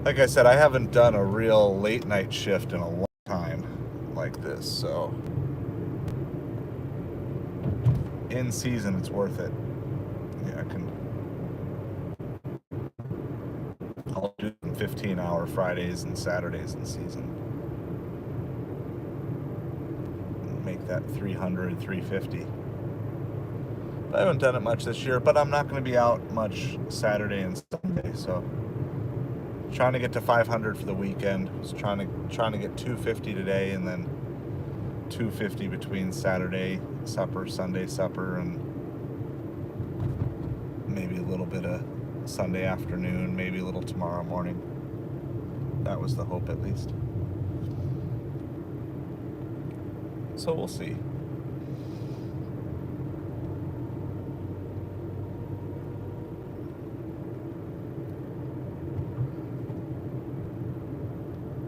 Like I said, I haven't done a real late night shift in a long time like this, so in season it's worth it. Yeah, I'll do 15-hour Fridays and Saturdays in season. Make that 300, 350. I haven't done it much this year, but I'm not going to be out much Saturday and Sunday, so trying to get to 500 for the weekend. Was trying to get 250 today, and then 250 between Saturday supper, Sunday supper, and maybe a little bit of Sunday afternoon, maybe a little tomorrow morning. That was the hope, at least. So we'll see.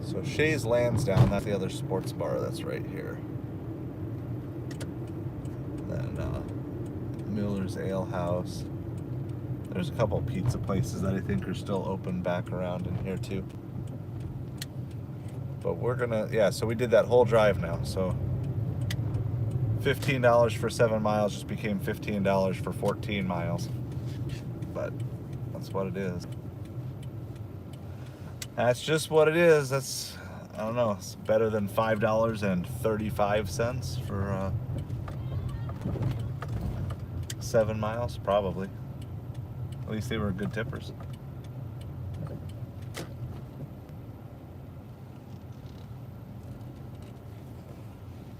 So Shays Lansdowne, that's the other sports bar that's right here. Then Miller's Ale House. There's a couple pizza places that I think are still open back around in here too. But we're gonna, yeah, so we did that whole drive now. So $15 for 7 miles just became $15 for 14 miles. But that's what it is. That's just what it is. That's, I don't know, it's better than $5.35 for 7 miles, probably. At least they were good tippers.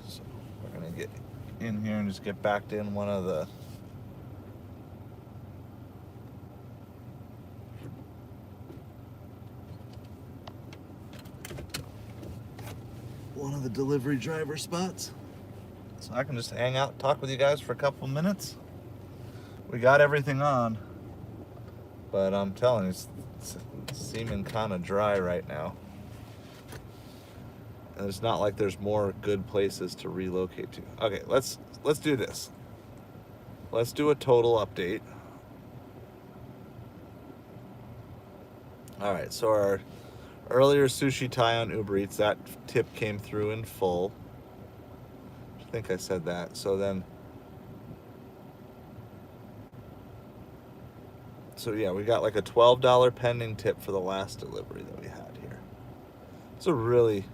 So we're gonna get in here and just get backed in one of the delivery driver spots. So I can just hang out and talk with you guys for a couple minutes. We got everything on, but I'm telling you, it's seeming kind of dry right now. And it's not like there's more good places to relocate to. Okay, let's do this. Let's do a total update. All right, so our earlier sushi Thai on Ubereats, that tip came through in full. I think I said that. So yeah, we got like a $12 pending tip for the last delivery that we had here. It's a really,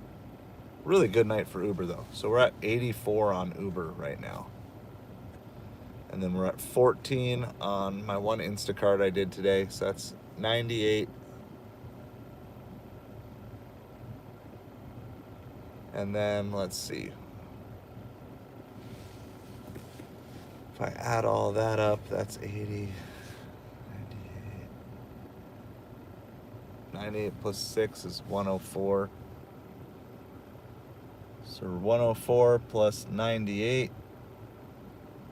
really good night for Uber though. So we're at 84 on Uber right now. And then we're at 14 on my one Instacart I did today. So that's 98. And then let's see. If I add all that up, that's 80, 98 plus 6 is 104. So 104 plus 98,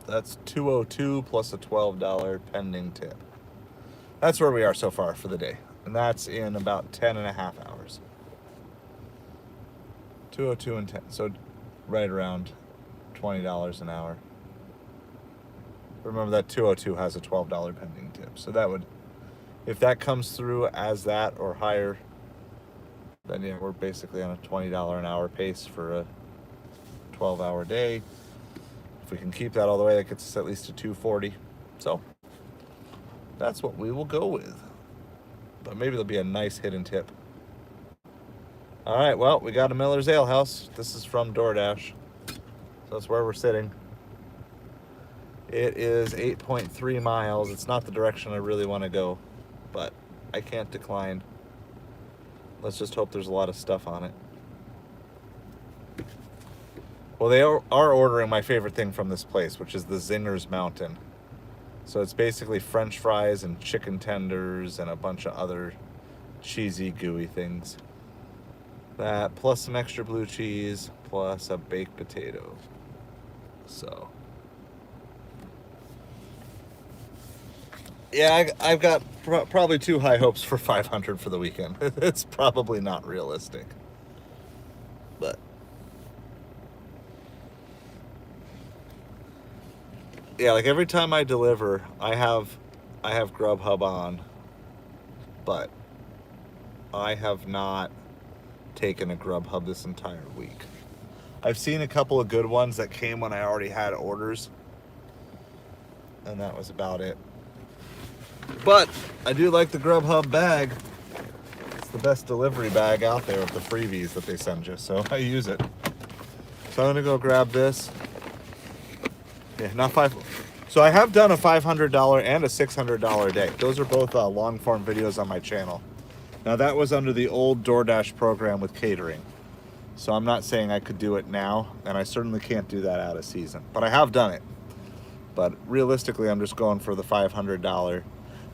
that's 202 plus a $12 pending tip. That's where we are so far for the day. And that's in about 10 and a half hours. 202 and 10, so right around $20 an hour. Remember that 202 has a $12 pending tip. So that would, if that comes through as that or higher, then yeah, we're basically on a $20 an hour pace for a 12-hour day. If we can keep that all the way, that gets us at least to 240. So that's what we will go with. But maybe there'll be a nice hidden tip. All right, well, we got a Miller's Ale House. This is from Doordash. So that's where we're sitting. It is 8.3 miles. It's not the direction I really want to go, but I can't decline. Let's just hope there's a lot of stuff on it. Well, they are ordering my favorite thing from this place, which is the Zinger's Mountain. So it's basically French fries and chicken tenders and a bunch of other cheesy, gooey things. That, plus some extra blue cheese, plus a baked potato. So, yeah, I've got probably too high hopes for 500 for the weekend. It's probably not realistic. But, yeah, like every time I deliver, I have Grubhub on, but I have not taken a Grubhub this entire week. I've seen a couple of good ones that came when I already had orders, and that was about it. But I do like the Grubhub bag. It's the best delivery bag out there with the freebies that they send you, so I use it. So I'm gonna go grab this. Yeah, not five. So I have done a $500 and a $600 day. Those are both long form videos on my channel. Now that was under the old Doordash program with catering. So I'm not saying I could do it now, and I certainly can't do that out of season, but I have done it. But realistically, I'm just going for the $500.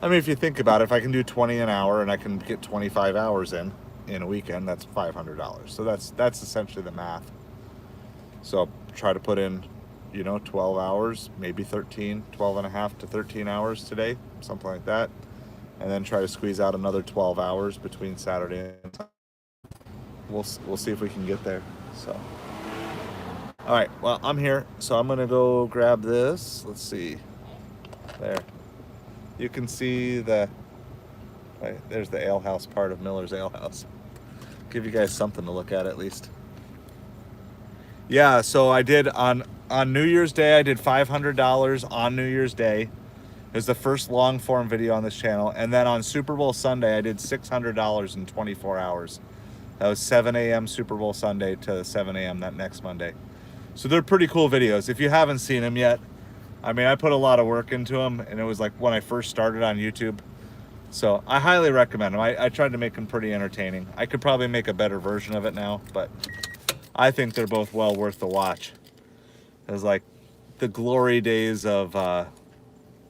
I mean, if you think about it, if I can do 20 an hour and I can get 25 hours in a weekend, that's $500. So that's essentially the math. So try to put in, 12 hours, maybe 12 and a half to 13 hours today, something like that. And then try to squeeze out another 12 hours between Saturday and Sunday. We'll see if we can get there. So, all right, well, I'm here, so I'm gonna go grab this. Let's see, there. You can see there's the ale house part of Miller's Ale House. Give you guys something to look at least. Yeah, so I did on New Year's Day, I did $500 on New Year's Day. It was the first long form video on this channel. And then on Super Bowl Sunday, I did $600 in 24 hours. That was 7 a.m. Super Bowl Sunday to 7 a.m. that next Monday. So they're pretty cool videos. If you haven't seen them yet, I mean, I put a lot of work into them, and it was like when I first started on YouTube. So I highly recommend them. I tried to make them pretty entertaining. I could probably make a better version of it now, but I think they're both well worth the watch. It was like the glory days of,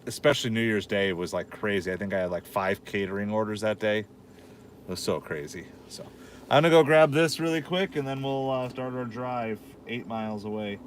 especially New Year's Day was like crazy. I think I had like 5 catering orders that day. It was so crazy. So I'm gonna go grab this really quick, and then we'll start our drive 8 miles away.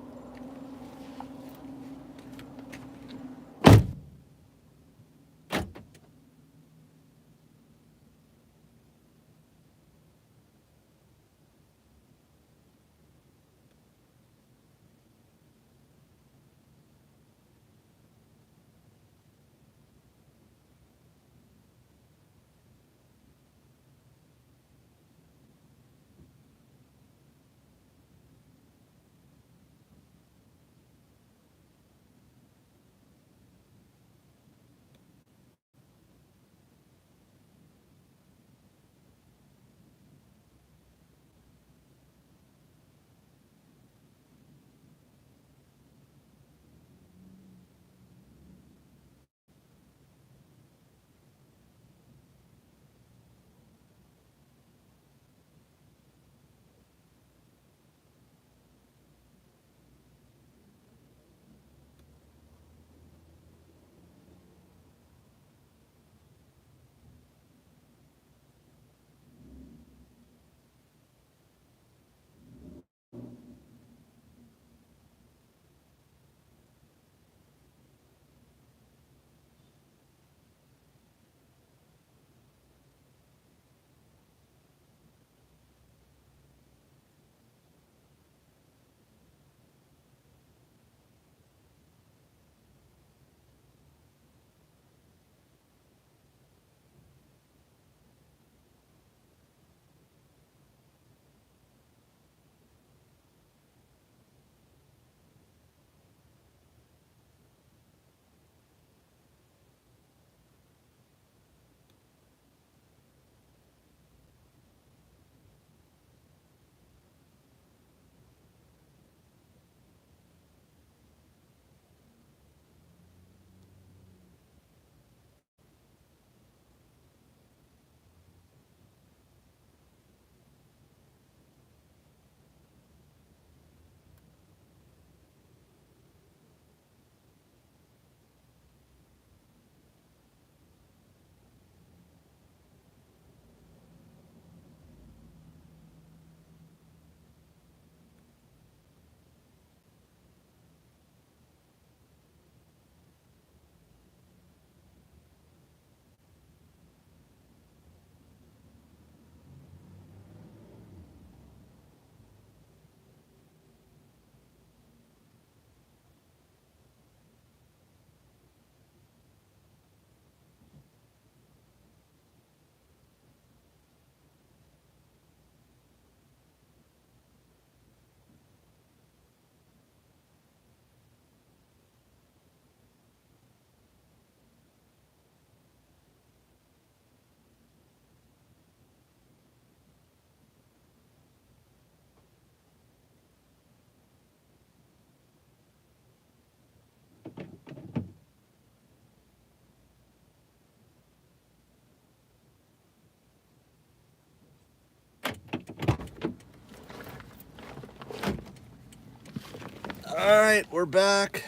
All right, we're back.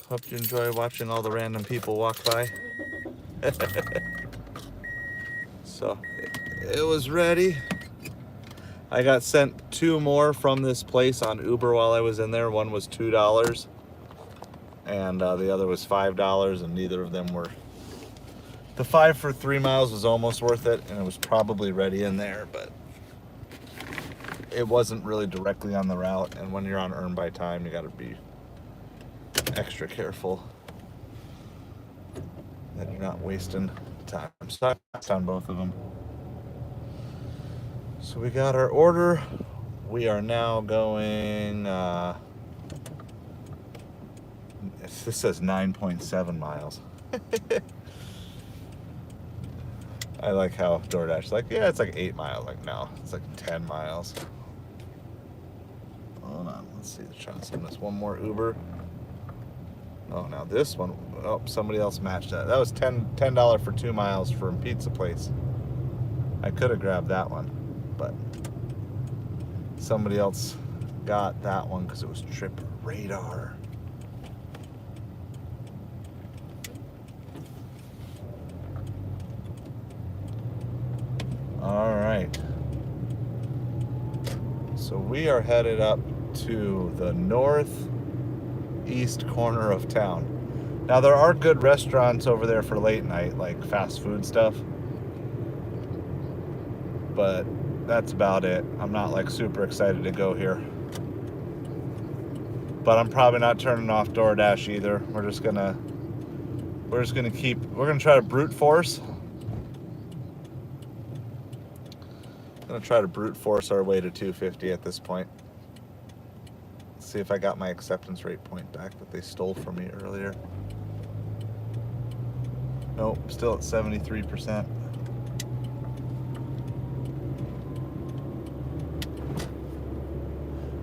Hope you enjoy watching all the random people walk by. So it was ready. I got sent 2 more from this place on Uber while I was in there. One was $2 and the other was $5, and neither of them were. The 5 for 3 miles was almost worth it, and it was probably ready in there, but it wasn't really directly on the route, and when you're on earn by time, you got to be extra careful that you're not wasting time. So I found both of them. So we got our order. We are now going, this says 9.7 miles. I like how Doordash is like, yeah, it's like 8 miles. Like, no, it's like 10 miles. Hold on, let's see. Let's try to send this one more Uber. Oh, now this one, oh, somebody else matched that. That was $10 for 2 miles from Pizza Place. I could have grabbed that one, but somebody else got that one because it was Trip Radar. All right. So we are headed up to the northeast corner of town. Now there are good restaurants over there for late night, like fast food stuff. But that's about it. I'm not like super excited to go here. But I'm probably not turning off Doordash either. We're gonna try to brute force. Gonna try to brute force our way to 250 at this point. Let's see if I got my acceptance rate point back that they stole from me earlier. Nope, still at 73%.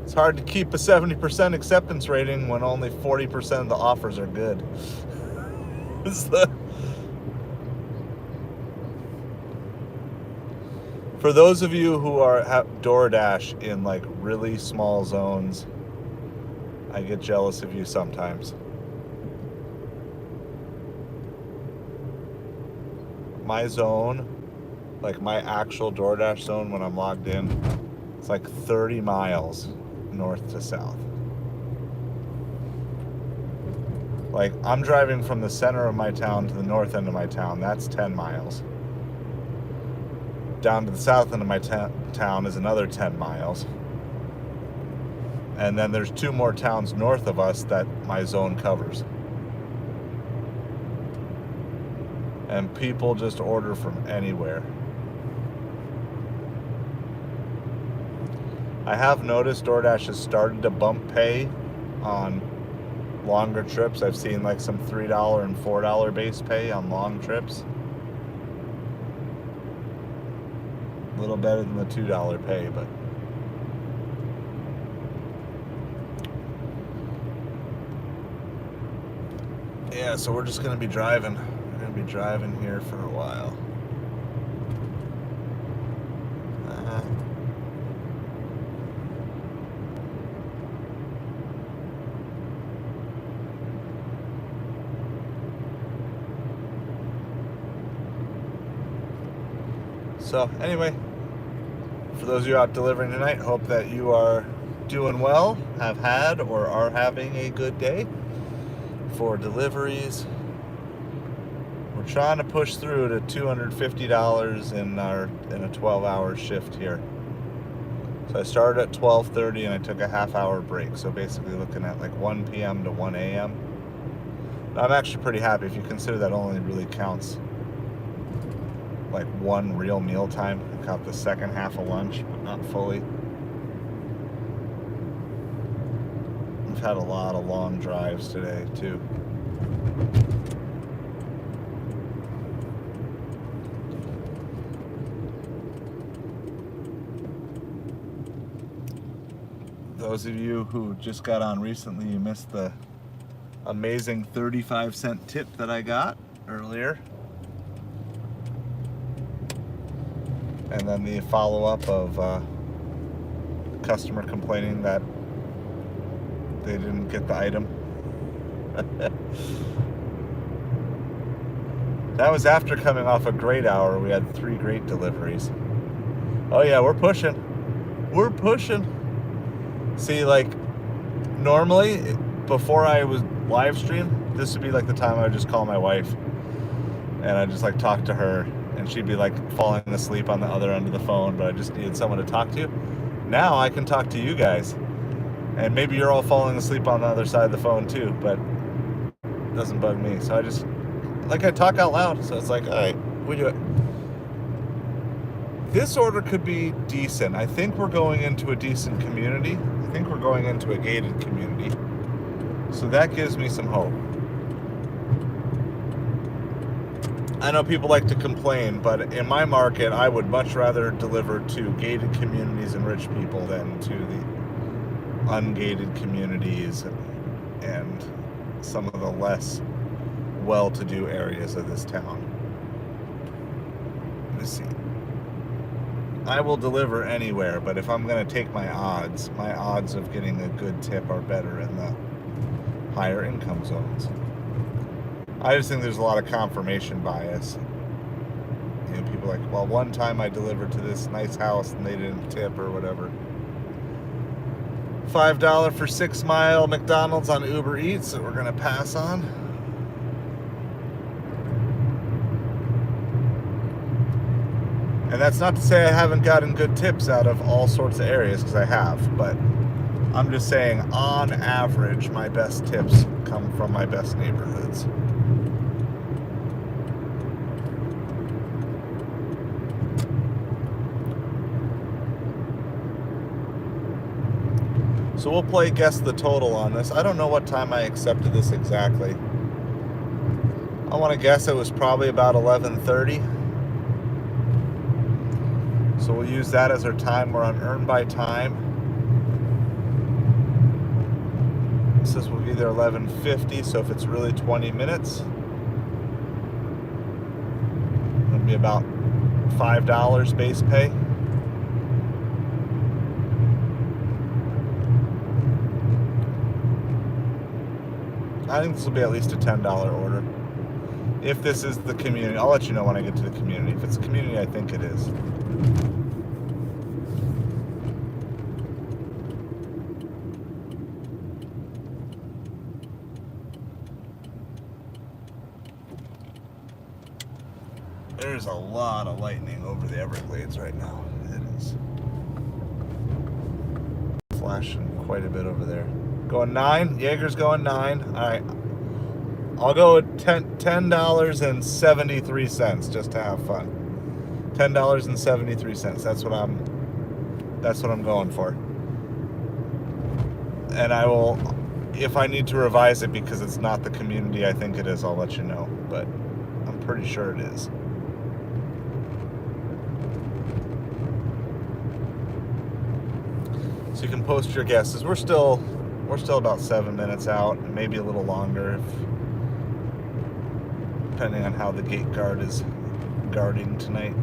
It's hard to keep a 70% acceptance rating when only 40% of the offers are good. For those of you who have Doordash in like really small zones, I get jealous of you sometimes. My zone, like my actual Doordash zone when I'm logged in, it's like 30 miles north to south. Like I'm driving from the center of my town to the north end of my town, that's 10 miles. Down to the south end of my town is another 10 miles. And then there's 2 more towns north of us that my zone covers. And people just order from anywhere. I have noticed Doordash has started to bump pay on longer trips. I've seen like some $3 and $4 base pay on long trips. A little better than the $2 pay, but yeah, so we're just gonna be driving. We're gonna be driving here for a while. So anyway, for those of you out delivering tonight, hope that you are doing well, have had or are having a good day for deliveries. We're trying to push through to $250 in a 12-hour shift here. So I started at 12:30 and I took a half-hour break. So basically looking at like 1 p.m. to 1 a.m. I'm actually pretty happy if you consider that only really counts like one real meal time. I count the second half of lunch, but not fully. We've had a lot of long drives today too. Those of you who just got on recently, you missed the amazing 35-cent tip that I got earlier. And then the follow-up of customer complaining that they didn't get the item. That was after coming off a great hour. We had 3 great deliveries. Oh yeah, we're pushing. We're pushing. See, like, normally, before I was live stream, this would be like the time I would just call my wife. And I'd just like talk to her. And she'd be like falling asleep on the other end of the phone, but I just needed someone to talk to. Now I can talk to you guys. And maybe you're all falling asleep on the other side of the phone too, but it doesn't bug me. So I talk out loud. So it's like, all right, we do it. This order could be decent. I think we're going into a decent community. I think we're going into a gated community. So that gives me some hope. I know people like to complain, but in my market, I would much rather deliver to gated communities and rich people than to the ungated communities and some of the less well-to-do areas of this town. Let me see. I will deliver anywhere, but if I'm going to take my odds of getting a good tip are better in the higher income zones. I just think there's a lot of confirmation bias. You know, people are like, well, one time I delivered to this nice house and they didn't tip or whatever. $5 for 6 Mile McDonald's on Ubereats that we're going to pass on. And that's not to say I haven't gotten good tips out of all sorts of areas, because I have, but I'm just saying on average my best tips come from my best neighborhoods. So we'll play guess the total on this. I don't know what time I accepted this exactly. I want to guess it was probably about 11:30. So we'll use that as our time. We're on earn by time. It says we'll be there 11:50, so if it's really 20 minutes, it'll be about $5 base pay. I think this will be at least a $10 order. If this is the community, I'll let you know when I get to the community. If it's the community, I think it is. There's a lot of lightning over the Everglades right now. It is flashing quite a bit over there. Going 9. Jaeger's going 9. All right. I'll go with $10.73 just to have fun. $10.73. That's what I'm going for. And I will, if I need to revise it because it's not the community I think it is, I'll let you know. But I'm pretty sure it is. So you can post your guesses. We're still about 7 minutes out, maybe a little longer, depending on how the gate guard is guarding tonight.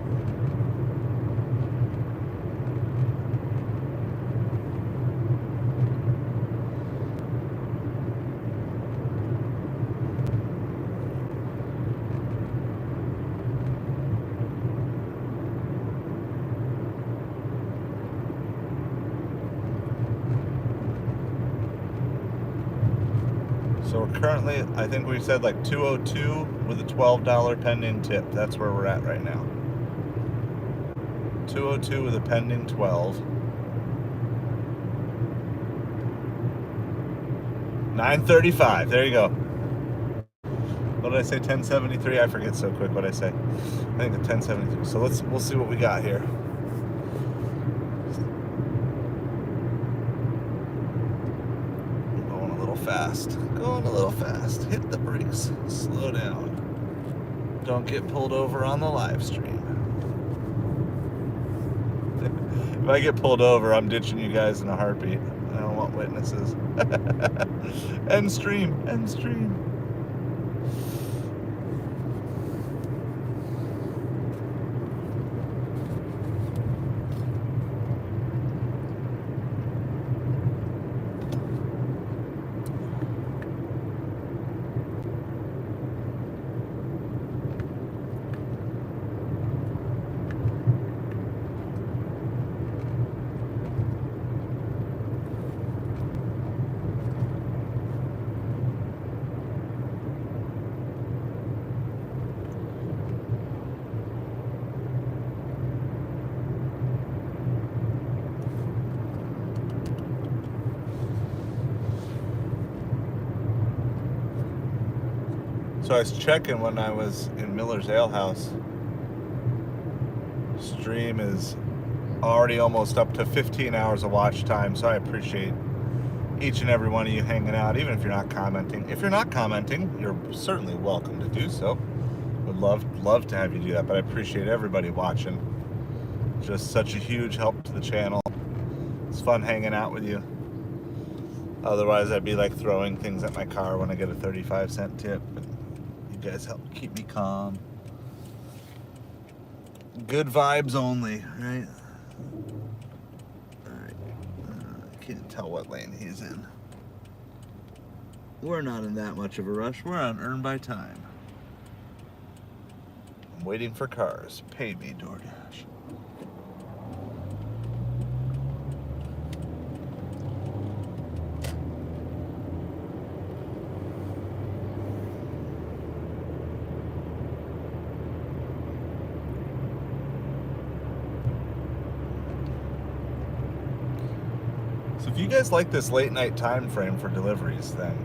So we're currently, I think we said like 202 with a $12 pending tip. That's where we're at right now. 202 with a pending 12. 935. There you go. What did I say? 1073. I forget so quick what I say. I think it's 1073. So we'll see what we got here. Going a little fast. Hit the brakes. Slow down. Don't get pulled over on the live stream. If I get pulled over, I'm ditching you guys in a heartbeat. I don't want witnesses. End stream. End stream. So I was checking when I was in Miller's Ale House. Stream is already almost up to 15 hours of watch time, so I appreciate each and every one of you hanging out, even if you're not commenting. If you're not commenting, you're certainly welcome to do so. Would love to have you do that, but I appreciate everybody watching. Just such a huge help to the channel. It's fun hanging out with you. Otherwise, I'd be like throwing things at my car when I get a 35-cent tip. And you guys help keep me calm. Good vibes only, right? Alright. I can't tell what lane he's in. We're not in that much of a rush. We're on earn by time. I'm waiting for cars. Pay me, Doordash. So if you guys like this late night time frame for deliveries, then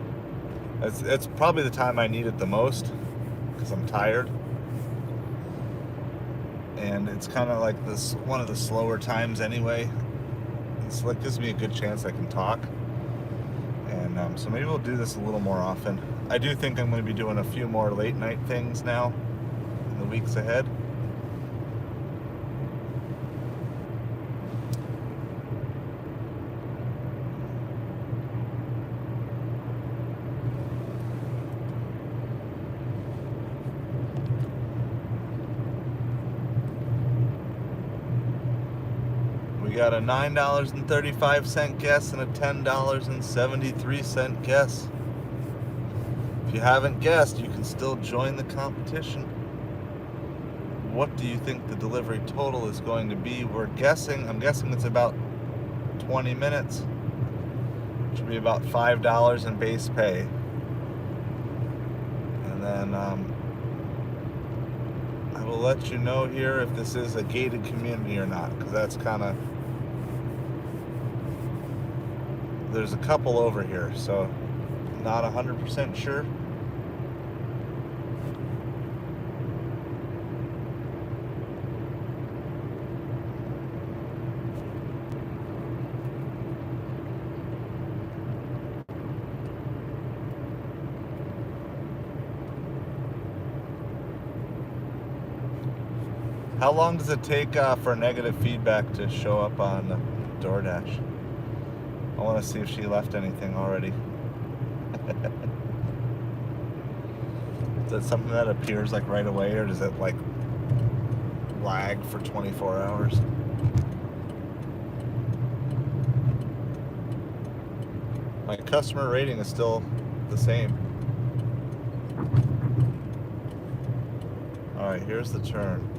it's probably the time I need it the most because I'm tired. And it's kind of like this one of the slower times anyway. It's like gives me a good chance I can talk. And so maybe we'll do this a little more often. I do think I'm going to be doing a few more late night things now in the weeks ahead. We got a $9.35 guess and a $10.73 guess. If you haven't guessed, you can still join the competition. What do you think the delivery total is going to be? I'm guessing it's about 20 minutes. Which would be about $5 in base pay. And then I will let you know here if this is a gated community or not, because that's kind of... There's a couple over here, so not 100% sure. How long does it take for negative feedback to show up on Doordash? I want to see if she left anything already. Is that something that appears like right away, or does it like lag for 24 hours? My customer rating is still the same. Alright, here's the turn.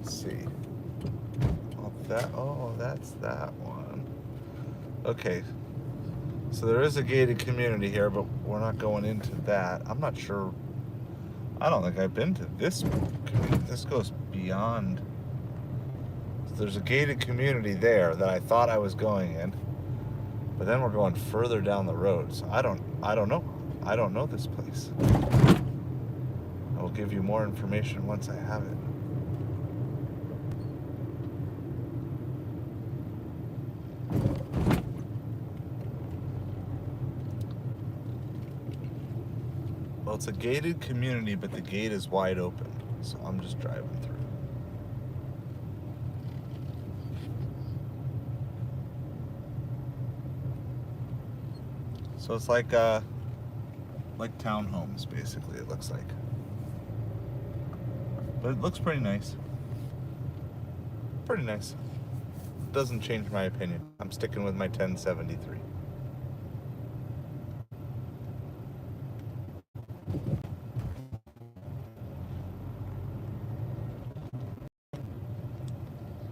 See. That's that one. Okay. So there is a gated community here, but we're not going into that. I'm not sure. I don't think I've been to this community. This goes beyond. So there's a gated community there that I thought I was going in, but then we're going further down the road. So I don't know. I don't know this place. I will give you more information once I have it. Well, it's a gated community, but the gate is wide open, so I'm just driving through. So it's like townhomes, basically, it looks like. But it looks pretty nice. Pretty nice. Doesn't change my opinion. I'm sticking with my 1073.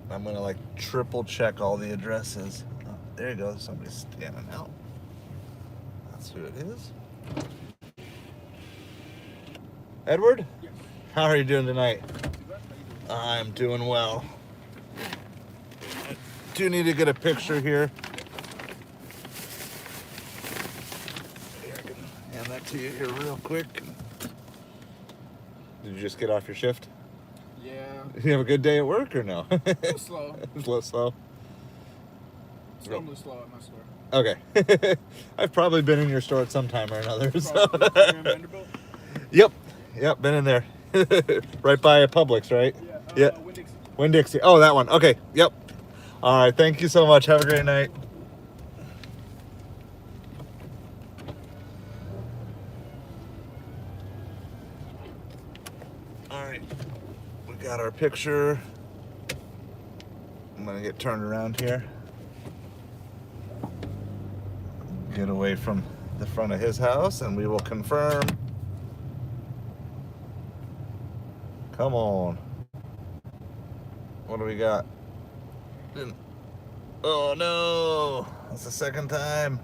I'm gonna like triple check all the addresses. Oh, there you go, somebody's standing out. That's who it is. Edward? Yes. How are you doing tonight? I'm doing well. I do need to get a picture here. Here, I can hand that to you here real quick. Did you just get off your shift? Yeah. Did you have a good day at work or no? A little slow. It's a little slow. It's normally slow at my store. Okay. I've probably been in your store at some time or another. So. You're in Vanderbilt? Yep, been in there. Right by Publix, right? Yeah. Yeah. Winn-Dixie. Winn-Dixie. Oh, that one. Okay. Yep. All right. Thank you so much. Have a great night. All right. We got our picture. I'm going to get turned around here. Get away from the front of his house and we will confirm. Come on. What do we got? Oh no, that's the second time.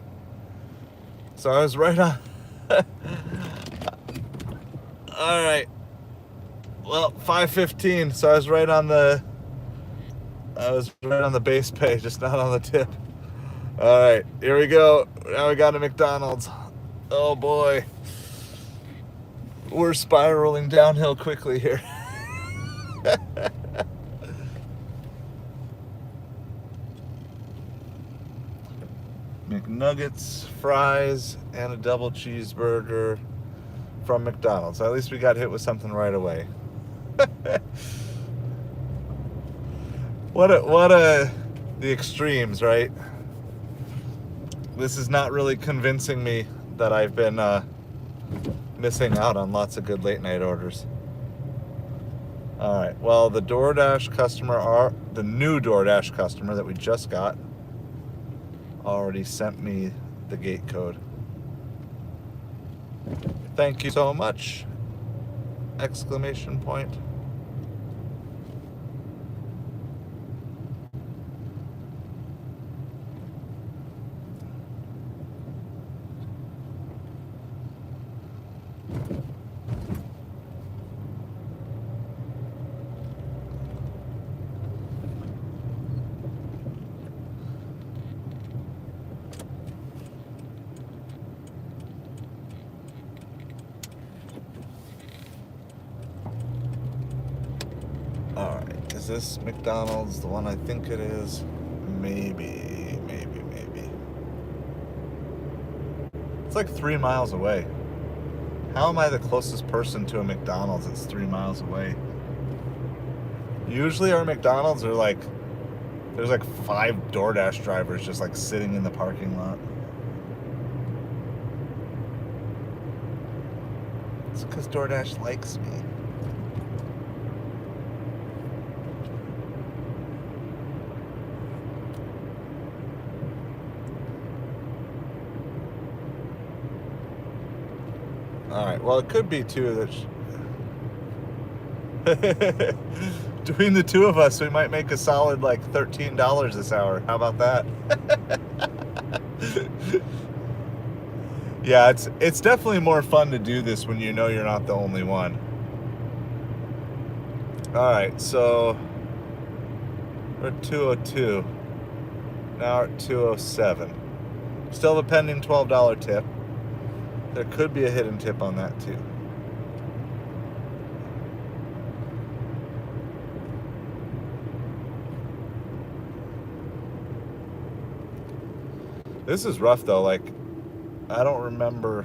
So I was right on. All right. Well, 5:15. So I was right on the base pay, just not on the tip. All right, here we go. Now we got a McDonald's. Oh boy. We're spiraling downhill quickly here. McNuggets, fries, and a double cheeseburger from McDonald's. At least we got hit with something right away. The extremes, right? This is not really convincing me that I've been missing out on lots of good late night orders. All right, well, the new DoorDash customer that we just got already sent me the gate code. Thank you so much! Exclamation point. Alright, is this McDonald's the one I think it is? Maybe. It's like 3 miles away. How am I the closest person to a McDonald's that's 3 miles away? Usually our McDonald's are like, there's like 5 DoorDash drivers just like sitting in the parking lot. It's because DoorDash likes me. Alright, well, it could be too that between the two of us, we might make a solid like $13 this hour. How about that? Yeah, it's definitely more fun to do this when you know you're not the only one. Alright, so we're at 202. Now we're at 207. Still have a pending $12 tip. There could be a hidden tip on that too. This is rough though. Like, I don't remember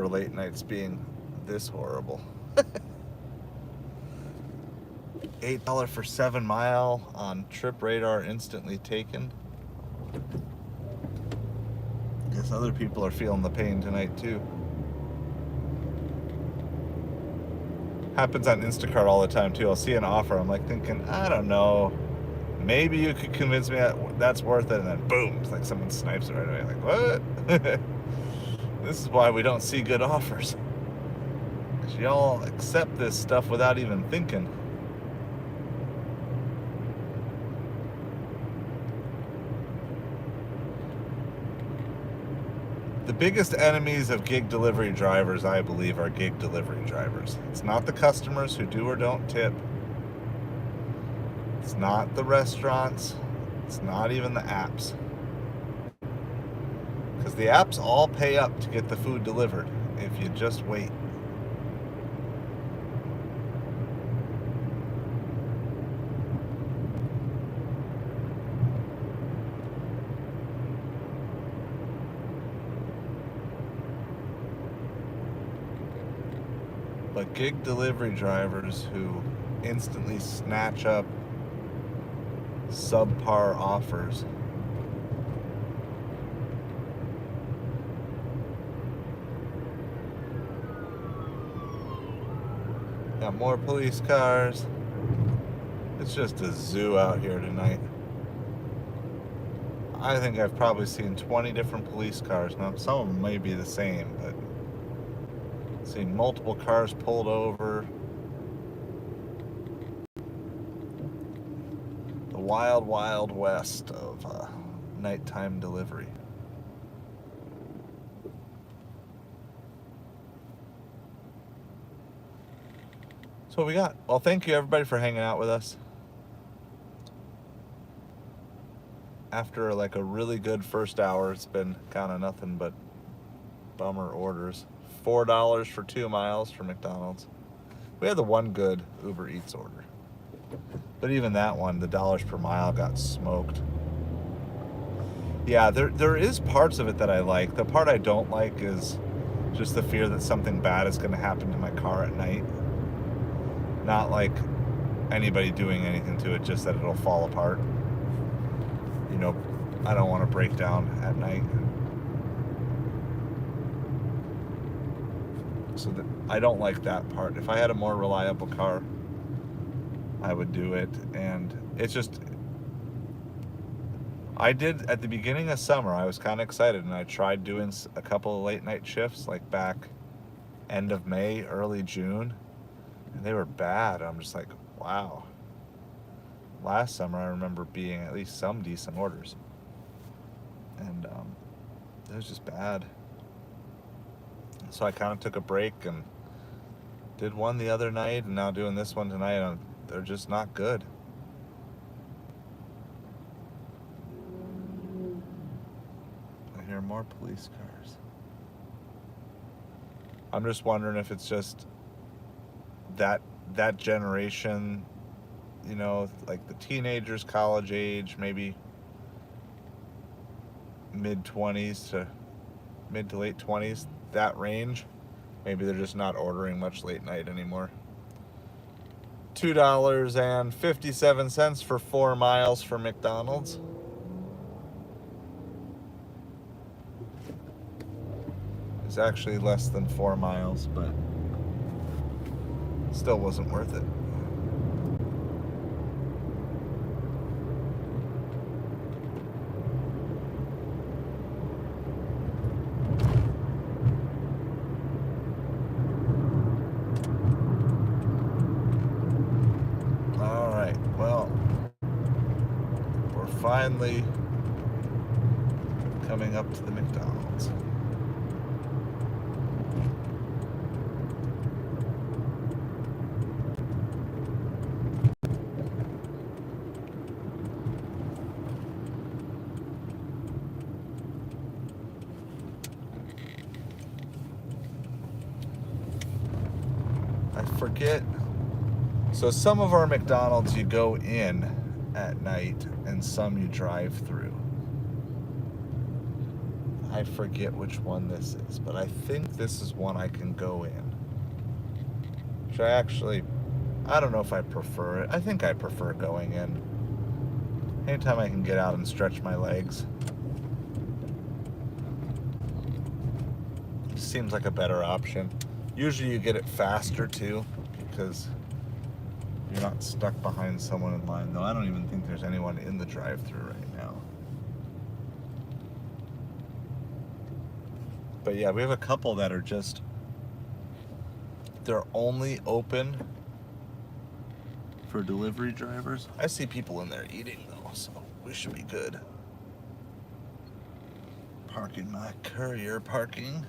late nights being this horrible. $8 for 7 mile on Trip Radar instantly taken. Guess other people are feeling the pain tonight too. Happens on Instacart all the time too. I'll see an offer. I'm like thinking, I don't know. Maybe you could convince me that's worth it, and then boom, it's like someone snipes it right away. Like, what? This is why we don't see good offers. Because y'all accept this stuff without even thinking. The biggest enemies of gig delivery drivers, I believe, are gig delivery drivers. It's not the customers who do or don't tip. It's not the restaurants. It's not even the apps. Because the apps all pay up to get the food delivered if you just wait. But gig delivery drivers who instantly snatch up subpar offers. Got more police cars. It's just a zoo out here tonight. I think I've probably seen 20 different police cars. Now, some of them may be the same, but I've seen multiple cars pulled over. The wild, wild west of nighttime delivery. That's what we got. Well, thank you everybody for hanging out with us. After like a really good first hour, it's been kind of nothing but bummer orders. $4 for 2 miles for McDonald's. We had the one good Ubereats order. But even that one, the dollars per mile got smoked. Yeah, there is parts of it that I like. The part I don't like is just the fear that something bad is going to happen to my car at night. Not like anybody doing anything to it, just that it'll fall apart. You know, I don't want to break down at night. So I don't like that part. If I had a more reliable car, I would do it. And it's just, I did at the beginning of summer, I was kind of excited, and I tried doing a couple of late night shifts, like back end of May, early June, and they were bad. I'm just like, wow. Last summer, I remember being at least some decent orders, and it was just bad. So I kind of took a break and did one the other night, and now doing this one tonight, and they're just not good. I hear more police cars. I'm just wondering if it's just that generation, you know, like the teenagers, college age, maybe mid-20s to mid to late 20s, that range. Maybe they're just not ordering much late night anymore. $2.57 for 4 miles for McDonald's. It's actually less than 4 miles, but still wasn't worth it. Finally coming up to the McDonald's. I forget. So some of our McDonald's you go in at night, and some you drive through. I forget which one this is, but I think this is one I can go in. Which I don't know if I prefer it. I think I prefer going in. Anytime I can get out and stretch my legs. It seems like a better option. Usually you get it faster too, because you're not stuck behind someone in line, though I don't even think there's anyone in the drive-thru right now. But yeah, we have a couple that are just, they're only open for delivery drivers. I see people in there eating though, so we should be good. Parking my courier parking.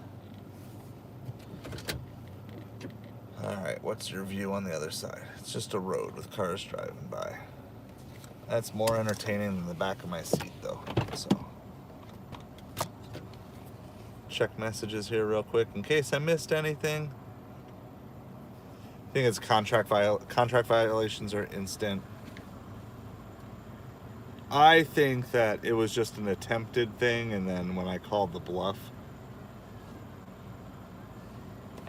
Alright, what's your view on the other side? It's just a road with cars driving by. That's more entertaining than the back of my seat, though. So, check messages here real quick in case I missed anything. I think it's contract violations are instant. I think that it was just an attempted thing, and then when I called the bluff.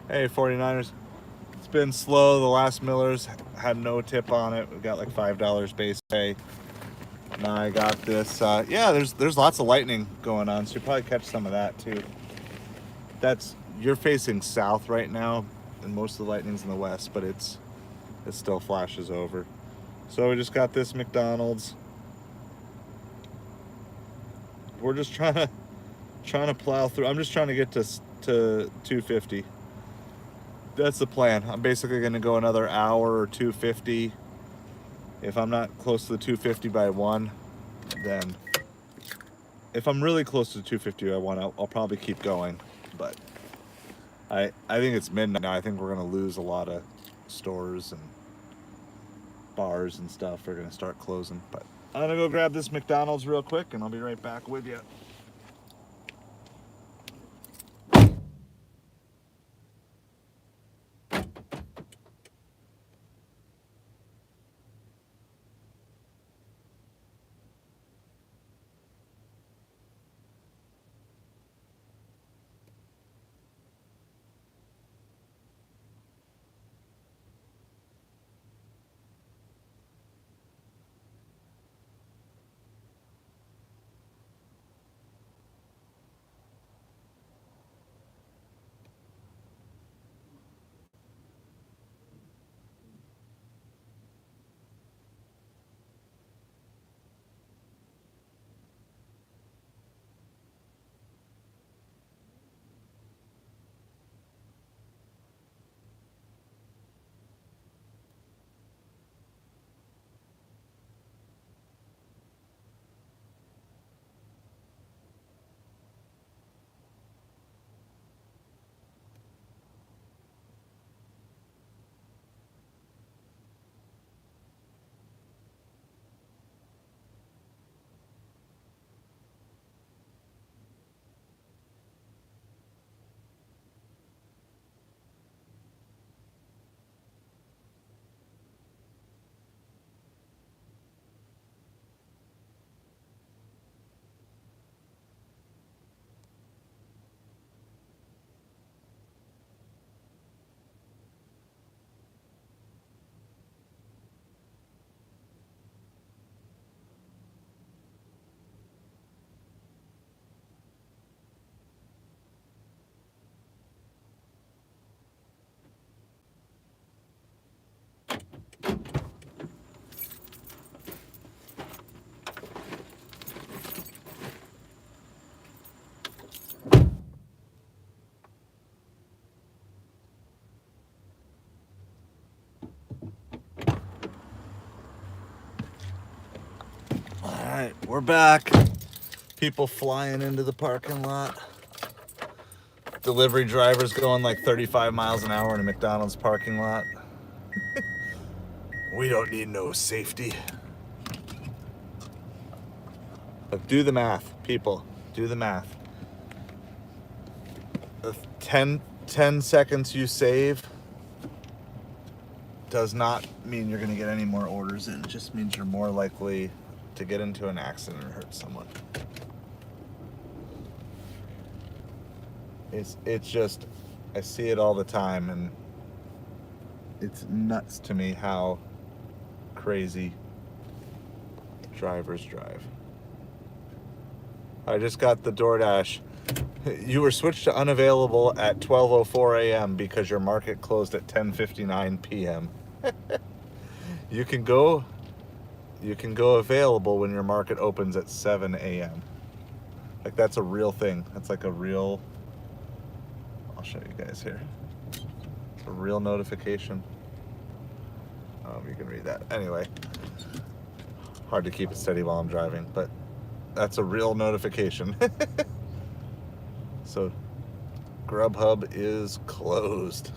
Hey, 49ers. It's been slow. The last Miller's had no tip on it. We got like $5 base pay. Now I got this. Yeah, there's lots of lightning going on, so you'll probably catch some of that too. You're facing south right now, and most of the lightning's in the west, but it still flashes over. So we just got this McDonald's. We're just trying to plow through. I'm just trying to get to 250. That's the plan. I'm basically going to go another hour or 250. If I'm not close to the 250 by 1, then if I'm really close to the 250 by 1, I'll probably keep going. But I think it's midnight now. I think we're going to lose a lot of stores and bars and stuff. Are going to start closing. But I'm going to go grab this McDonald's real quick, and I'll be right back with you. Alright, we're back. People flying into the parking lot. Delivery drivers going like 35 miles an hour in a McDonald's parking lot. We don't need no safety. But do the math, people. Do the math. The 10 seconds you save does not mean you're going to get any more orders in. It just means you're more likely to get into an accident or hurt someone. It's just, I see it all the time, and it's nuts to me how crazy drivers drive. I just got the Doordash. You were switched to unavailable at 12:04 a.m. because your market closed at 10:59 p.m. You can go available when your market opens at 7 a.m. Like, that's a real thing. That's like a real, I'll show you guys here. It's a real notification. You can read that. Anyway, hard to keep it steady while I'm driving, but that's a real notification. So Grubhub is closed.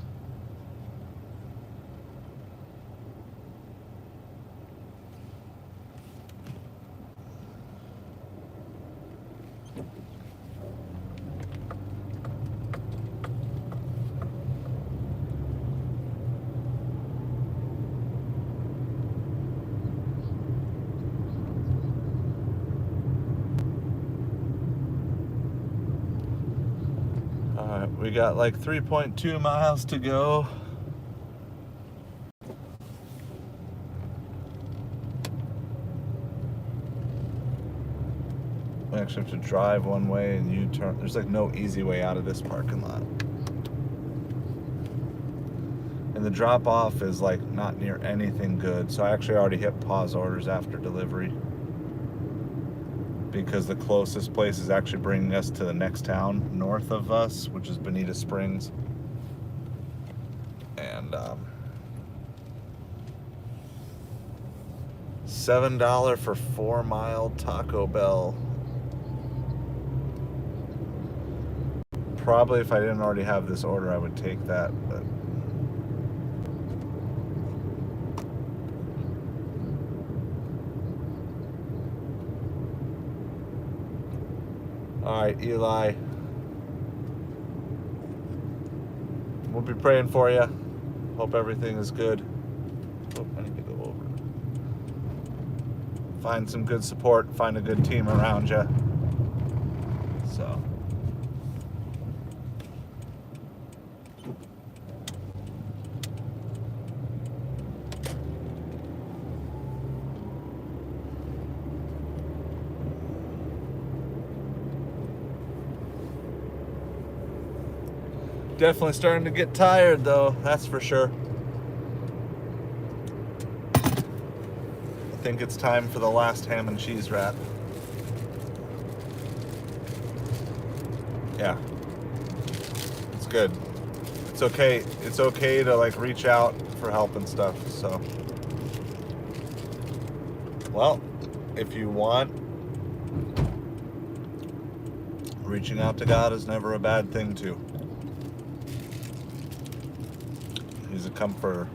We got like 3.2 miles to go. We actually have to drive one way and U-turn. There's like no easy way out of this parking lot. And the drop off is like not near anything good. So I actually already hit pause orders after delivery, because the closest place is actually bringing us to the next town north of us, which is Bonita Springs. And $7 for 4 mile Taco Bell. Probably if I didn't already have this order, I would take that, but all right, Eli. We'll be praying for you. Hope everything is good. Oh, I need to go over. Find some good support. Find a good team around you. So. Definitely starting to get tired though, that's for sure. I think it's time for the last ham and cheese wrap. Yeah. It's good. It's okay. It's okay to like reach out for help and stuff, so. Well, if you want, reaching out to God is never a bad thing too. He's a comforter.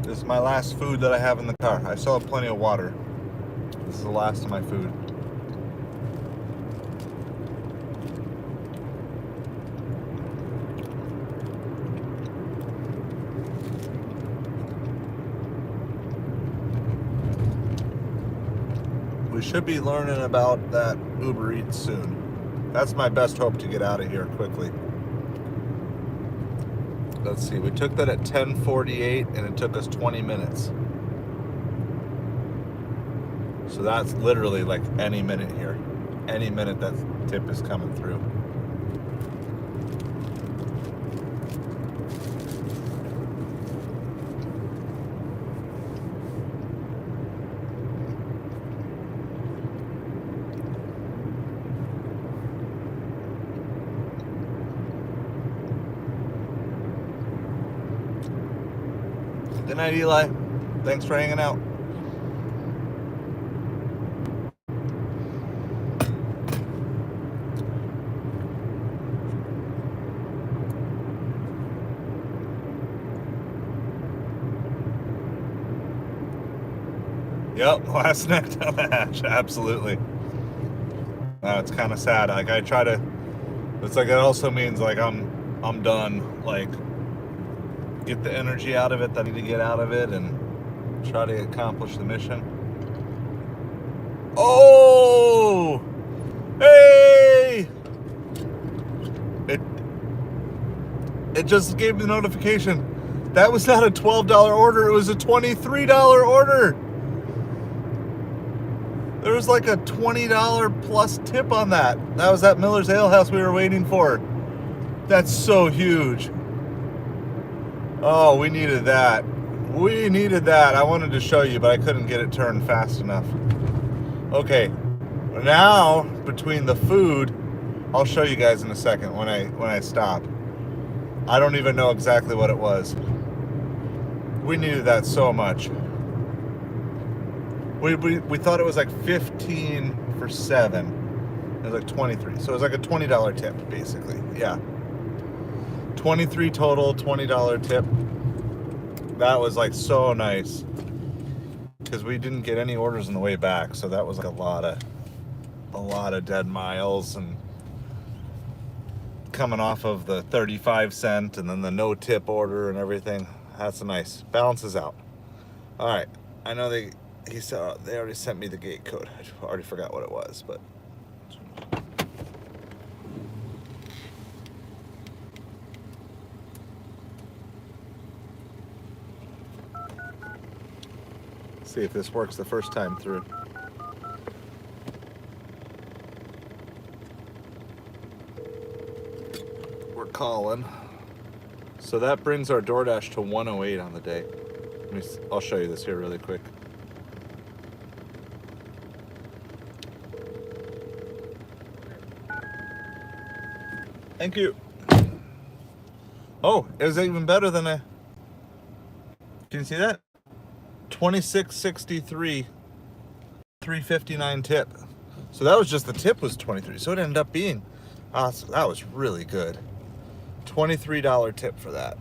This is my last food that I have in the car. I still have plenty of water. This is the last of my food. We should be learning about that Ubereats soon. That's my best hope to get out of here quickly. Let's see, we took that at 10:48 and it took us 20 minutes. So that's literally like any minute here. Any minute that tip is coming through. Good night, Eli. Thanks for hanging out. Yep, last neck down the hatch, absolutely. It's kind of sad. Like I try to. It's like it also means like I'm done. Like get the energy out of it that I need to get out of it and try to accomplish the mission. Oh, hey! It just gave me the notification. That was not a $12 order. It was a $23 order. There was like a $20 plus tip on that. That was that Miller's Ale House we were waiting for. That's so huge. Oh, we needed that. We needed that. I wanted to show you, but I couldn't get it turned fast enough. Okay, now between the food, I'll show you guys in a second when I stop. I don't even know exactly what it was. We needed that so much. We thought it was like 15 for 7. It was like 23. So it was like a $20 tip, basically. Yeah. 23 total, $20 tip. That was like so nice. Because we didn't get any orders on the way back. So that was like a lot of dead miles and coming off of the 35-cent and then the no tip order and everything. That's nice. Balances out. All right. I know he said they already sent me the gate code. I already forgot what it was, but. See if this works the first time through. We're calling. So that brings our Doordash to 108 on the day. I'll show you this here really quick. Thank you. Oh, it was even better than a. Can you see that? 26.63, 359 tip. So that was just the tip was 23. So it ended up being, so that was really good. $23 tip for that.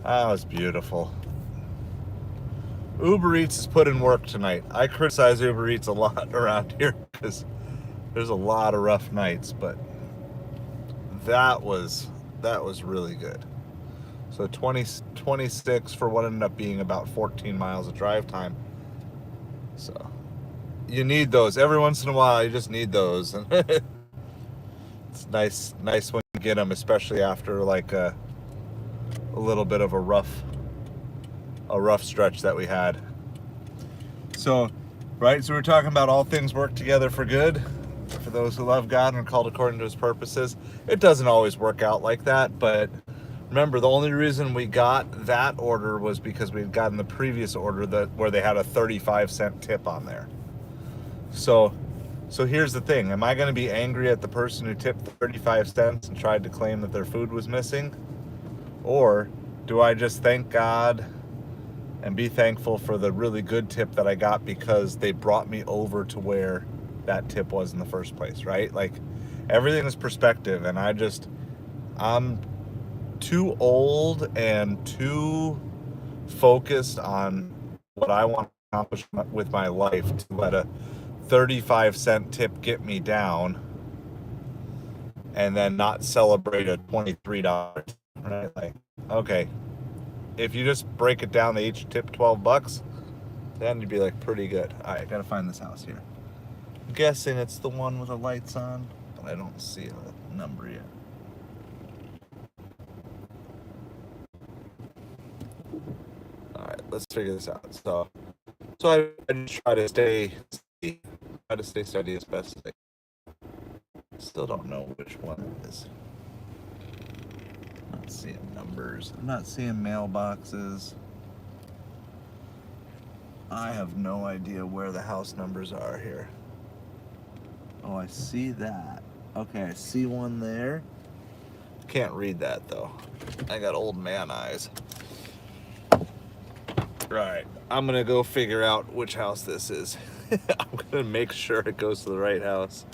That was beautiful. Ubereats has put in work tonight. I criticize Ubereats a lot around here because there's a lot of rough nights, but that was really good. So 26 for what ended up being about 14 miles of drive time. So you need those every once in a while. You just need those. It's nice when you get them, especially after like a little bit of a rough stretch that we had. So, right, so we're talking about all things work together for good, for those who love God and are called according to his purposes. It doesn't always work out like that, but remember, the only reason we got that order was because we had gotten the previous order where they had a 35-cent tip on there. So here's the thing. Am I going to be angry at the person who tipped 35 cents and tried to claim that their food was missing? Or do I just thank God and be thankful for the really good tip that I got because they brought me over to where that tip was in the first place, right? Like, everything is perspective, and I'm too old and too focused on what I want to accomplish with my life to let a 35-cent tip get me down and then not celebrate a $23, right? Like, okay, if you just break it down, they each tip $12, then you'd be like pretty good. All right, I gotta find this house here. I'm guessing it's the one with the lights on, but I don't see a number yet. All right, let's figure this out. So I just try to stay steady as best as I can. Still don't know which one it is. I'm not seeing numbers. I'm not seeing mailboxes. I have no idea where the house numbers are here. Oh, I see that. Okay, I see one there. Can't read that though. I got old man eyes. Right, I'm gonna go figure out which house this is. I'm gonna make sure it goes to the right house.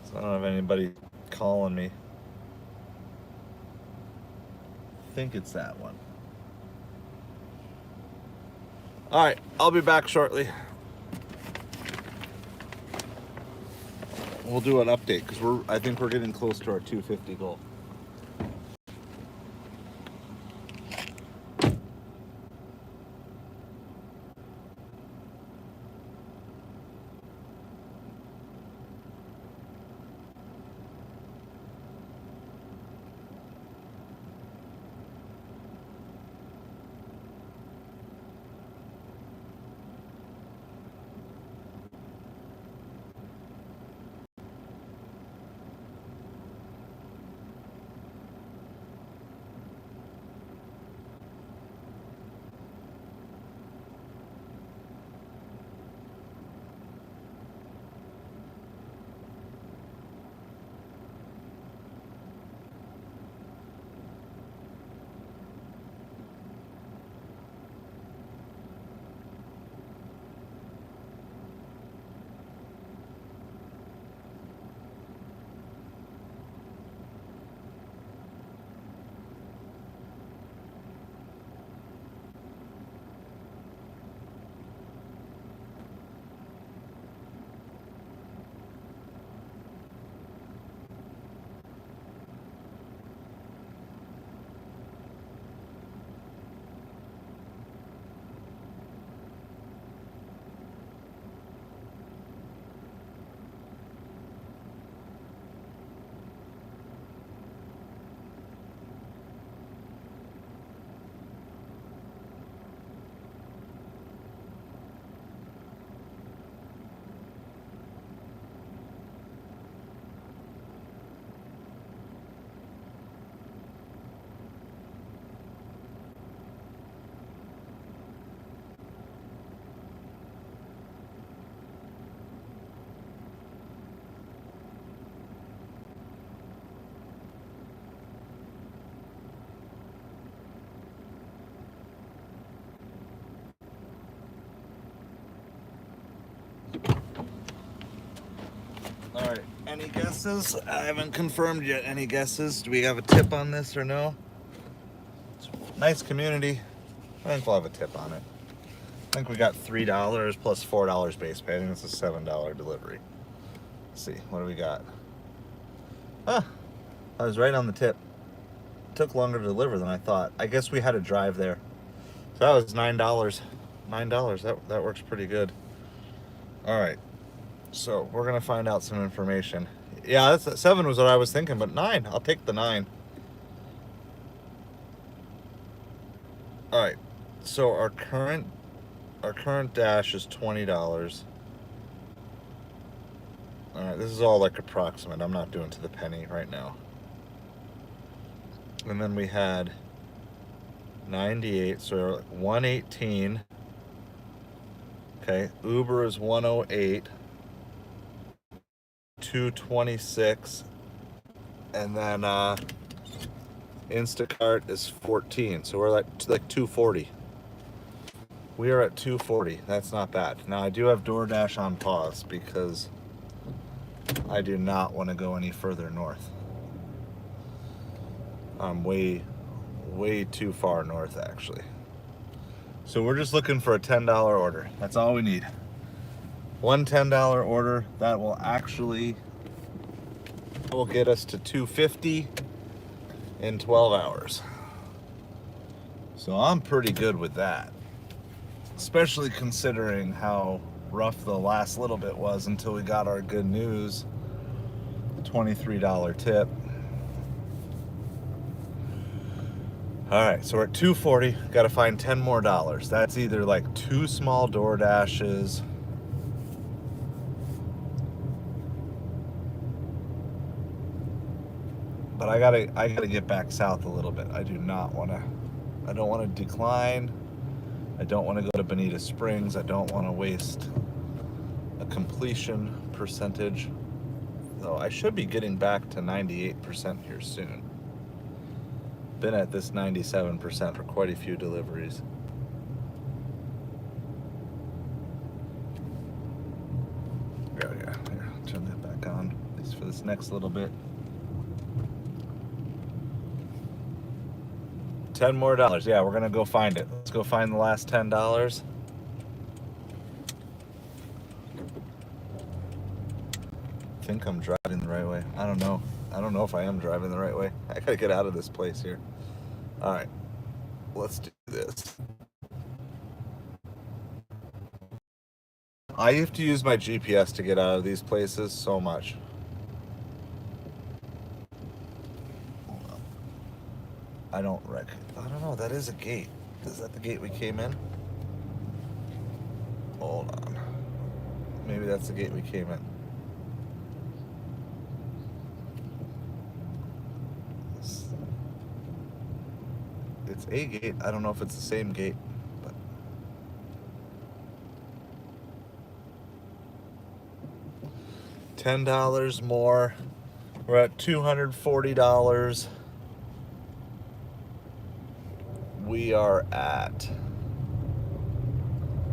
So I don't have anybody calling me. I think it's that one. All right, I'll be back shortly. We'll do an update because I think we're getting close to our 250 goal. Any guesses? I haven't confirmed yet. Any guesses? Do we have a tip on this or no? Nice community. I think we'll have a tip on it. I think we got $3 plus $4 base pay. I think it's a $7 delivery. Let's see, what do we got? Ah, I was right on the tip. It took longer to deliver than I thought. I guess we had to drive there. So that was $9. $9. That works pretty good. All right. So we're gonna find out some information. Yeah, that's 7 was what I was thinking, but 9. I'll take the 9. All right. So our current dash is $20. All right, this is all like approximate. I'm not doing to the penny right now. And then we had 98, so 118. Okay, Uber is 108, 226, and then Instacart is 14. So we're at like 240. We are at 240. That's not bad. Now I do have Doordash on pause because I do not want to go any further north. I'm way too far north actually. So we're just looking for a $10 order. That's all we need. One $10 order that will get us to 250 in 12 hours. So I'm pretty good with that. Especially considering how rough the last little bit was until we got our good news. $23 tip. All right, so we're at 240. Got to find 10 more dollars. That's either like 2 small Doordashes. But I gotta get back south a little bit. I don't want to decline. I don't want to go to Bonita Springs. I don't want to waste a completion percentage. Though I should be getting back to 98% here soon. Been at this 97% for quite a few deliveries. There we go. Here, turn that back on, at least for this next little bit. 10 more dollars. Yeah, we're gonna go find it. Let's go find the last $10. I think I'm driving the right way. I don't know. I don't know if I am driving the right way. I gotta get out of this place here. All right, let's do this. I have to use my GPS to get out of these places so much. I don't know, that is a gate. Is that the gate we came in? Hold on. Maybe that's the gate we came in. It's a gate. I don't know if it's the same gate, but $10 more. We're at $240. We are at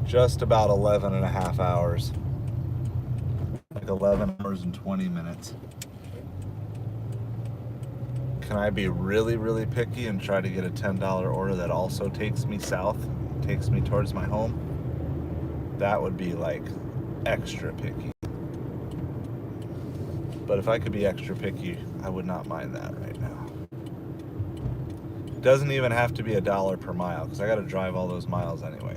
just about 11 and a half hours. Like 11 hours and 20 minutes. Can I be really, really picky and try to get a $10 order that also takes me south, takes me towards my home? That would be like extra picky. But if I could be extra picky, I would not mind that right now. It doesn't even have to be $1 per mile because I got to drive all those miles anyway.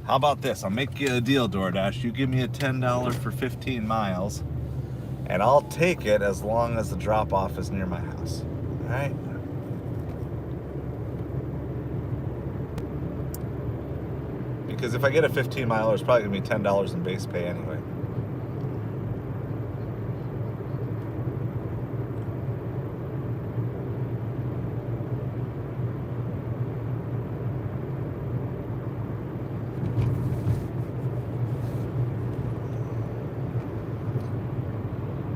How about this? I'll make you a deal, Doordash. You give me a $10 for 15 miles, and I'll take it as long as the drop-off is near my house. All right? Because if I get a 15 miler, it's probably going to be $10 in base pay anyway.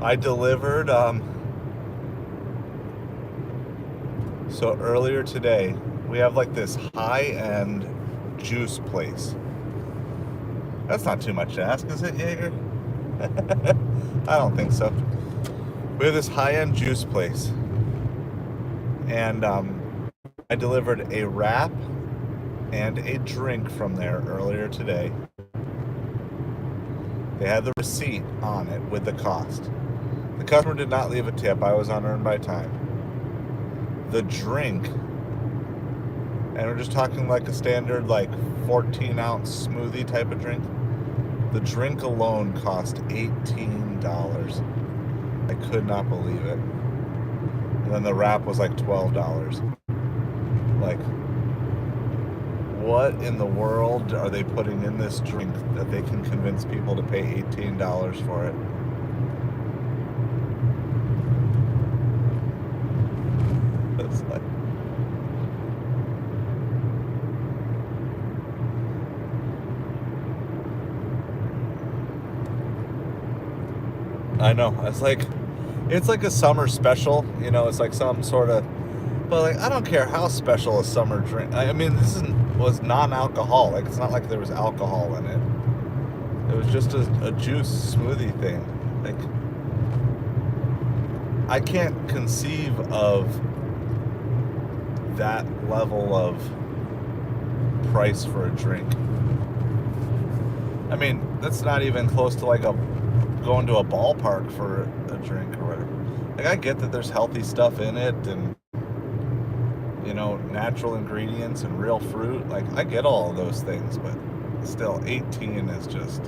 I delivered, so earlier today, we have like this high-end juice place. That's not too much to ask, is it, Jaeger? I don't think so. We have this high-end juice place, and I delivered a wrap and a drink from there earlier today. They had the receipt on it with the cost. The customer did not leave a tip. I was unearned by time. The drink, and we're just talking like a standard 14-ounce smoothie type of drink. The drink alone cost $18. I could not believe it. And then the wrap was like $12. Like, what in the world are they putting in this drink that they can convince people to pay $18 for it? That's like... I know. It's like a summer special, it's like some sort of, but I don't care how special a summer drink. I mean, was non-alcoholic. It's not like there was alcohol in it. It was just a juice smoothie thing. I can't conceive of that level of price for a drink. I mean, that's not even close to going to a ballpark for a drink or whatever. I get that there's healthy stuff in it and natural ingredients and real fruit. I get all of those things, but still 18 is just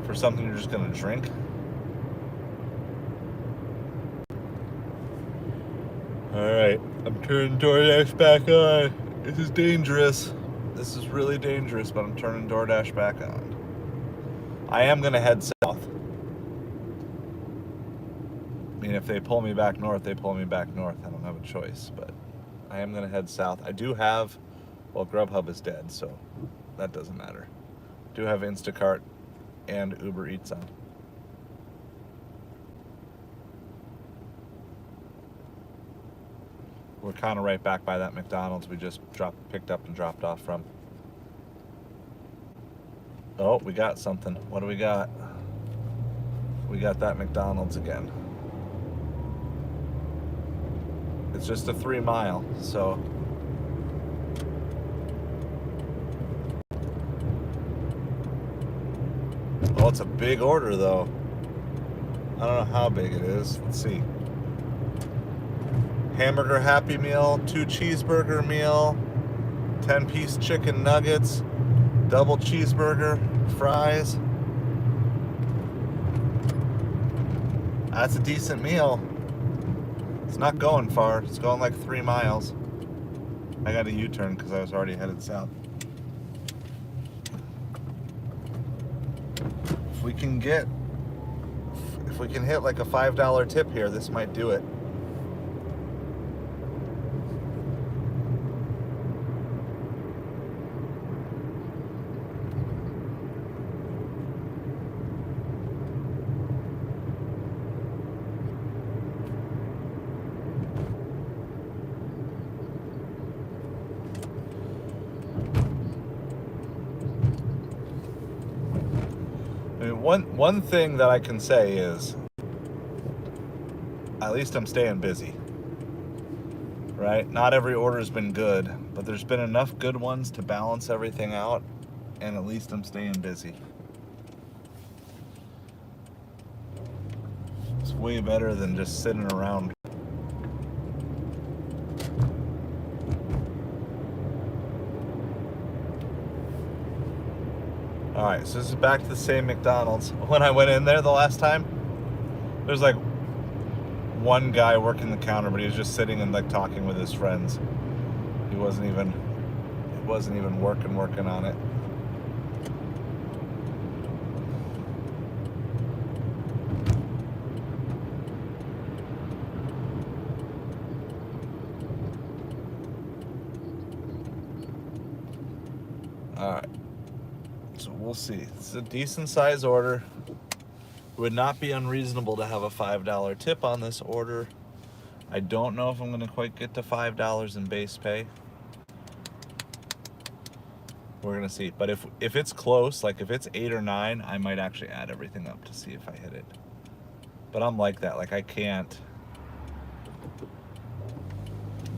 for something you're just gonna drink. Alright, I'm turning DoorDash back on. This is dangerous. This is really dangerous, but I'm turning DoorDash back on. I am going to head south. I mean, if they pull me back north, they pull me back north. I don't have a choice, but I am going to head south. I do have, Grubhub is dead, so that doesn't matter. I do have Instacart and Ubereats on. We're kind of right back by that McDonald's we just picked up and dropped off from. Oh, we got something. What do we got? We got that McDonald's again. It's just a 3 mile, so. Oh, it's a big order though. I don't know how big it is. Let's see. Hamburger Happy Meal, 2 cheeseburger meal, 10-piece chicken nuggets, double cheeseburger, fries. That's a decent meal. It's not going far. It's going 3 miles. I got a U-turn because I was already headed south. If we can hit a $5 tip here, this might do it. One thing that I can say is, at least I'm staying busy, right? Not every order's been good, but there's been enough good ones to balance everything out, and at least I'm staying busy. It's way better than just sitting around. Alright, so this is back to the same McDonald's. When I went in there the last time, there's one guy working the counter, but he was just sitting and talking with his friends. He wasn't even working on it. Alright. So we'll see. It's a decent size order. It would not be unreasonable to have a $5 tip on this order. I don't know if I'm going to quite get to $5 in base pay. We're gonna see. But if it's close, like if it's 8 or 9, I might actually add everything up to see if I hit it. But I'm like that. Like I can't.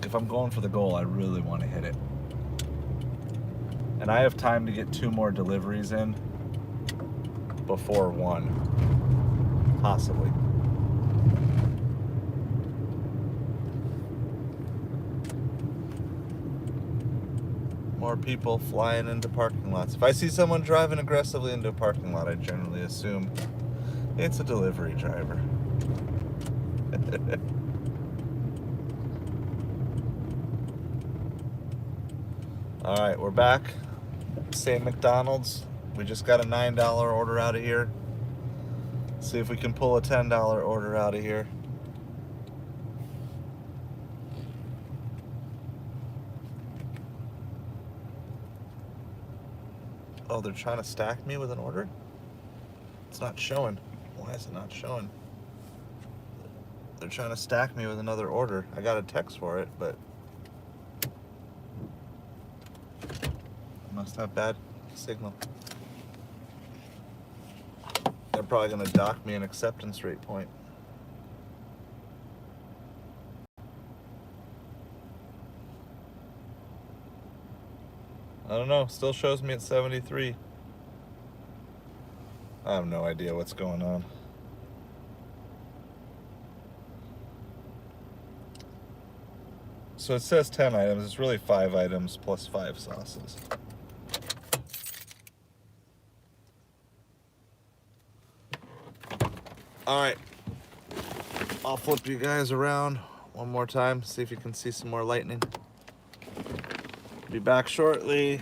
If I'm going for the goal, I really want to hit it. And I have time to get 2 more deliveries in before 1, possibly. More people flying into parking lots. If I see someone driving aggressively into a parking lot, I generally assume it's a delivery driver. All right, we're back. Same McDonald's. We just got a $9 order out of here. See if we can pull a $10 order out of here. Oh, they're trying to stack me with an order? It's not showing. Why is it not showing? They're trying to stack me with another order. I got a text for it, but I must have bad signal. They're probably going to dock me an acceptance rate point. I don't know. Still shows me at 73. I have no idea what's going on. So it says 10 items. It's really 5 items plus 5 sauces. All right. I'll flip you guys around one more time. See if you can see some more lightning. Be back shortly.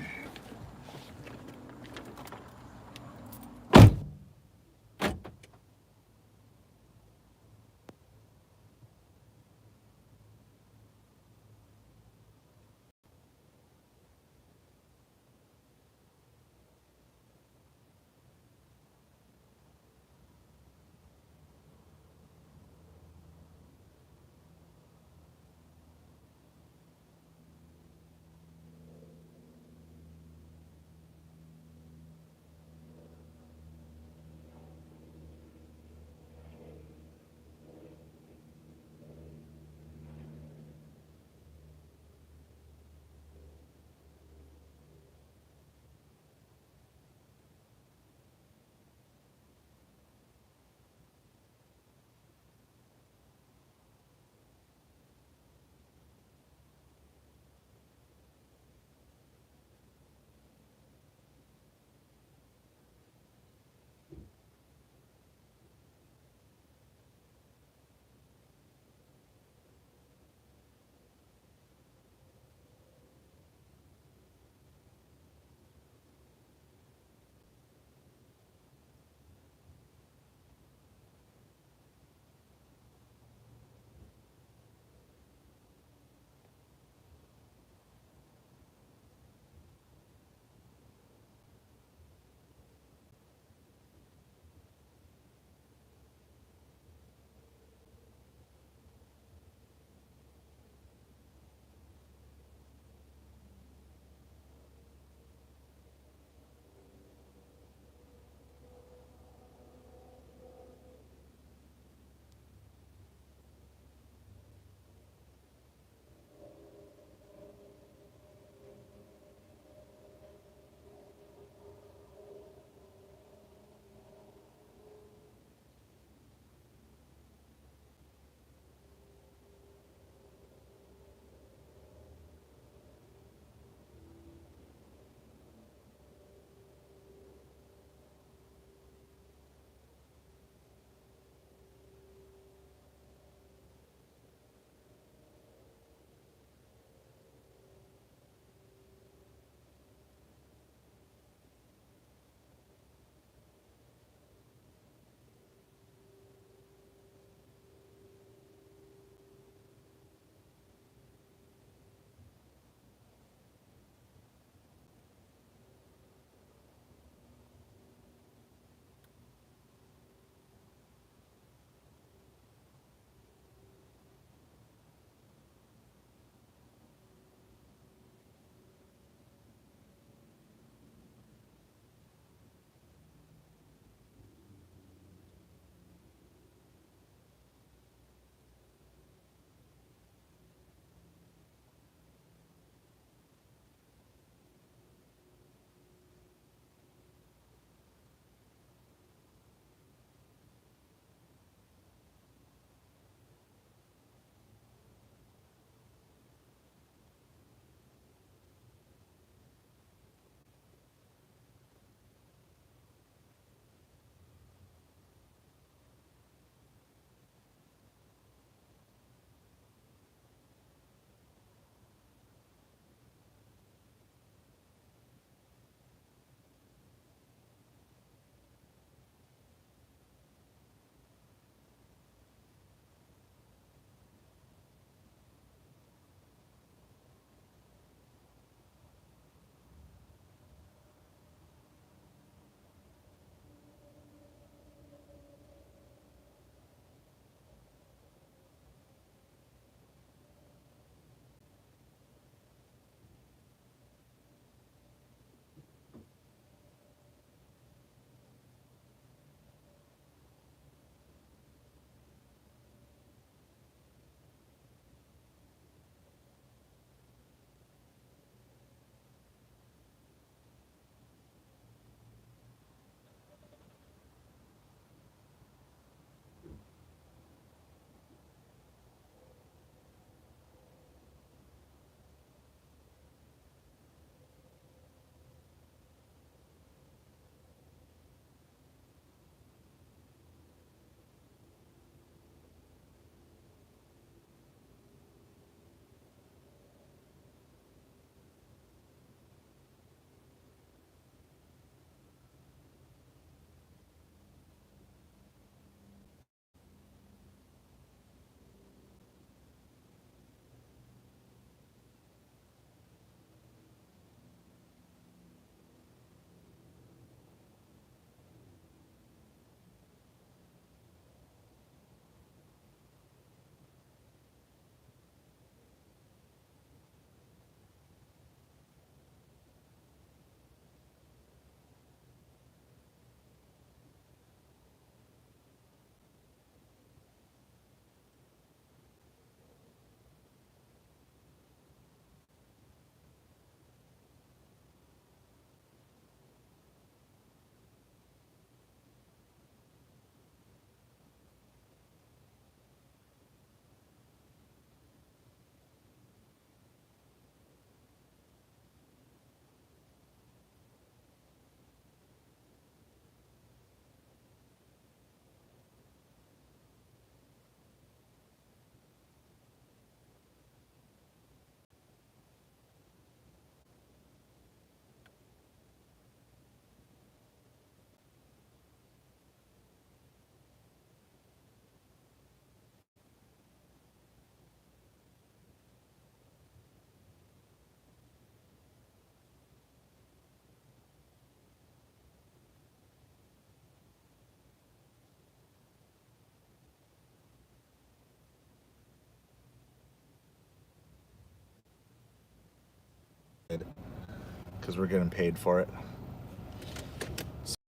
because we're getting paid for it.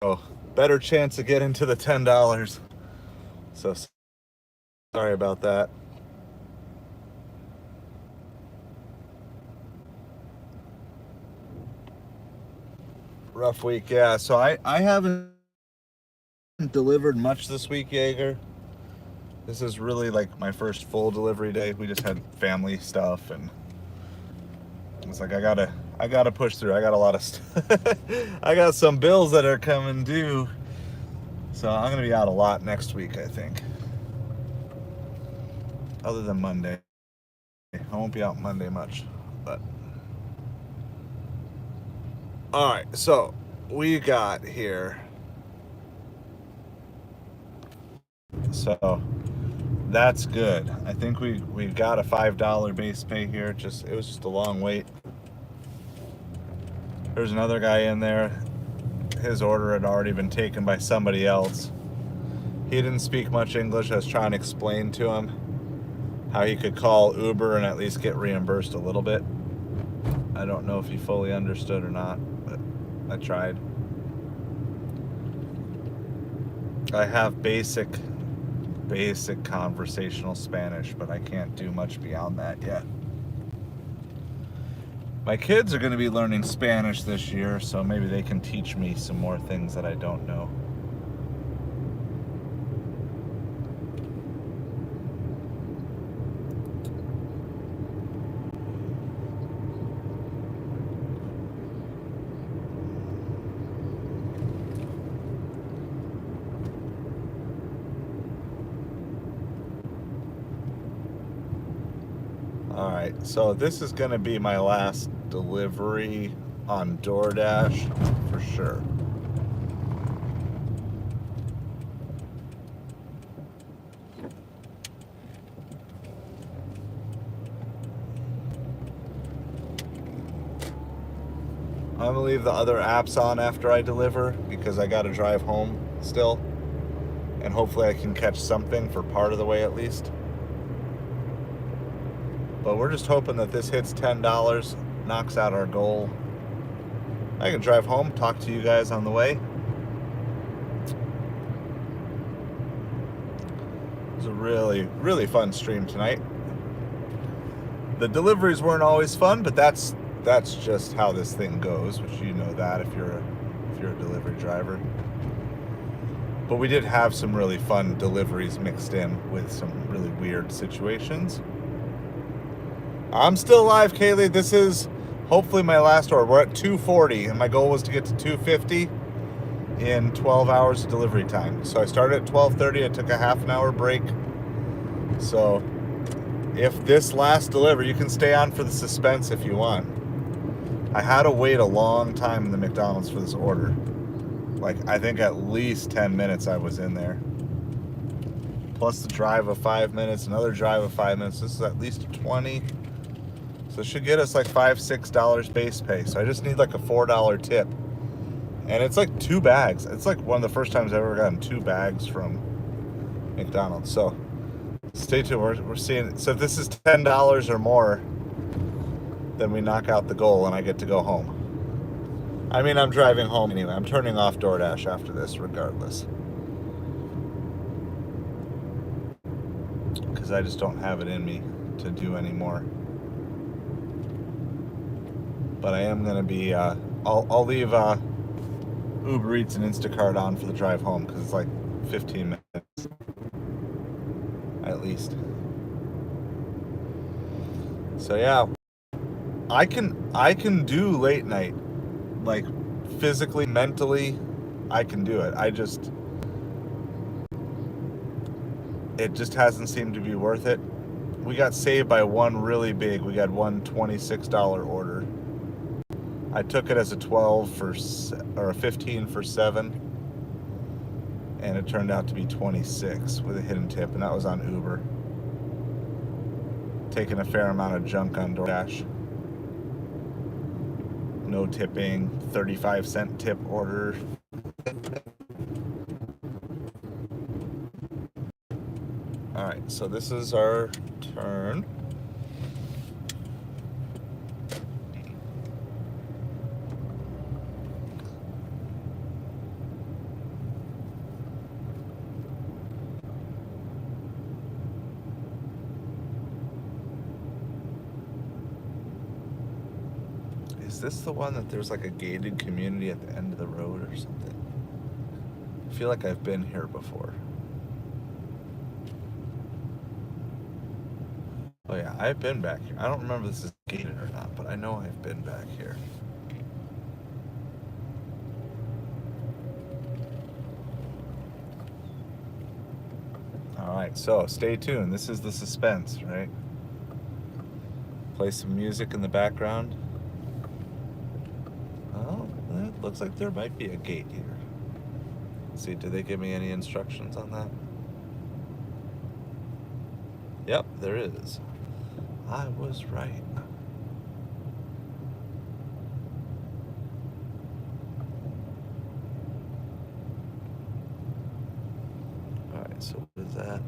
So better chance of getting to the $10. So sorry about that. Rough week, yeah. So I haven't delivered much this week, Jaeger. This is really like my first full delivery day. We just had family stuff, and it's like I gotta push through. I got a lot of I got some bills that are coming due, so I'm gonna be out a lot next week, I think. Other than Monday, I won't be out Monday much, but. All right, so we got here. So that's good. I think we got a $5 base pay here. It was just a long wait. There's another guy in there. His order had already been taken by somebody else. He didn't speak much English. I was trying to explain to him how he could call Uber and at least get reimbursed a little bit. I don't know if he fully understood or not, but I tried. I have basic conversational Spanish, but I can't do much beyond that yet. My kids are going to be learning Spanish this year, so maybe they can teach me some more things that I don't know. All right, so this is going to be my last delivery on Doordash for sure. I'm going to leave the other apps on after I deliver because I got to drive home still. And hopefully I can catch something for part of the way at least. But we're just hoping that this hits $10, knocks out our goal. I can drive home, talk to you guys on the way. It was a really, really fun stream tonight. The deliveries weren't always fun, but that's just how this thing goes, which you know that if you're a delivery driver. But we did have some really fun deliveries mixed in with some really weird situations. I'm still alive, Kaylee. This is hopefully my last order. We're at 240, and my goal was to get to 250 in 12 hours of delivery time. So I started at 12:30. I took a half an hour break. So if this last delivery, you can stay on for the suspense if you want. I had to wait a long time in the McDonald's for this order. Like, I think at least 10 minutes I was in there. Plus the drive of 5 minutes, another drive of 5 minutes. This is at least 20. So it should get us like $5, $6 base pay. So I just need like a $4 tip. And it's like 2 bags. It's like one of the first times I've ever gotten 2 bags from McDonald's. So stay tuned. We're seeing. So if this is $10 or more, then we knock out the goal and I get to go home. I mean, I'm driving home anyway. I'm turning off Doordash after this regardless. Because I just don't have it in me to do anymore. But I am going to be, I'll leave Ubereats and Instacart on for the drive home because it's like 15 minutes at least. So yeah, I can do late night, like physically, mentally, I can do it. It just hasn't seemed to be worth it. We got saved by one really big. We got one $26 order. I took it as a 12 or a 15 for 7, and it turned out to be 26 with a hidden tip, and that was on Uber. Taking a fair amount of junk on Doordash. No tipping, 35-cent tip order. All right, so this is our turn. Is this the one that there's like a gated community at the end of the road or something? I feel like I've been here before. Oh yeah, I've been back here. I don't remember if this is gated or not, but I know I've been back here. Alright, so stay tuned. This is the suspense, right? Play some music in the background. Oh, it looks like there might be a gate here. Let's see, did they give me any instructions on that? Yep, there is. I was right. Alright, so what is that?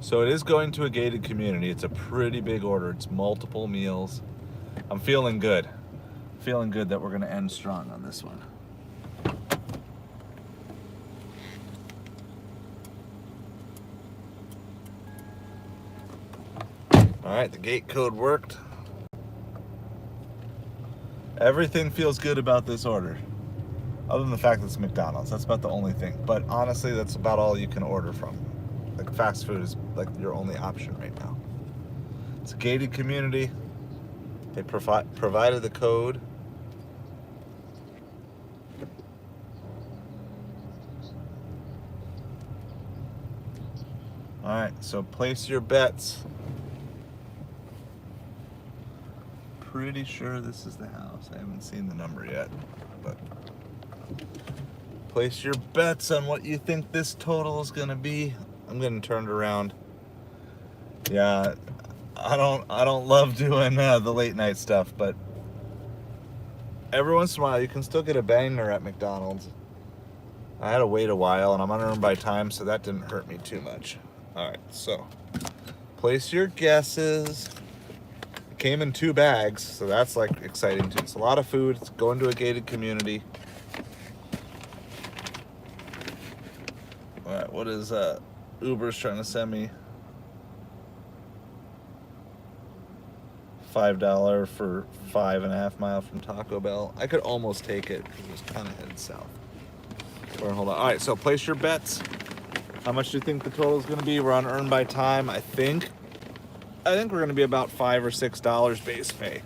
So it is going to a gated community. It's a pretty big order. It's multiple meals. I'm feeling good. Feeling good that we're going to end strong on this one. Alright, the gate code worked. Everything feels good about this order. Other than the fact that it's McDonald's. That's about the only thing. But honestly, that's about all you can order from. Like fast food is like your only option right now. It's a gated community. They provided the code. Alright, so place your bets. Pretty sure this is the house. I haven't seen the number yet, but place your bets on what you think this total is gonna be. I'm getting turned around. Yeah, I don't love doing the late night stuff, but every once in a while you can still get a banger at McDonald's. I had to wait a while, and I'm unearned by time, so that didn't hurt me too much. All right, so place your guesses. It came in 2 bags, so that's like exciting too. It's a lot of food. It's going to a gated community. All right, what is Uber's trying to send me? $5 for 5.5 miles from Taco Bell. I could almost take it because it was kind of headed south. Hold on. All right, so place your bets. How much do you think the total is going to be? We're on earn by time. I think we're going to be about $5 or $6 base pay.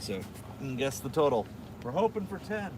So you can guess the total. We're hoping for 10.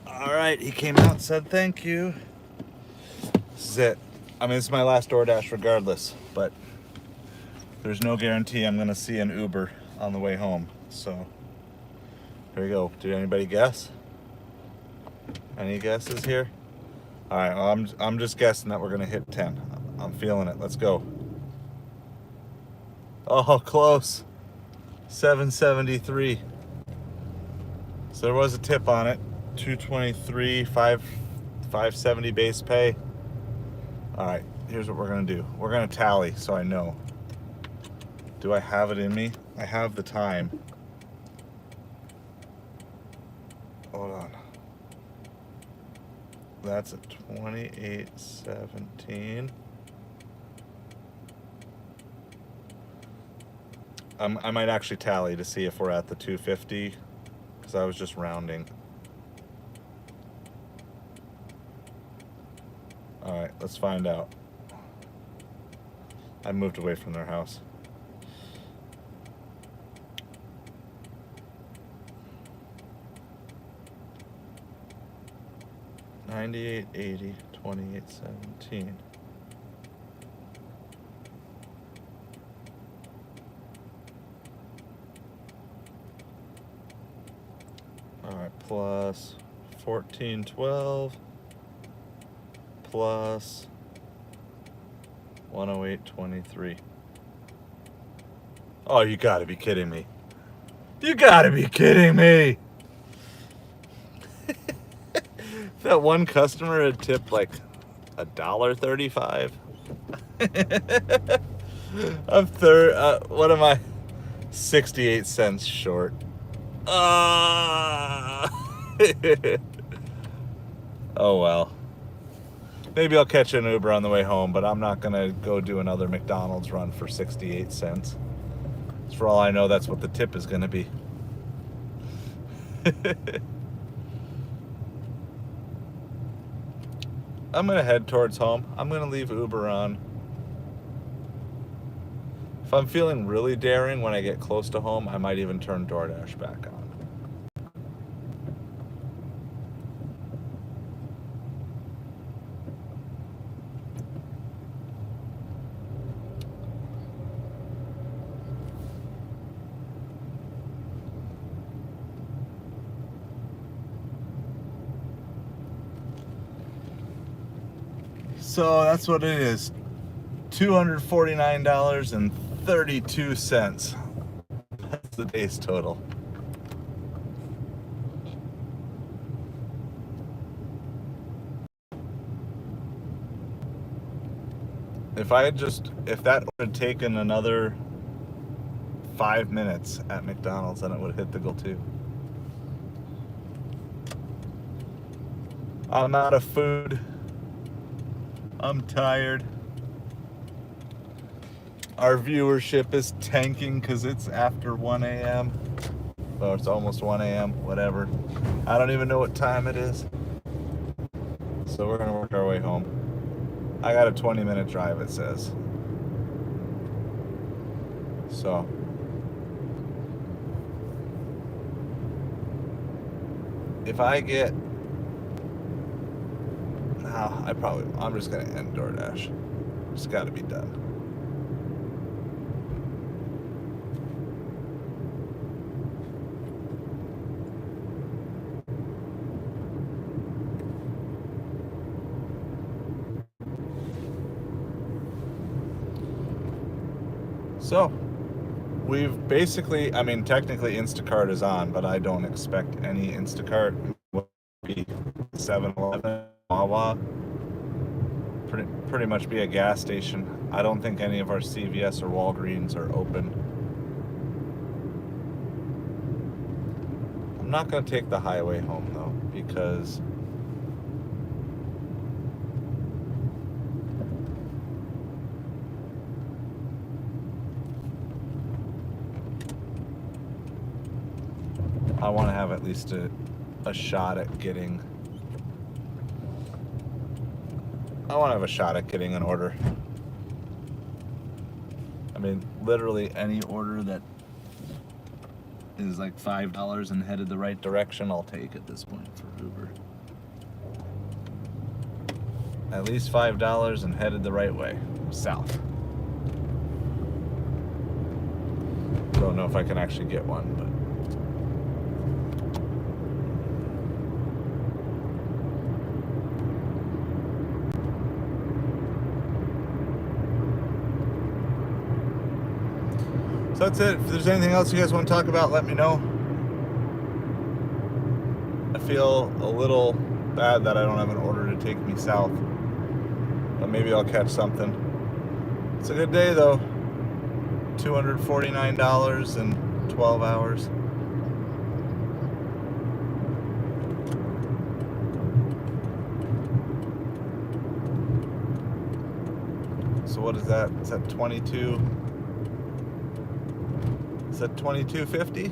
All right, he came out and said thank you. This is it. I mean, it's my last Doordash regardless, but there's no guarantee I'm gonna see an Uber on the way home. So here we go. Did anybody guess? Any guesses here? All right, well, I'm just guessing that we're gonna hit 10. I'm feeling it. Let's go. Oh, close. 773. So there was a tip on it. 223, 570 base pay. All right, here's what we're gonna do. We're gonna tally so I know. Do I have it in me? I have the time. Hold on. That's a 28.17. I might actually tally to see if we're at the 250 because I was just rounding. All right, let's find out. I moved away from their house. 98.80, 28.17. All right, plus 14.12 plus 108.23. Oh, you gotta be kidding me. You gotta be kidding me. That one customer had tipped like $1.35. What am I? 68 cents short. Oh well. Maybe I'll catch an Uber on the way home, but I'm not gonna go do another McDonald's run for 68 cents. For all I know, that's what the tip is gonna be. I'm gonna head towards home. I'm gonna leave Uber on. If I'm feeling really daring when I get close to home, I might even turn Doordash back on. So that's what it is. $249.32. That's the day's total. If that would have taken another 5 minutes at McDonald's, then it would have hit the goal too. I'm out of food. I'm tired. Our viewership is tanking because it's after 1 a.m. Well, it's almost 1 a.m., whatever. I don't even know what time it is. So we're going to work our way home. I got a 20-minute drive, it says. So. If I get... I'm just going to end DoorDash. It's got to be done. So, we've basically, technically Instacart is on, but I don't expect any Instacart. Will be 7-Eleven, Wawa, pretty much be a gas station. I don't think any of our CVS or Walgreens are open. I'm not going to take the highway home, though, because I want to have at least a shot at getting... I want to have a shot at getting an order. Literally any order that is like $5 and headed the right direction, I'll take at this point for Uber. At least $5 and headed the right way, south. Don't know if I can actually get one, but... So that's it. If there's anything else you guys want to talk about, let me know. I feel a little bad that I don't have an order to take me south, but maybe I'll catch something. It's a good day though. $249 in 12 hours. So what is that? Is that 22? Is that $22.50?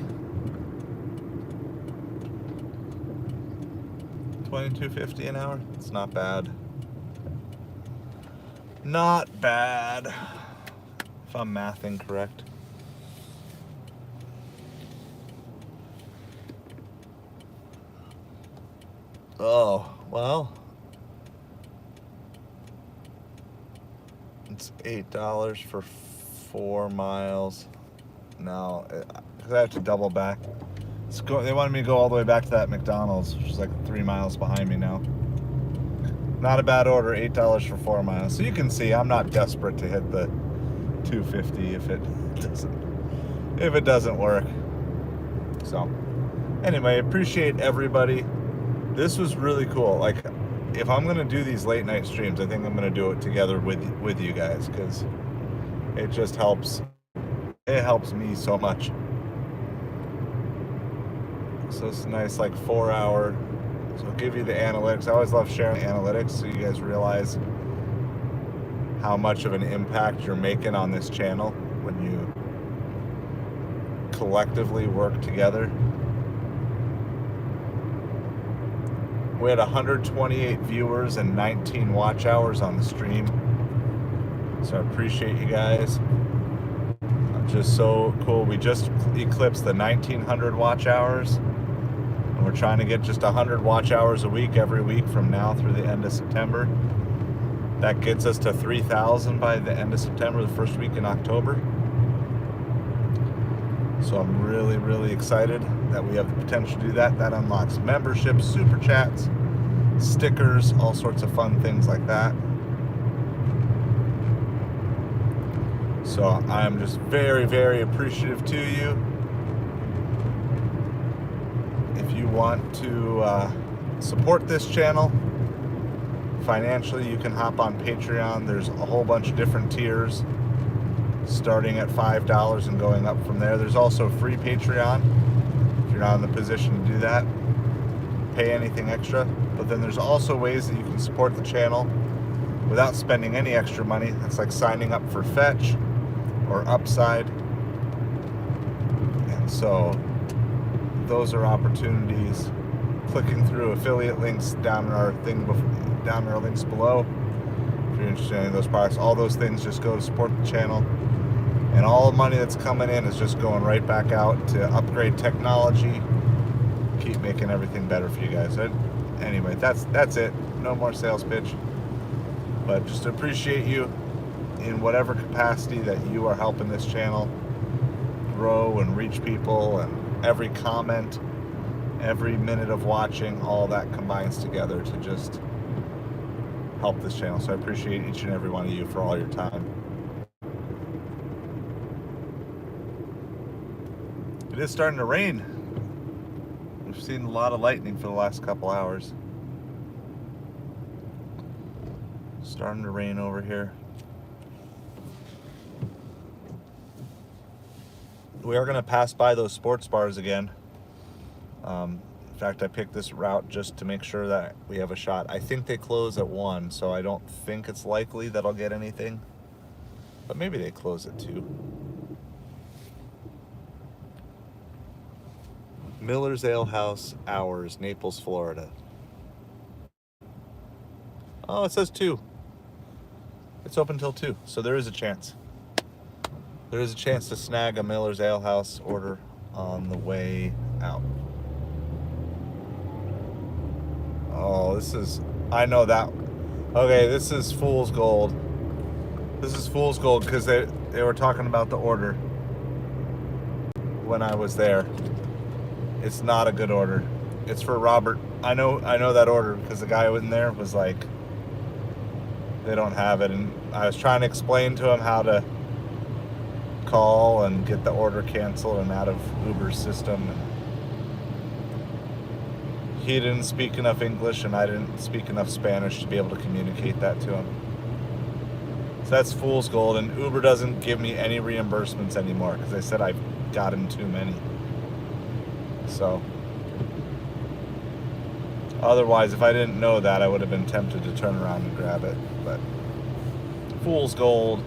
$22.50 an hour? It's not bad. Not bad. If I'm mathing correct. Oh, well, It's $8 for 4 miles. No, because I have to double back. They wanted me to go all the way back to that McDonald's, which is like 3 miles behind me now. Not a bad order, $8 for 4 miles. So you can see I'm not desperate to hit the 250 if it doesn't work. So anyway, appreciate everybody. This was really cool. Like, if I'm gonna do these late night streams, I think I'm gonna do it together with you guys, because it just helps. It helps me so much. So it's a nice, like, 4-hour. So I'll give you the analytics. I always love sharing analytics so you guys realize how much of an impact you're making on this channel when you collectively work together. We had 128 viewers and 19 watch hours on the stream. So I appreciate you guys. I'm just so cool. We just eclipsed the 1900 watch hours. And we're trying to get just 100 watch hours a week every week from now through the end of September. That gets us to 3,000 by the end of September, the first week in October. So I'm really, really excited that we have the potential to do that. That unlocks memberships, super chats, stickers, all sorts of fun things like that. So I'm just very, very appreciative to you. If you want to support this channel financially, you can hop on Patreon. There's a whole bunch of different tiers, starting at $5 and going up from there. There's also free Patreon if you're not in the position to do that, pay anything extra. But then there's also ways that you can support the channel without spending any extra money. That's like signing up for Fetch or Upside. And so those are opportunities. Clicking through affiliate links down in our links below. If you're interested in any of those products, all those things just go to support the channel. And all the money that's coming in is just going right back out to upgrade technology, keep making everything better for you guys. Anyway, that's it. No more sales pitch. But just appreciate you in whatever capacity that you are helping this channel grow and reach people, and every comment, every minute of watching, all that combines together to just help this channel. So I appreciate each and every one of you for all your time. It is starting to rain. We've seen a lot of lightning for the last couple hours. Starting to rain over here. We are going to pass by those sports bars again. In fact, I picked this route just to make sure that we have a shot. I think they close at 1, so I don't think it's likely that I'll get anything. But maybe they close at 2. Miller's Ale House Hours, Naples, Florida. Oh, it says 2. It's open till 2, so there is a chance. There is a chance to snag a Miller's Ale House order on the way out. Oh, this is, I know that. Okay, this is fool's gold. This is fool's gold because they were talking about the order when I was there. It's not a good order. It's for Robert. I know that order because the guy in there was like, they don't have it. And I was trying to explain to him how to call and get the order canceled and out of Uber's system. And he didn't speak enough English and I didn't speak enough Spanish to be able to communicate that to him. So that's fool's gold. And Uber doesn't give me any reimbursements anymore because they said I've gotten too many. So otherwise, if I didn't know that, I would have been tempted to turn around and grab it. But fool's gold.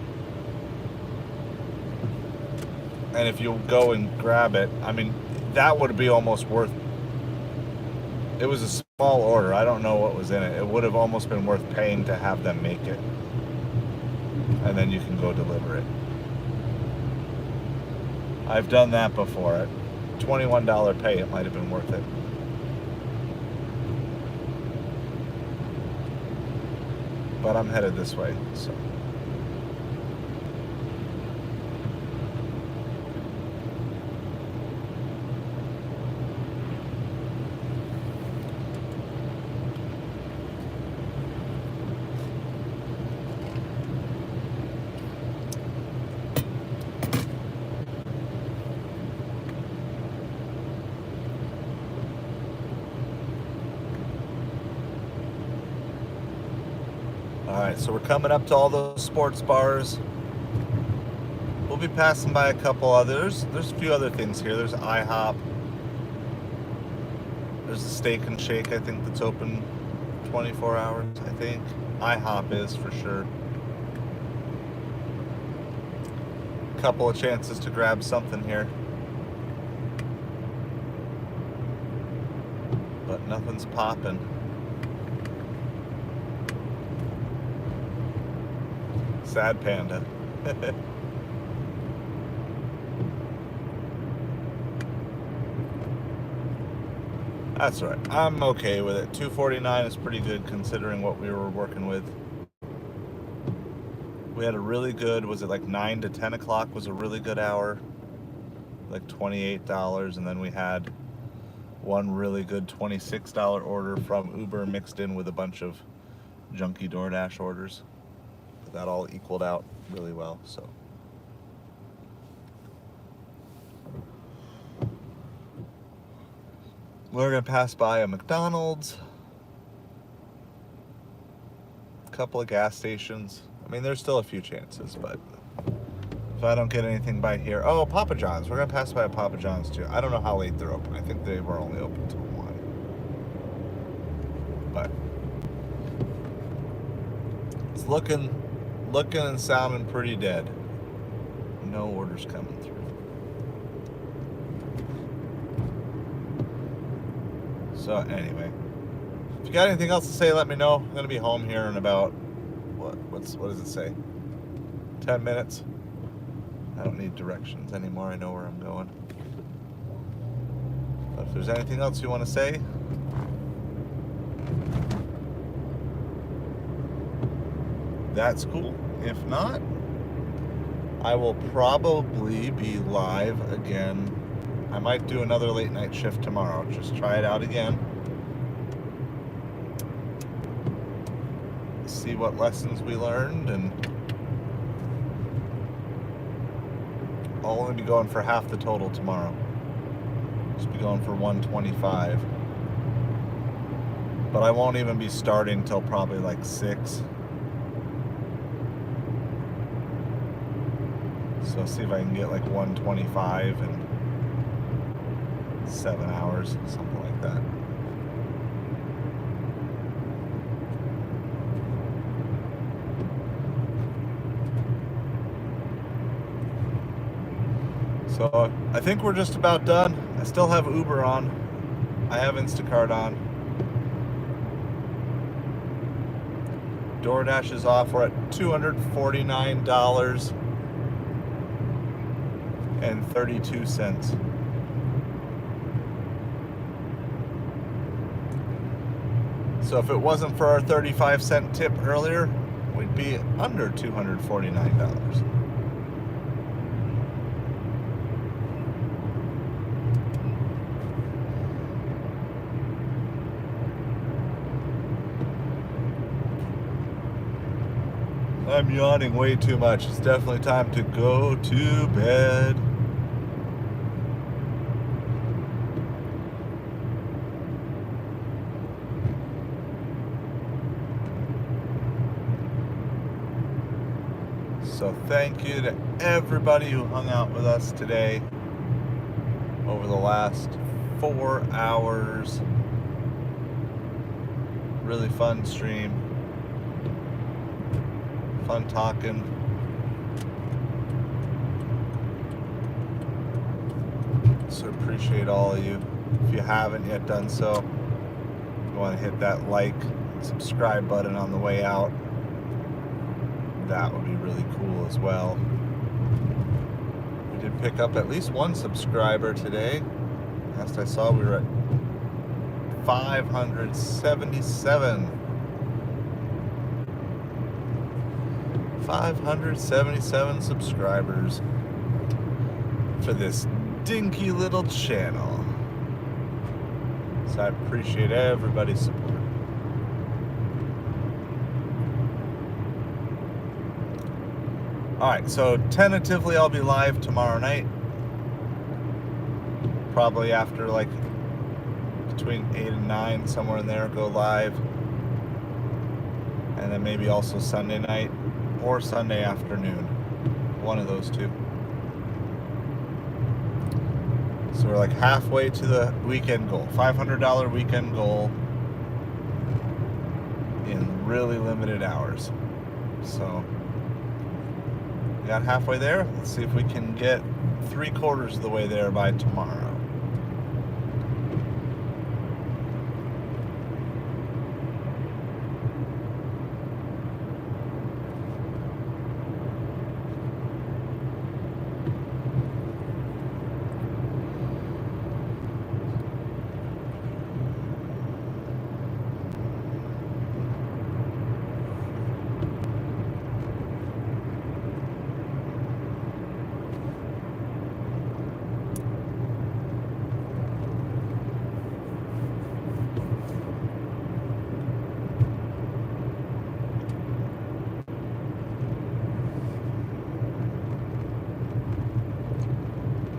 And if you go and grab it, I mean, that would be almost worth. It was a small order. I don't know what was in it. It would have almost been worth paying to have them make it. And then you can go deliver it. I've done that before. At $21 pay, it might have been worth it. But I'm headed this way, so Alright, so we're coming up to all those sports bars. We'll be passing by a couple others. There's a few other things here. There's IHOP. There's a Steak and Shake, I think, that's open 24 hours, I think. IHOP is for sure. A couple of chances to grab something here. But nothing's popping. Sad panda. That's all right. I'm okay with it. $2.49 is pretty good considering what we were working with. We had a really good, was it like 9 to 10 o'clock was a really good hour, like $28, and then we had one really good $26 order from Uber mixed in with a bunch of junky Doordash orders. That all equaled out really well, so. We're gonna pass by a McDonald's, a couple of gas stations. I mean, there's still a few chances, but if I don't get anything by here, oh, Papa John's. We're gonna pass by a Papa John's too. I don't know how late they're open. I think they were only open till 1. But it's looking and sounding pretty dead. No orders coming through. So anyway, if you got anything else to say, let me know. I'm gonna be home here in about what does it say? 10 minutes. I don't need directions anymore. I know where I'm going. But if there's anything else you want to say, that's cool. If not, I will probably be live again. I might do another late night shift tomorrow. Just try it out again. See what lessons we learned, and I'll only be going for half the total tomorrow. Just be going for 125. But I won't even be starting till probably like 6. So see if I can get like 125 in 7 hours, something like that. So I think we're just about done. I still have Uber on. I have Instacart on. Doordash is off. We're at $249.32. So if it wasn't for our 35-cent tip earlier, we'd be under $249. I'm yawning way too much. It's definitely time to go to bed. So thank you to everybody who hung out with us today over the last 4 hours. Really fun stream. Fun talking. So appreciate all of you. If you haven't yet done so, you want to hit that like, subscribe button on the way out. That would be really cool as well. We did pick up at least one subscriber today. Last I saw, we were at 577. 577 subscribers for this dinky little channel. So I appreciate everybody's support. Alright, so tentatively I'll be live tomorrow night. Probably after like between 8 and 9, somewhere in there, go live. and then maybe also Sunday night or Sunday afternoon. One of those two. So we're like halfway to the weekend goal. $500 weekend goal in really limited hours. So we got halfway there. Let's see if we can get 3/4 of the way there by tomorrow.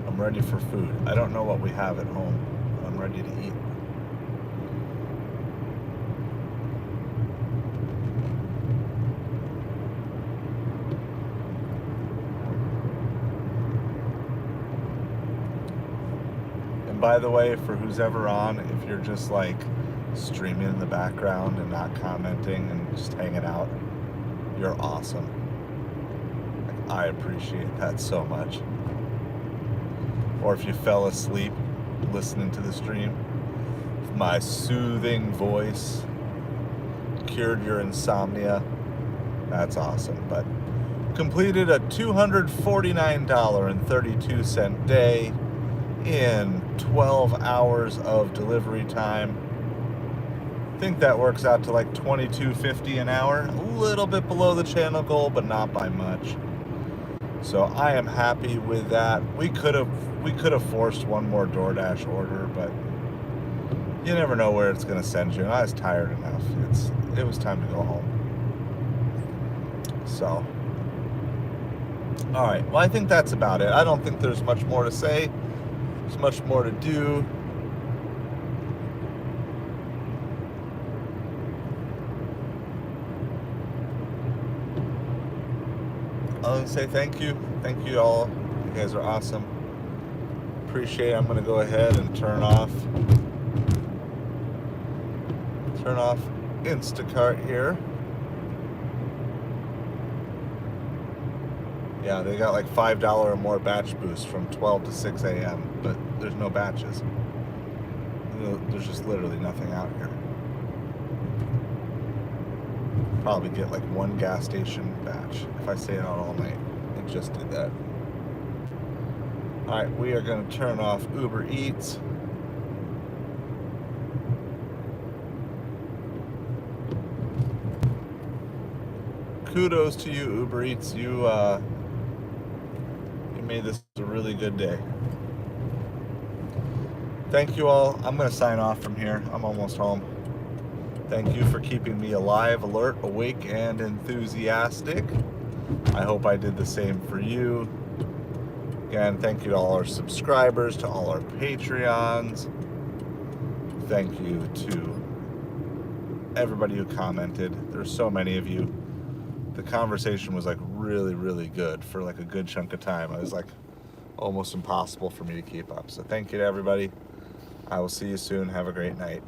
I'm ready for food. I don't know what we have at home, but I'm ready to eat. And by the way, for who's ever on, if you're just like streaming in the background and not commenting and just hanging out, you're awesome. Like, I appreciate that so much. Or if you fell asleep listening to the stream, if my soothing voice cured your insomnia, that's awesome. But completed a $249.32 day in 12 hours of delivery time. I think that works out to like $22.50 an hour, a little bit below the channel goal, but not by much. So I am happy with that. We could have forced one more Doordash order, but you never know where it's going to send you. And I was tired enough. It was time to go home. So, all right. Well, I think that's about it. I don't think there's much more to say. There's much more to do. I'm going to say thank you. Thank you all. You guys are awesome. Appreciate it. I'm going to go ahead and turn off Instacart here. Yeah, they got like $5 or more batch boosts from 12 to 6 a.m., but there's no batches. There's just literally nothing out here. Probably get like one gas station batch if I stay out all night. It just did that. Alright, we are going to turn off Ubereats. Kudos to you, Ubereats. You made this a really good day. Thank you all. I'm going to sign off from here. I'm almost home. Thank you for keeping me alive, alert, awake, and enthusiastic. I hope I did the same for you. Again, thank you to all our subscribers, to all our Patreons. Thank you to everybody who commented. There's so many of you. The conversation was like really, really good for like a good chunk of time. It was like almost impossible for me to keep up. So thank you to everybody. I will see you soon. Have a great night.